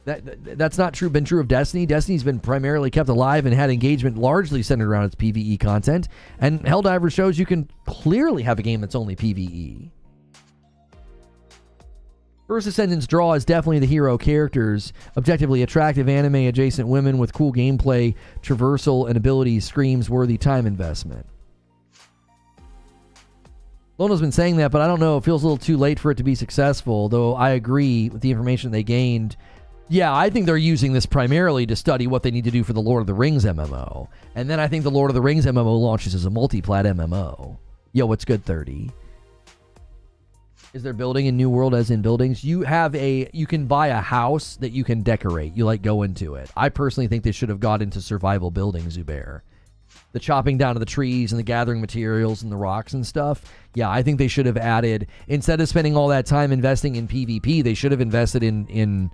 That's not true. Been true of Destiny. Destiny's been primarily kept alive and had engagement largely centered around its PvE content, and Helldivers shows you can clearly have a game that's only PvE. First Descendant's draw is definitely the hero characters. Objectively attractive anime-adjacent women with cool gameplay, traversal, and abilities screams worthy time investment. Lono's been saying that, but I don't know. It feels a little too late for it to be successful, though I agree with the information they gained. Yeah, I think they're using this primarily to study what they need to do for the Lord of the Rings MMO. And then I think the Lord of the Rings MMO launches as a multi-plat MMO. Yo, what's good, 30? Is there building in New World as in buildings? You can buy a house that you can decorate. You go into it. I personally think they should have got into survival building, Zubair. The chopping down of the trees and the gathering materials and the rocks and stuff. Yeah, I think they should have added, instead of spending all that time investing in PvP, they should have invested in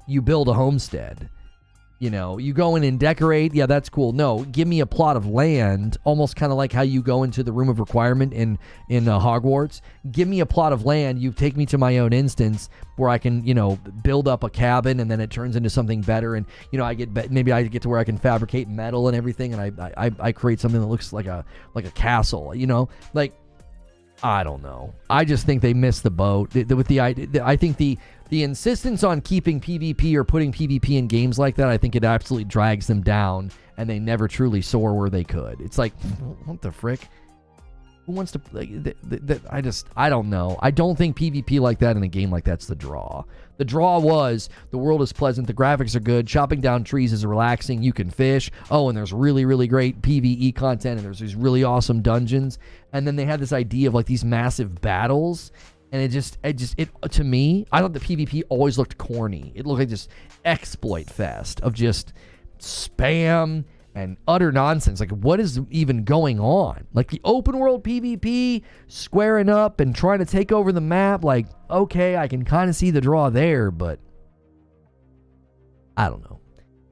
you build a homestead. You go in and decorate. Yeah, that's cool. No, give me a plot of land, almost kind of like how you go into the room of requirement in Hogwarts. Give me a plot of land. You take me to my own instance where I can, build up a cabin, and then it turns into something better. And maybe I get to where I can fabricate metal and everything, and I create something that looks like a castle. I don't know. I just think they missed the boat with the idea. I think the insistence on keeping PvP or putting PvP in games like that, I think it absolutely drags them down, and they never truly soar where they could. It's like, what the frick? Who wants to I don't know. I don't think PvP like that in a game like that's the draw. The draw was the world is pleasant, the graphics are good, chopping down trees is relaxing, you can fish. Oh, and there's really, really great PvE content, and there's these really awesome dungeons. And then they had this idea of like these massive battles, and it to me, I thought the PvP always looked corny. It looked like just exploit fest of just spam and utter nonsense. Like, what is even going on? Like, the open world PvP, squaring up and trying to take over the map, like, okay, I can kind of see the draw there, but I don't know.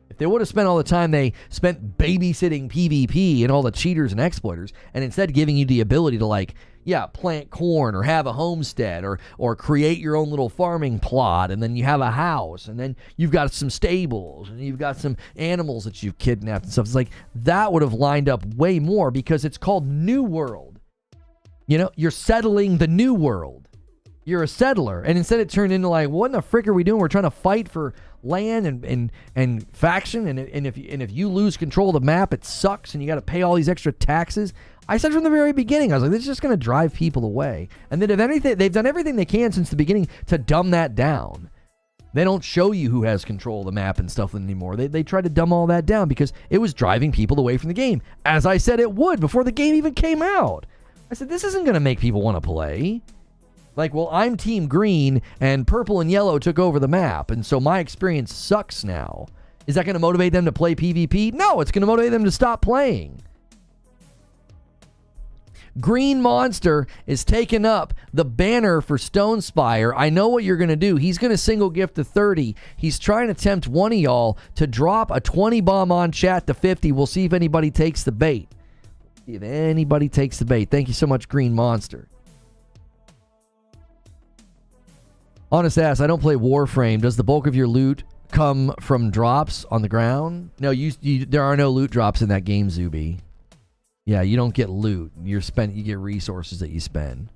If they would have spent all the time they spent babysitting PvP and all the cheaters and exploiters, and instead giving you the ability to, like, yeah, plant corn or have a homestead or create your own little farming plot, and then you have a house, and then you've got some stables, and you've got some animals that you've kidnapped and stuff. It's like, that would have lined up way more, because it's called New World. You know, you're settling the New World. You're a settler. And instead it turned into like, what in the frick are we doing? We're trying to fight for land and faction, and if you lose control of the map, it sucks, and you got to pay all these extra taxes. I said from the very beginning, I was like, this is just going to drive people away. And then if anything, they've done everything they can since the beginning to dumb that down. They don't show you who has control of the map and stuff anymore. They try to dumb all that down because it was driving people away from the game, as I said it would before the game even came out. I said, this isn't going to make people want to play. Like, well, I'm Team Green, and purple and yellow took over the map, and so my experience sucks now. Is that going to motivate them to play PvP? No, it's going to motivate them to stop playing. Green Monster is taking up the banner for Stone Spire. I know what you're going to do. He's going to single gift to 30. He's trying to tempt one of y'all to drop a 20 bomb on chat to 50. We'll see if anybody takes the bait. If anybody takes the bait. Thank you so much, Green Monster. Honest ass, I don't play Warframe. Does the bulk of your loot come from drops on the ground? No, there are no loot drops in that game, Zuby. Yeah, you don't get loot. You get resources that you spend.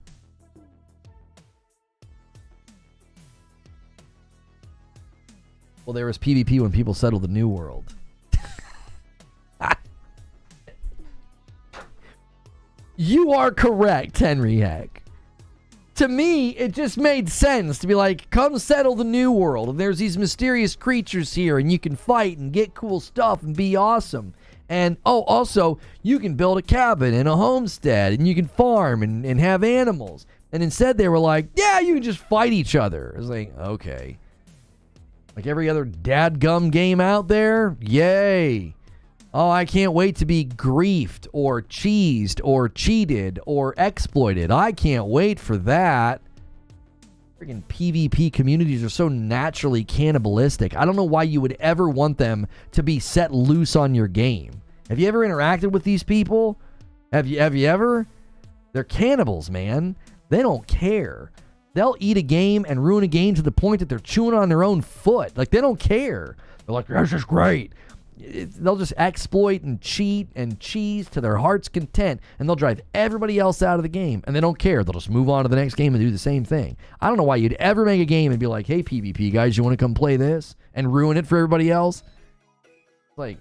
Well, there was PvP when people settled the New World. You are correct, Henry Heck. To me, it just made sense to be like, come settle the New World. And there's these mysterious creatures here, and you can fight and get cool stuff and be awesome. And, oh, also, you can build a cabin and a homestead, and you can farm and have animals. And instead, they were like, yeah, you can just fight each other. It was like, okay. Like every other dadgum game out there? Yay. Oh, I can't wait to be griefed or cheesed or cheated or exploited. I can't wait for that. Freaking PvP communities are so naturally cannibalistic. I don't know why you would ever want them to be set loose on your game. Have you ever interacted with these people? Have you ever? They're cannibals, man. They don't care. They'll eat a game and ruin a game to the point that they're chewing on their own foot. Like, they don't care. They're like, this is great. They'll just exploit and cheat and cheese to their heart's content, and they'll drive everybody else out of the game, and they don't care. They'll just move on to the next game and do the same thing. I don't know why you'd ever make a game and be like, hey, PvP guys, you want to come play this and ruin it for everybody else? Like,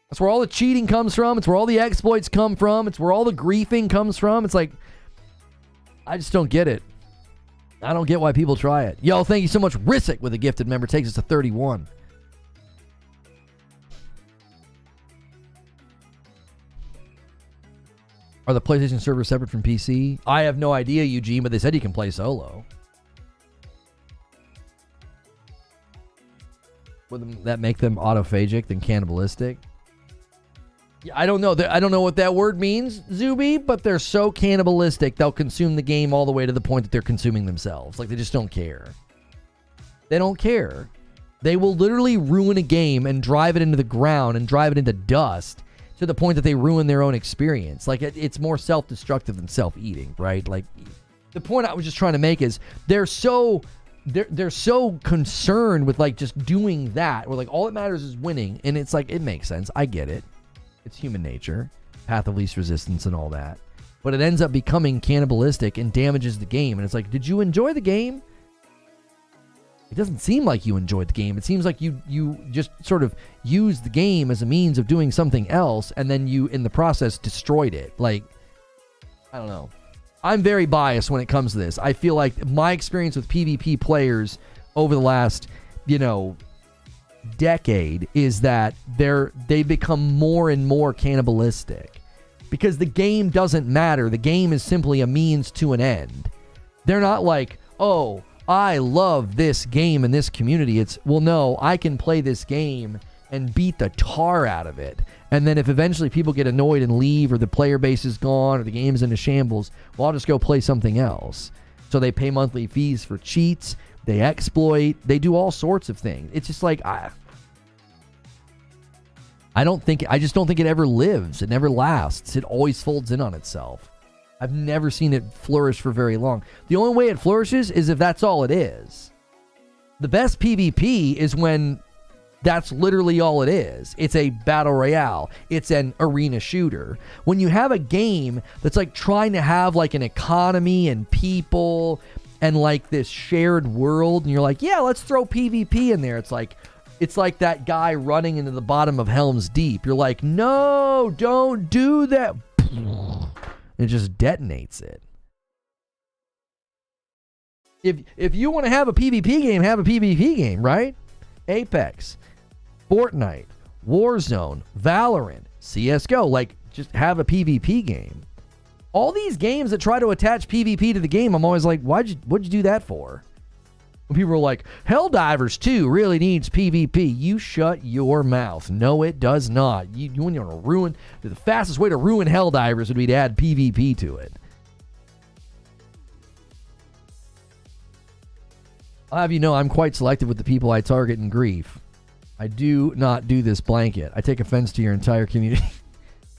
that's where all the cheating comes from. It's where all the exploits come from. It's where all the griefing comes from. It's like, I just don't get it. I don't get why people try it. Yo, thank you so much. Rissick with a gifted member takes us to 31. Are the PlayStation servers separate from PC? I have no idea, Eugene, but they said you can play solo. Would that make them autophagic than cannibalistic? Yeah, I don't know. I don't know what that word means, Zuby, but they're so cannibalistic, they'll consume the game all the way to the point that they're consuming themselves. Like, they just don't care. They don't care. They will literally ruin a game and drive it into the ground and drive it into dust to the point that they ruin their own experience. Like, it's more self-destructive than self-eating, right? Like, the point I was just trying to make is they're so concerned with, like, just doing that, where, like, all that matters is winning, and it's like, it makes sense. I get it. It's human nature, path of least resistance and all that. But it ends up becoming cannibalistic and damages the game, and it's like, did you enjoy the game? It doesn't seem like you enjoyed the game. It seems like you just sort of used the game as a means of doing something else, and then you, in the process, destroyed it. Like, I don't know. I'm very biased when it comes to this. I feel like my experience with PvP players over the last, decade is that they become more and more cannibalistic because the game doesn't matter. The game is simply a means to an end. They're not like, oh, I love this game and this community. It's, well, no, I can play this game and beat the tar out of it. And then if eventually people get annoyed and leave, or the player base is gone, or the game's into shambles, well, I'll just go play something else. So they pay monthly fees for cheats. They exploit. They do all sorts of things. It's just like, I just don't think it ever lives. It never lasts. It always folds in on itself. I've never seen it flourish for very long. The only way it flourishes is if that's all it is. The best PvP is when that's literally all it is. It's a battle royale. It's an arena shooter. When you have a game that's like trying to have like an economy and people and like this shared world, and you're like, yeah, let's throw PvP in there. It's like that guy running into the bottom of Helm's Deep. You're like, no, don't do that. It just detonates it. If you want to have a PvP game, have a PvP game, right? Apex, Fortnite, Warzone, Valorant, CSGO, like just have a PvP game. All these games that try to attach PvP to the game, I'm always like, what'd you do that for? When people are like, Helldivers 2 really needs PvP. You shut your mouth. No, it does not. You want to ruin, the fastest way to ruin Helldivers would be to add PvP to it. I'll have you know I'm quite selective with the people I target in grief. I do not do this blanket. I take offense to your entire community.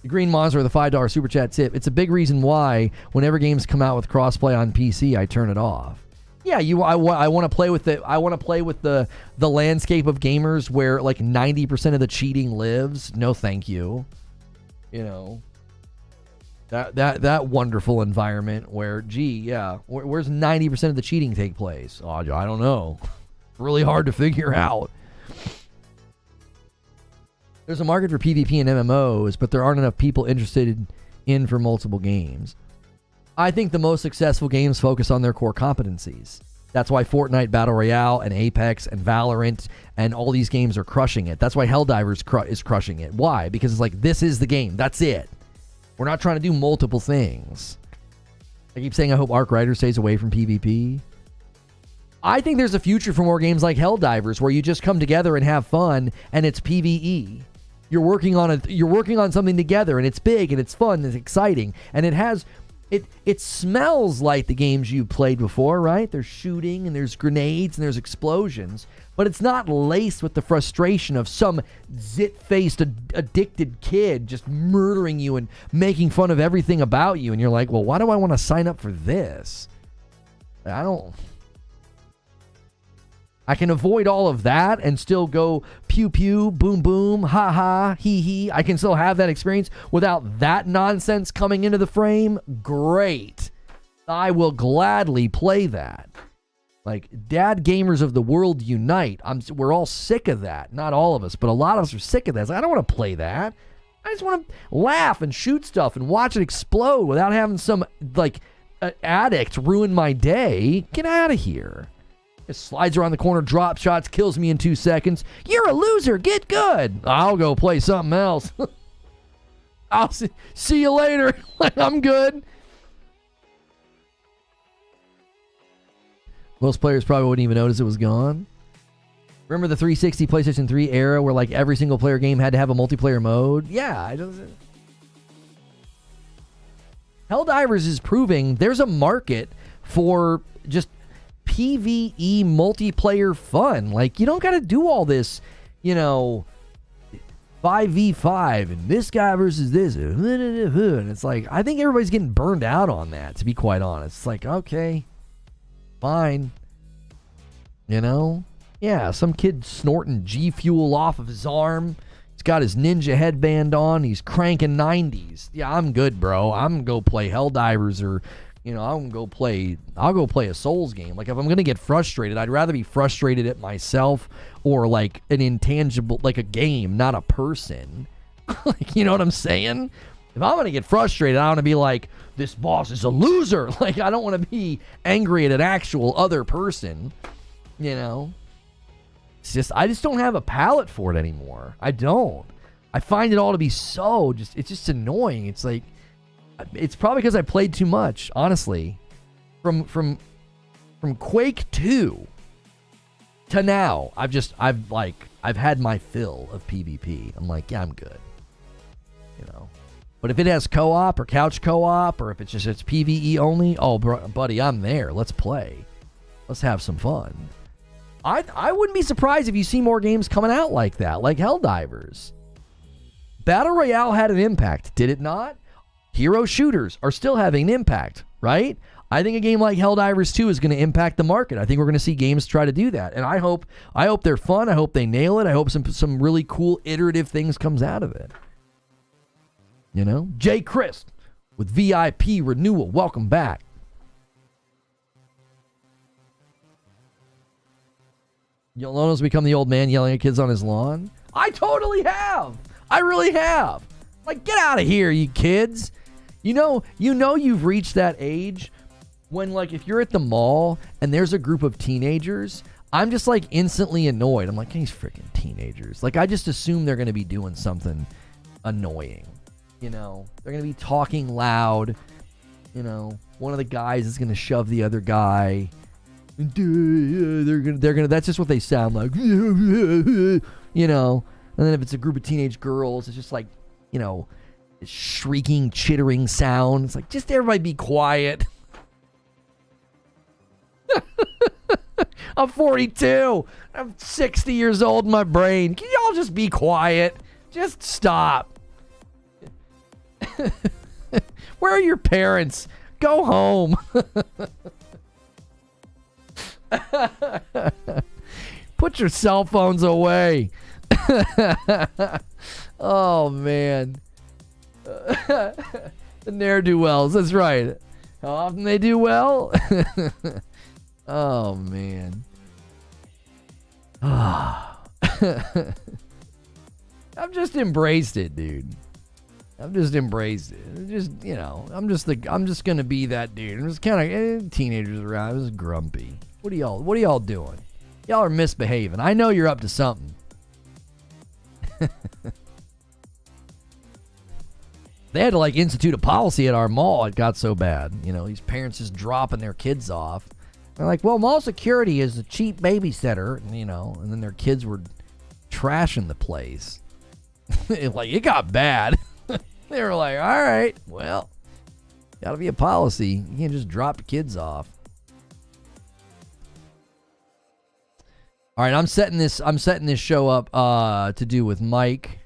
The Green Monster with a $5 super chat tip. It's a big reason why whenever games come out with crossplay on PC, I turn it off. Yeah, I want to play with the landscape of gamers where like 90% of the cheating lives. No, thank you. That wonderful environment where, where's 90% of the cheating take place? Oh, I don't know. Really hard to figure out. There's a market for PvP and MMOs, but there aren't enough people interested in for multiple games. I think the most successful games focus on their core competencies. That's why Fortnite Battle Royale and Apex and Valorant and all these games are crushing it. That's why Helldivers is crushing it. Why? Because it's like, this is the game. That's it. We're not trying to do multiple things. I keep saying I hope Arc Rider stays away from PvP. I think there's a future for more games like Helldivers where you just come together and have fun and it's PvE. You're working on something together and it's big and it's fun and it's exciting and it smells like the games you played before, right? There's shooting and there's grenades and there's explosions, but it's not laced with the frustration of some zit-faced addicted kid just murdering you and making fun of everything about you. And you're like, well, why do I want to sign up for this? I can avoid all of that and still go pew pew, boom boom, ha ha, hee hee. I can still have that experience without that nonsense coming into the frame. Great. I will gladly play that. Like, dad gamers of the world unite. We're all sick of that. Not all of us, but a lot of us are sick of that. I don't want to play that. I just want to laugh and shoot stuff and watch it explode without having some, addict ruin my day. Get out of here. It slides around the corner, drop shots, kills me in 2 seconds. You're a loser. Get good. I'll go play something else. I'll see you later. I'm good. Most players probably wouldn't even notice it was gone. Remember the 360 PlayStation 3 era where like every single player game had to have a multiplayer mode? Yeah. Helldivers is proving there's a market for just PvE multiplayer fun. Like, you don't got to do all this, 5v5 and this guy versus this. And it's like, I think everybody's getting burned out on that, to be quite honest. It's like, okay, fine. Yeah, some kid snorting G Fuel off of his arm. He's got his ninja headband on. He's cranking 90s. Yeah, I'm good, bro. I'm going to go play Helldivers or I'll go play a Souls game. Like, if I'm going to get frustrated, I'd rather be frustrated at myself or like an intangible, like a game, not a person. Like, you know what I'm saying? If I'm going to get frustrated, I want to be like, this boss is a loser. Like, I don't want to be angry at an actual other person, you know? It's just, I just don't have a palate for it anymore. I don't. I find it all to be so it's just annoying. It's like, it's probably because I played too much, honestly. From Quake 2 to now, I've had my fill of PvP. I'm like, yeah, I'm good. You know. But if it has co-op or couch co-op, or if it's PvE only, oh, buddy, I'm there. Let's play. Let's have some fun. I wouldn't be surprised if you see more games coming out like that, like Helldivers. Battle Royale had an impact, did it not? Hero shooters are still having an impact, right? I think a game like Helldivers 2 is going to impact the market. I think we're going to see games try to do that. And I hope they're fun. I hope they nail it. I hope some really cool iterative things comes out of it. You know? Jay Chris with VIP renewal. Welcome back. Lono's become the old man yelling at kids on his lawn. I totally have. I really have. Like, get out of here, you kids. You know you've reached that age when, like, if you're at the mall and there's a group of teenagers, I'm just, like, instantly annoyed. I'm like, these freaking teenagers. Like, I just assume they're going to be doing something annoying. You know? They're going to be talking loud. You know? One of the guys is going to shove the other guy. They're gonna that's just what they sound like. You know? And then if it's a group of teenage girls, it's just like, you know, shrieking, chittering sound. It's like, just everybody be quiet. I'm 42. I'm 60 years old in my brain. Can y'all just be quiet? Just stop. Where are your parents? Go home. Put your cell phones away. Oh, man. The ne'er-do-wells. That's right. How often they do well? Oh, man. I've just embraced it, dude. I've just embraced it. Just, you know, I'm just gonna be that dude. I'm just kind of teenagers around. I'm just grumpy. What are y'all doing? Y'all are misbehaving. I know you're up to something. They had to, like, institute a policy at our mall. It got so bad. You know, these parents just dropping their kids off. They're like, well, mall security is a cheap babysitter, you know, and then their kids were trashing the place. Like, it got bad. They were like, all right, well, gotta be a policy. You can't just drop the kids off. All right, I'm setting this show up to do with Mike.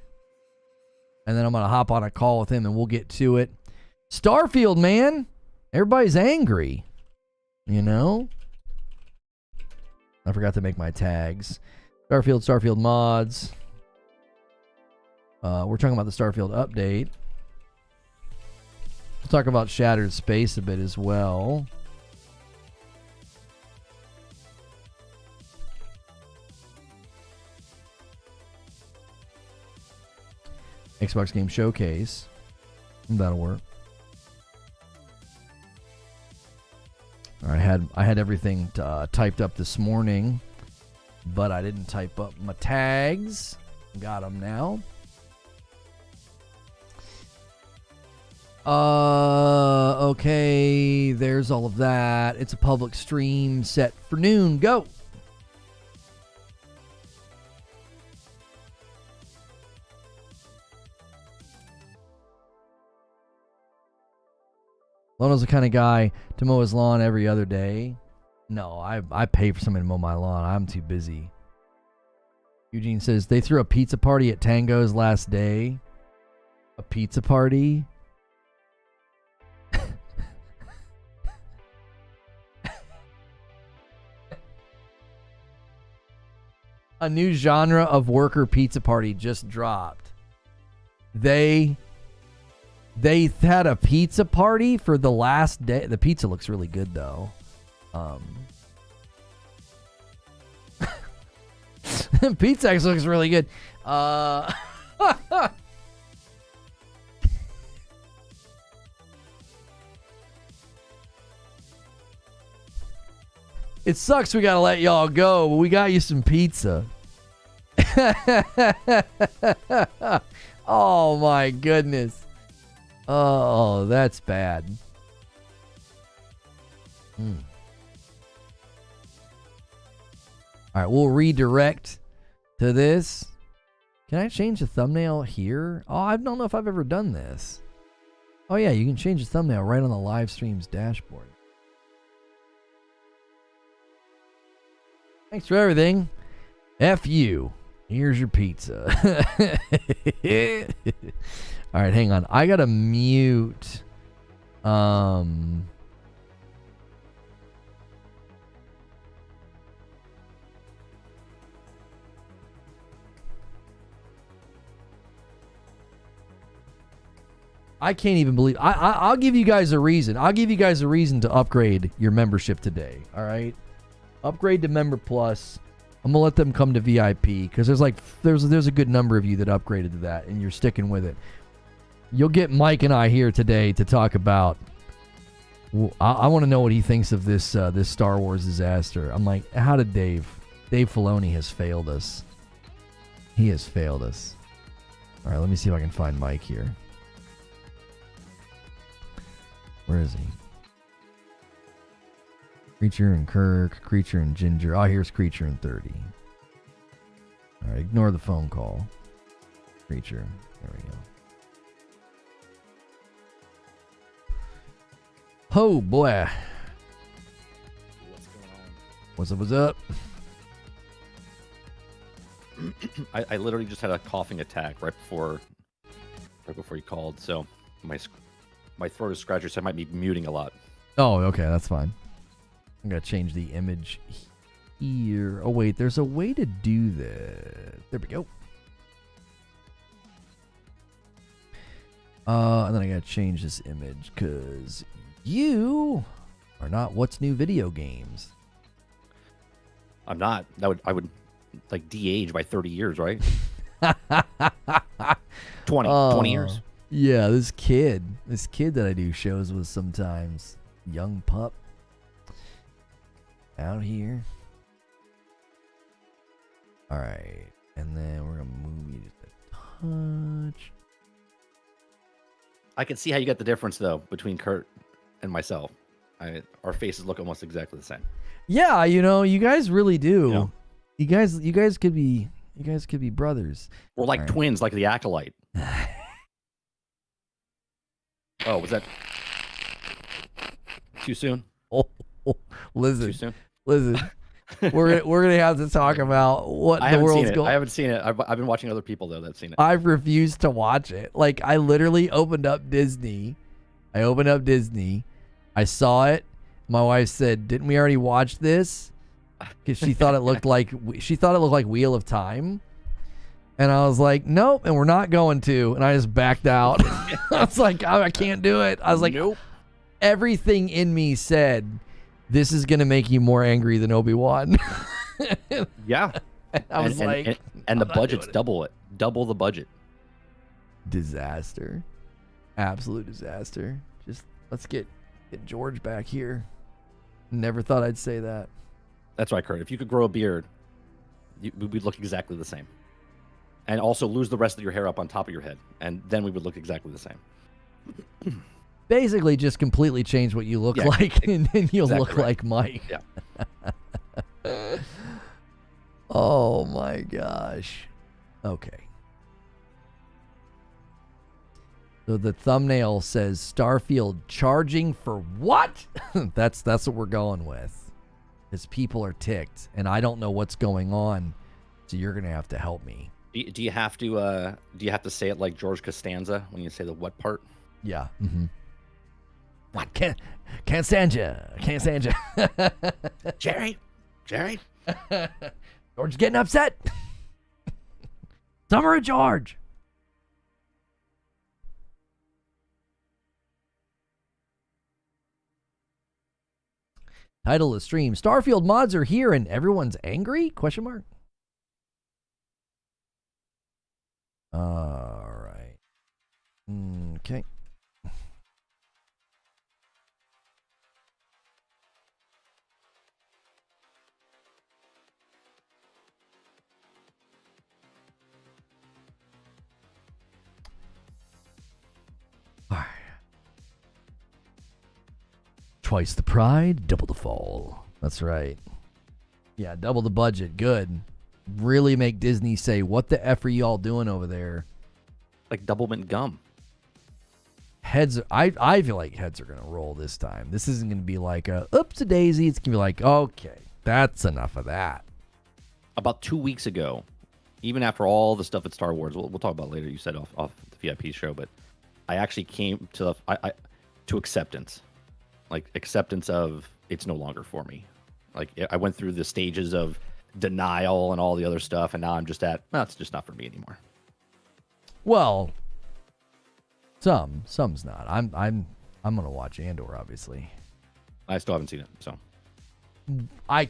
And then I'm going to hop on a call with him and we'll get to it. Starfield, man. Everybody's angry. You know? I forgot to make my tags. Starfield mods. We're talking about the Starfield update. We'll talk about Shattered Space a bit as well. Xbox Game Showcase. That'll work. All right, I had everything typed up this morning, but I didn't type up my tags. Got them now. Okay, there's all of that. It's a public stream set for noon. Go. Lono's the kind of guy to mow his lawn every other day. No, I pay for somebody to mow my lawn. I'm too busy. Eugene says, they threw a pizza party at Tango's last day. A pizza party? A new genre of worker pizza party just dropped. They had a pizza party for the last day. The pizza looks really good, though. Pizza actually looks really good. It sucks we gotta let y'all go, but we got you some pizza. Oh my goodness. Oh, that's bad. All right, we'll redirect to this. Can I change the thumbnail here? Oh, I don't know if I've ever done this. Oh yeah, you can change the thumbnail right on the live stream's dashboard. Thanks for everything. F you. Here's your pizza. All right, hang on. I gotta mute. I can't even believe. I'll give you guys a reason. I'll give you guys a reason to upgrade your membership today. All right, upgrade to Member Plus. I'm gonna let them come to VIP because there's a good number of you that upgraded to that, and you're sticking with it. You'll get Mike and I here today to talk about. Well, I want to know what he thinks of this this Star Wars disaster. I'm like, how did Dave Filoni has failed us? He has failed us. All right, let me see if I can find Mike here. Where is he? Creature and Kirk, Creature and Ginger. Oh, here's Creature and 30. All right, ignore the phone call. Creature. There we go. Oh, boy. What's going on? What's up? I literally just had a coughing attack right before you called, so my throat is scratchy, so I might be muting a lot. Oh, okay, that's fine. I'm gonna change the image here. Oh wait, there's a way to do that. There we go. And then I gotta change this image because you are not What's New Video Games. I'm not. I would like de-age by 30 years, right? 20 years. Yeah, this kid that I do shows with sometimes, young pup, out here. All right, and then we're gonna move you just a touch. I can see how you get the difference though between Kurt and myself. Our faces look almost exactly the same. Yeah, you guys really do. You know? You guys could be brothers. We're like twins, like the Acolyte. Oh, was that too soon? Oh, listen, Too soon? listen. we're gonna have to talk about what the world's going. I haven't seen it. I've been watching other people though that've seen it. I've refused to watch it. Like I literally opened up Disney. I saw it. My wife said, "Didn't we already watch this?" Because she thought it looked like Wheel of Time. And I was like, nope, and we're not going to. And I just backed out. I was like, I can't do it. I was like, nope. Everything in me said, this is going to make you more angry than Obi-Wan. Yeah. And I was and the budget's double the budget. Disaster. Absolute disaster. Just let's get George back here. Never thought I'd say that. That's right, Kurt. If you could grow a beard, we'd look exactly the same. And also lose the rest of your hair up on top of your head. And then we would look exactly the same. Basically, just completely change what you look like, and then you'll look like Mike. Yeah. Oh, my gosh. Okay. So the thumbnail says Starfield charging for what? That's what we're going with. Because people are ticked, and I don't know what's going on. So you're going to have to help me. Do you have to say it like George Costanza when you say the what part? Yeah. Mm-hmm. What? Can't stand you. Can't stand you. Jerry. George's getting upset. Summer of George. Title of the stream: Starfield mods are here and everyone's angry? Question mark. All right. Okay. Twice the pride, double the fall. That's right. Yeah, double the budget. Good. Really make Disney say, what the F are y'all doing over there? Like Doublemint gum. Heads, I feel like heads are going to roll this time. This isn't going to be like a oops-a-daisy. It's going to be like, okay, that's enough of that. About 2 weeks ago, even after all the stuff at Star Wars, we'll talk about later, you said off the VIP show, but I actually came to to acceptance. Like, acceptance of it's no longer for me. Like, I went through the stages of denial and all the other stuff, and now I'm just at, well, it's just not for me anymore. Well, some's not. I'm gonna watch Andor, obviously. I still haven't seen it, so I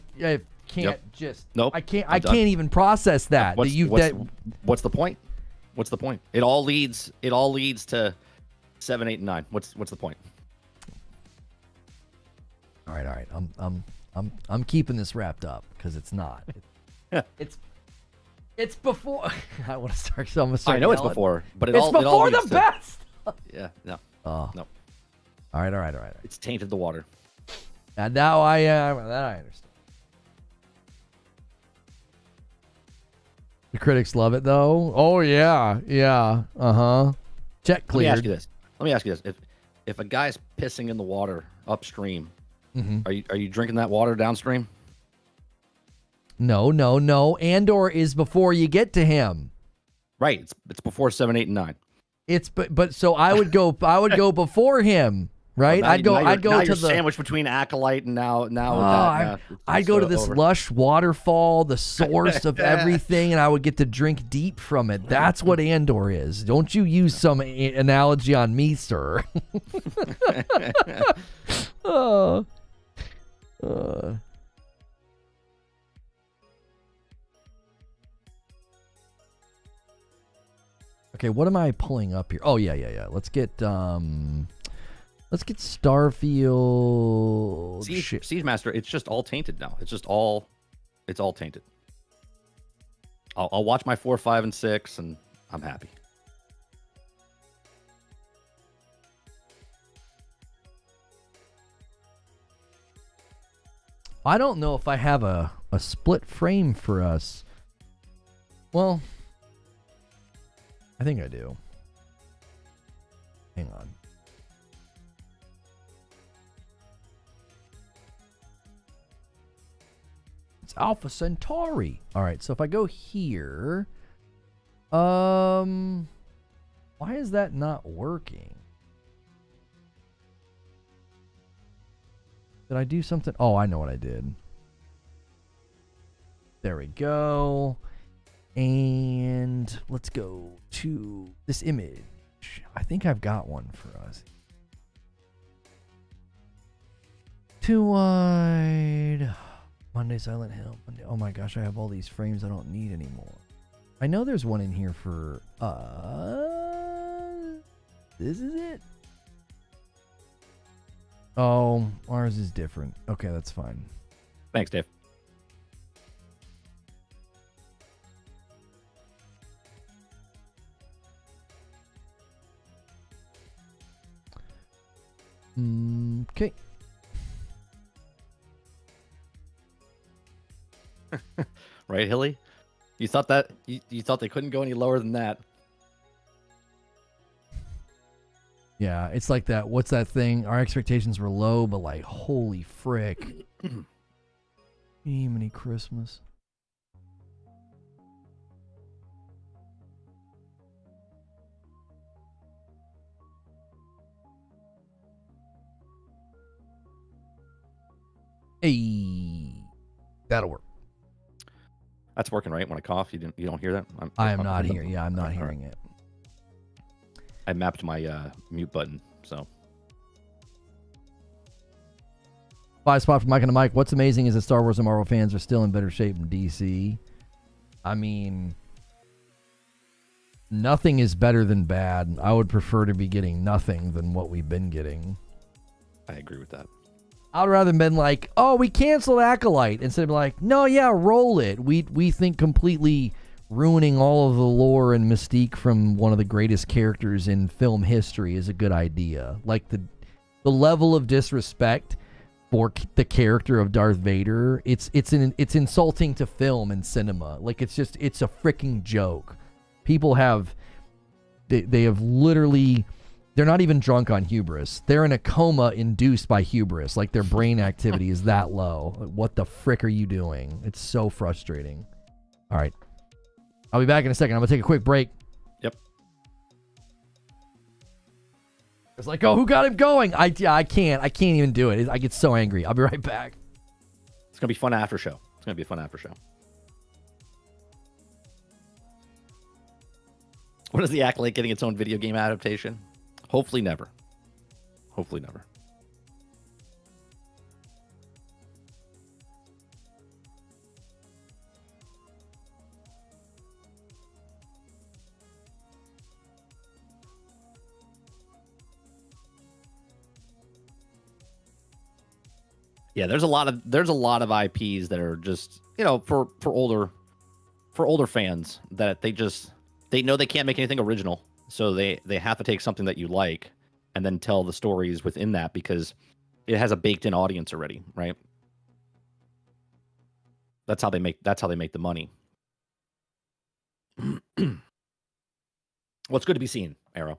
can't just. Nope. I can't even process that. What's the point? What's the point? It all leads to 7, 8, and 9. What's the point? All right. I'm keeping this wrapped up because it's not. It's before. I want to start. So I'm gonna start. I know yelling. It's before, but it's before the best. Yeah. No. No. All right. It's tainted the water. And now I understand. The critics love it though. Oh yeah. Check cleared. Let me ask you this: if a guy's pissing in the water upstream, are you drinking that water downstream? No. Andor is before you get to him. Right. It's before 7, 8, and 9. But so I would go before him. Right, well, I'd go to the sandwich between Acolyte and now. I'd go to this lush waterfall, the source of everything, and I would get to drink deep from it. That's what Andor is. Don't you use some analogy on me, sir? Okay, what am I pulling up here? Oh yeah. Let's get Starfield. Siege Master. It's just all tainted now. It's all tainted. I'll watch my 4, 5, and 6, and I'm happy. I don't know if I have a split frame for us. Well, I think I do. Hang on. It's Alpha Centauri. All right, so if I go here, why is that not working? Did I do something? Oh, I know what I did. There we go. And let's go to this image. I think I've got one for us. Too wide. Monday, Silent Hill. Monday. Oh my gosh, I have all these frames I don't need anymore. I know there's one in here for this is it. Oh, ours is different. Okay, that's fine. Thanks, Dave. Okay. Right, Hilly? You thought that you thought they couldn't go any lower than that. Yeah, it's like that. What's that thing? Our expectations were low, but like, holy frick. Many Christmas. Hey, that'll work. That's working, right? When I cough, you don't hear that? I am not here. Yeah, I'm not hearing it. I mapped my mute button, so. 5 spot for Mike and the Mike. What's amazing is that Star Wars and Marvel fans are still in better shape than DC. I mean, nothing is better than bad. I would prefer to be getting nothing than what we've been getting. I agree with that. I'd rather been like, oh, we canceled Acolyte, instead of like, no, yeah, roll it. We think completely ruining all of the lore and mystique from one of the greatest characters in film history is a good idea. Like the level of disrespect for the character of Darth Vader. It's insulting to film and cinema. Like, it's a freaking joke. People have they have literally, they're not even drunk on hubris. They're in a coma induced by hubris. Like, their brain activity is that low. Like, what the frick are you doing? It's so frustrating. All right. I'll be back in a second. I'm going to take a quick break. Yep. It's like, oh, who got him going? I can't even do it. I get so angry. I'll be right back. It's going to be fun after show. It's going to be a fun after show. When is the Acolyte getting its own video game adaptation? Hopefully never. Hopefully never. Yeah, there's a lot of IPs that are just, you know, for older fans that they know they can't make anything original, so they have to take something that you like and then tell the stories within that because it has a baked-in audience already, right? That's how they make the money. Well, it's good to be seen, Arrow.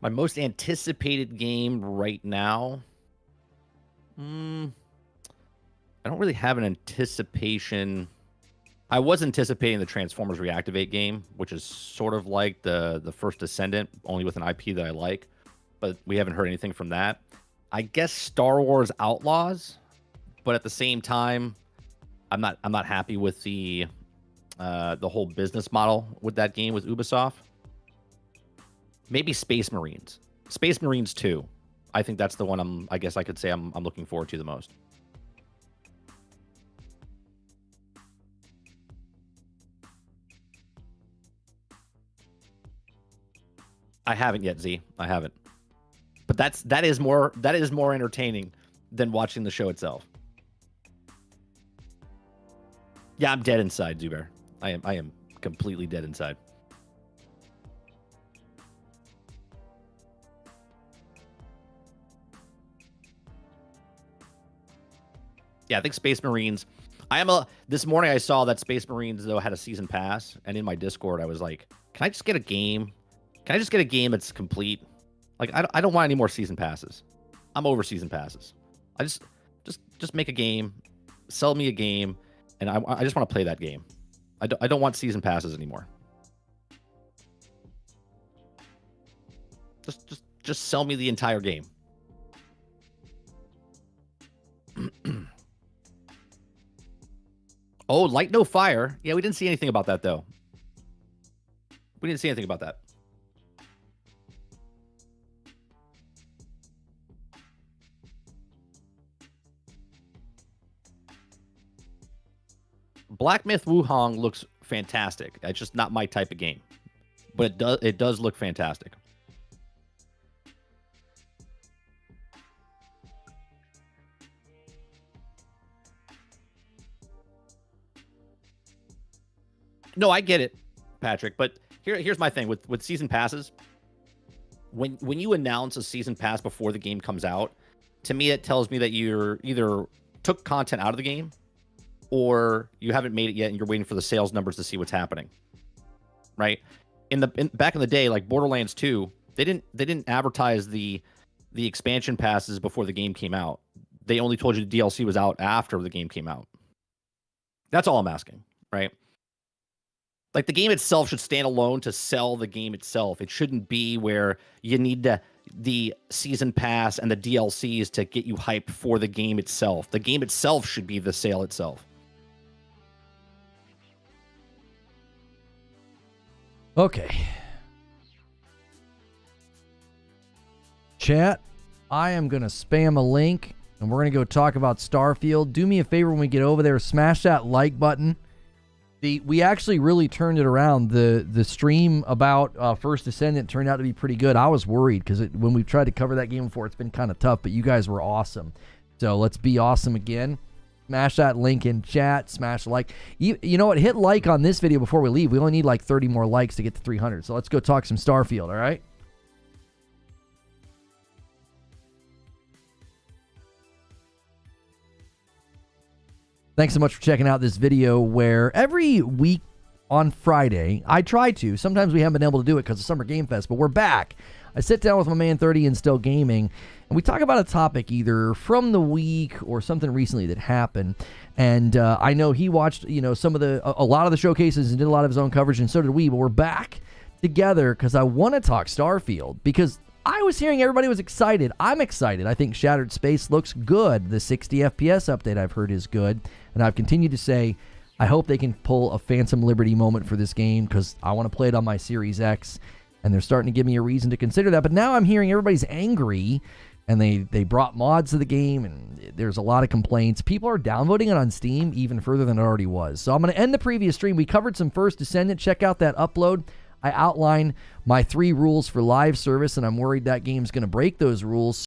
My most anticipated game right now, I don't really have an anticipation. I was anticipating the Transformers Reactivate game, which is sort of like the First Descendant, only with an IP that I like, but we haven't heard anything from that. I guess Star Wars Outlaws, but at the same time, I'm not happy with the whole business model with that game with Ubisoft. Maybe Space Marines. Space Marines 2. I think that's the one I guess I could say I'm looking forward to the most. I haven't yet, Z. I haven't. But that is more entertaining than watching the show itself. Yeah, I'm dead inside, Zubair. I am completely dead inside. Yeah, I think Space Marines. This morning I saw that Space Marines though had a season pass, and in my Discord I was like, "Can I just get a game? Can I just get a game that's complete? Like, I don't want any more season passes. I'm over season passes. I just make a game, sell me a game, and I just want to play that game. I don't want season passes anymore. Just sell me the entire game." Oh, Light No Fire. Yeah, we didn't see anything about that, though. We didn't see anything about that. Black Myth Wuhong looks fantastic. It's just not my type of game. But it does look fantastic. No, I get it, Patrick. But here's my thing with season passes. When you announce a season pass before the game comes out, to me it tells me that you're either took content out of the game, or you haven't made it yet and you're waiting for the sales numbers to see what's happening. Right? Back in the day, like Borderlands 2, they didn't advertise the expansion passes before the game came out. They only told you the DLC was out after the game came out. That's all I'm asking, right? Like, the game itself should stand alone to sell the game itself. It shouldn't be where you need the season pass and the DLCs to get you hyped for the game itself. The game itself should be the sale itself. Okay. Chat, I am going to spam a link, and we're going to go talk about Starfield. Do me a favor when we get over there, smash that like button. We actually really turned it around. The stream about First Descendant turned out to be pretty good. I was worried because when we've tried to cover that game before, it's been kind of tough, but you guys were awesome. So let's be awesome again. Smash that link in chat. Smash the like. You know what? Hit like on this video before we leave. We only need like 30 more likes to get to 300. So let's go talk some Starfield, all right? Thanks so much for checking out this video where every week on Friday, I try to. Sometimes we haven't been able to do it because of Summer Game Fest, but we're back. I sit down with my man 30 and Still Gaming, and we talk about a topic either from the week or something recently that happened. And I know he watched, a lot of the showcases and did a lot of his own coverage, and so did we. But we're back together because I want to talk Starfield, because I was hearing everybody was excited. I'm excited. I think Shattered Space looks good. The 60 FPS update I've heard is good, and I've continued to say I hope they can pull a Phantom Liberty moment for this game because I want to play it on my Series X. And they're starting to give me a reason to consider that. But now I'm hearing everybody's angry, and they brought mods to the game, and there's a lot of complaints. People are downvoting it on Steam even further than it already was. So I'm going to end the previous stream. We covered some First Descendant. Check out that upload. I outline my 3 rules for live service, and I'm worried that game's going to break those rules.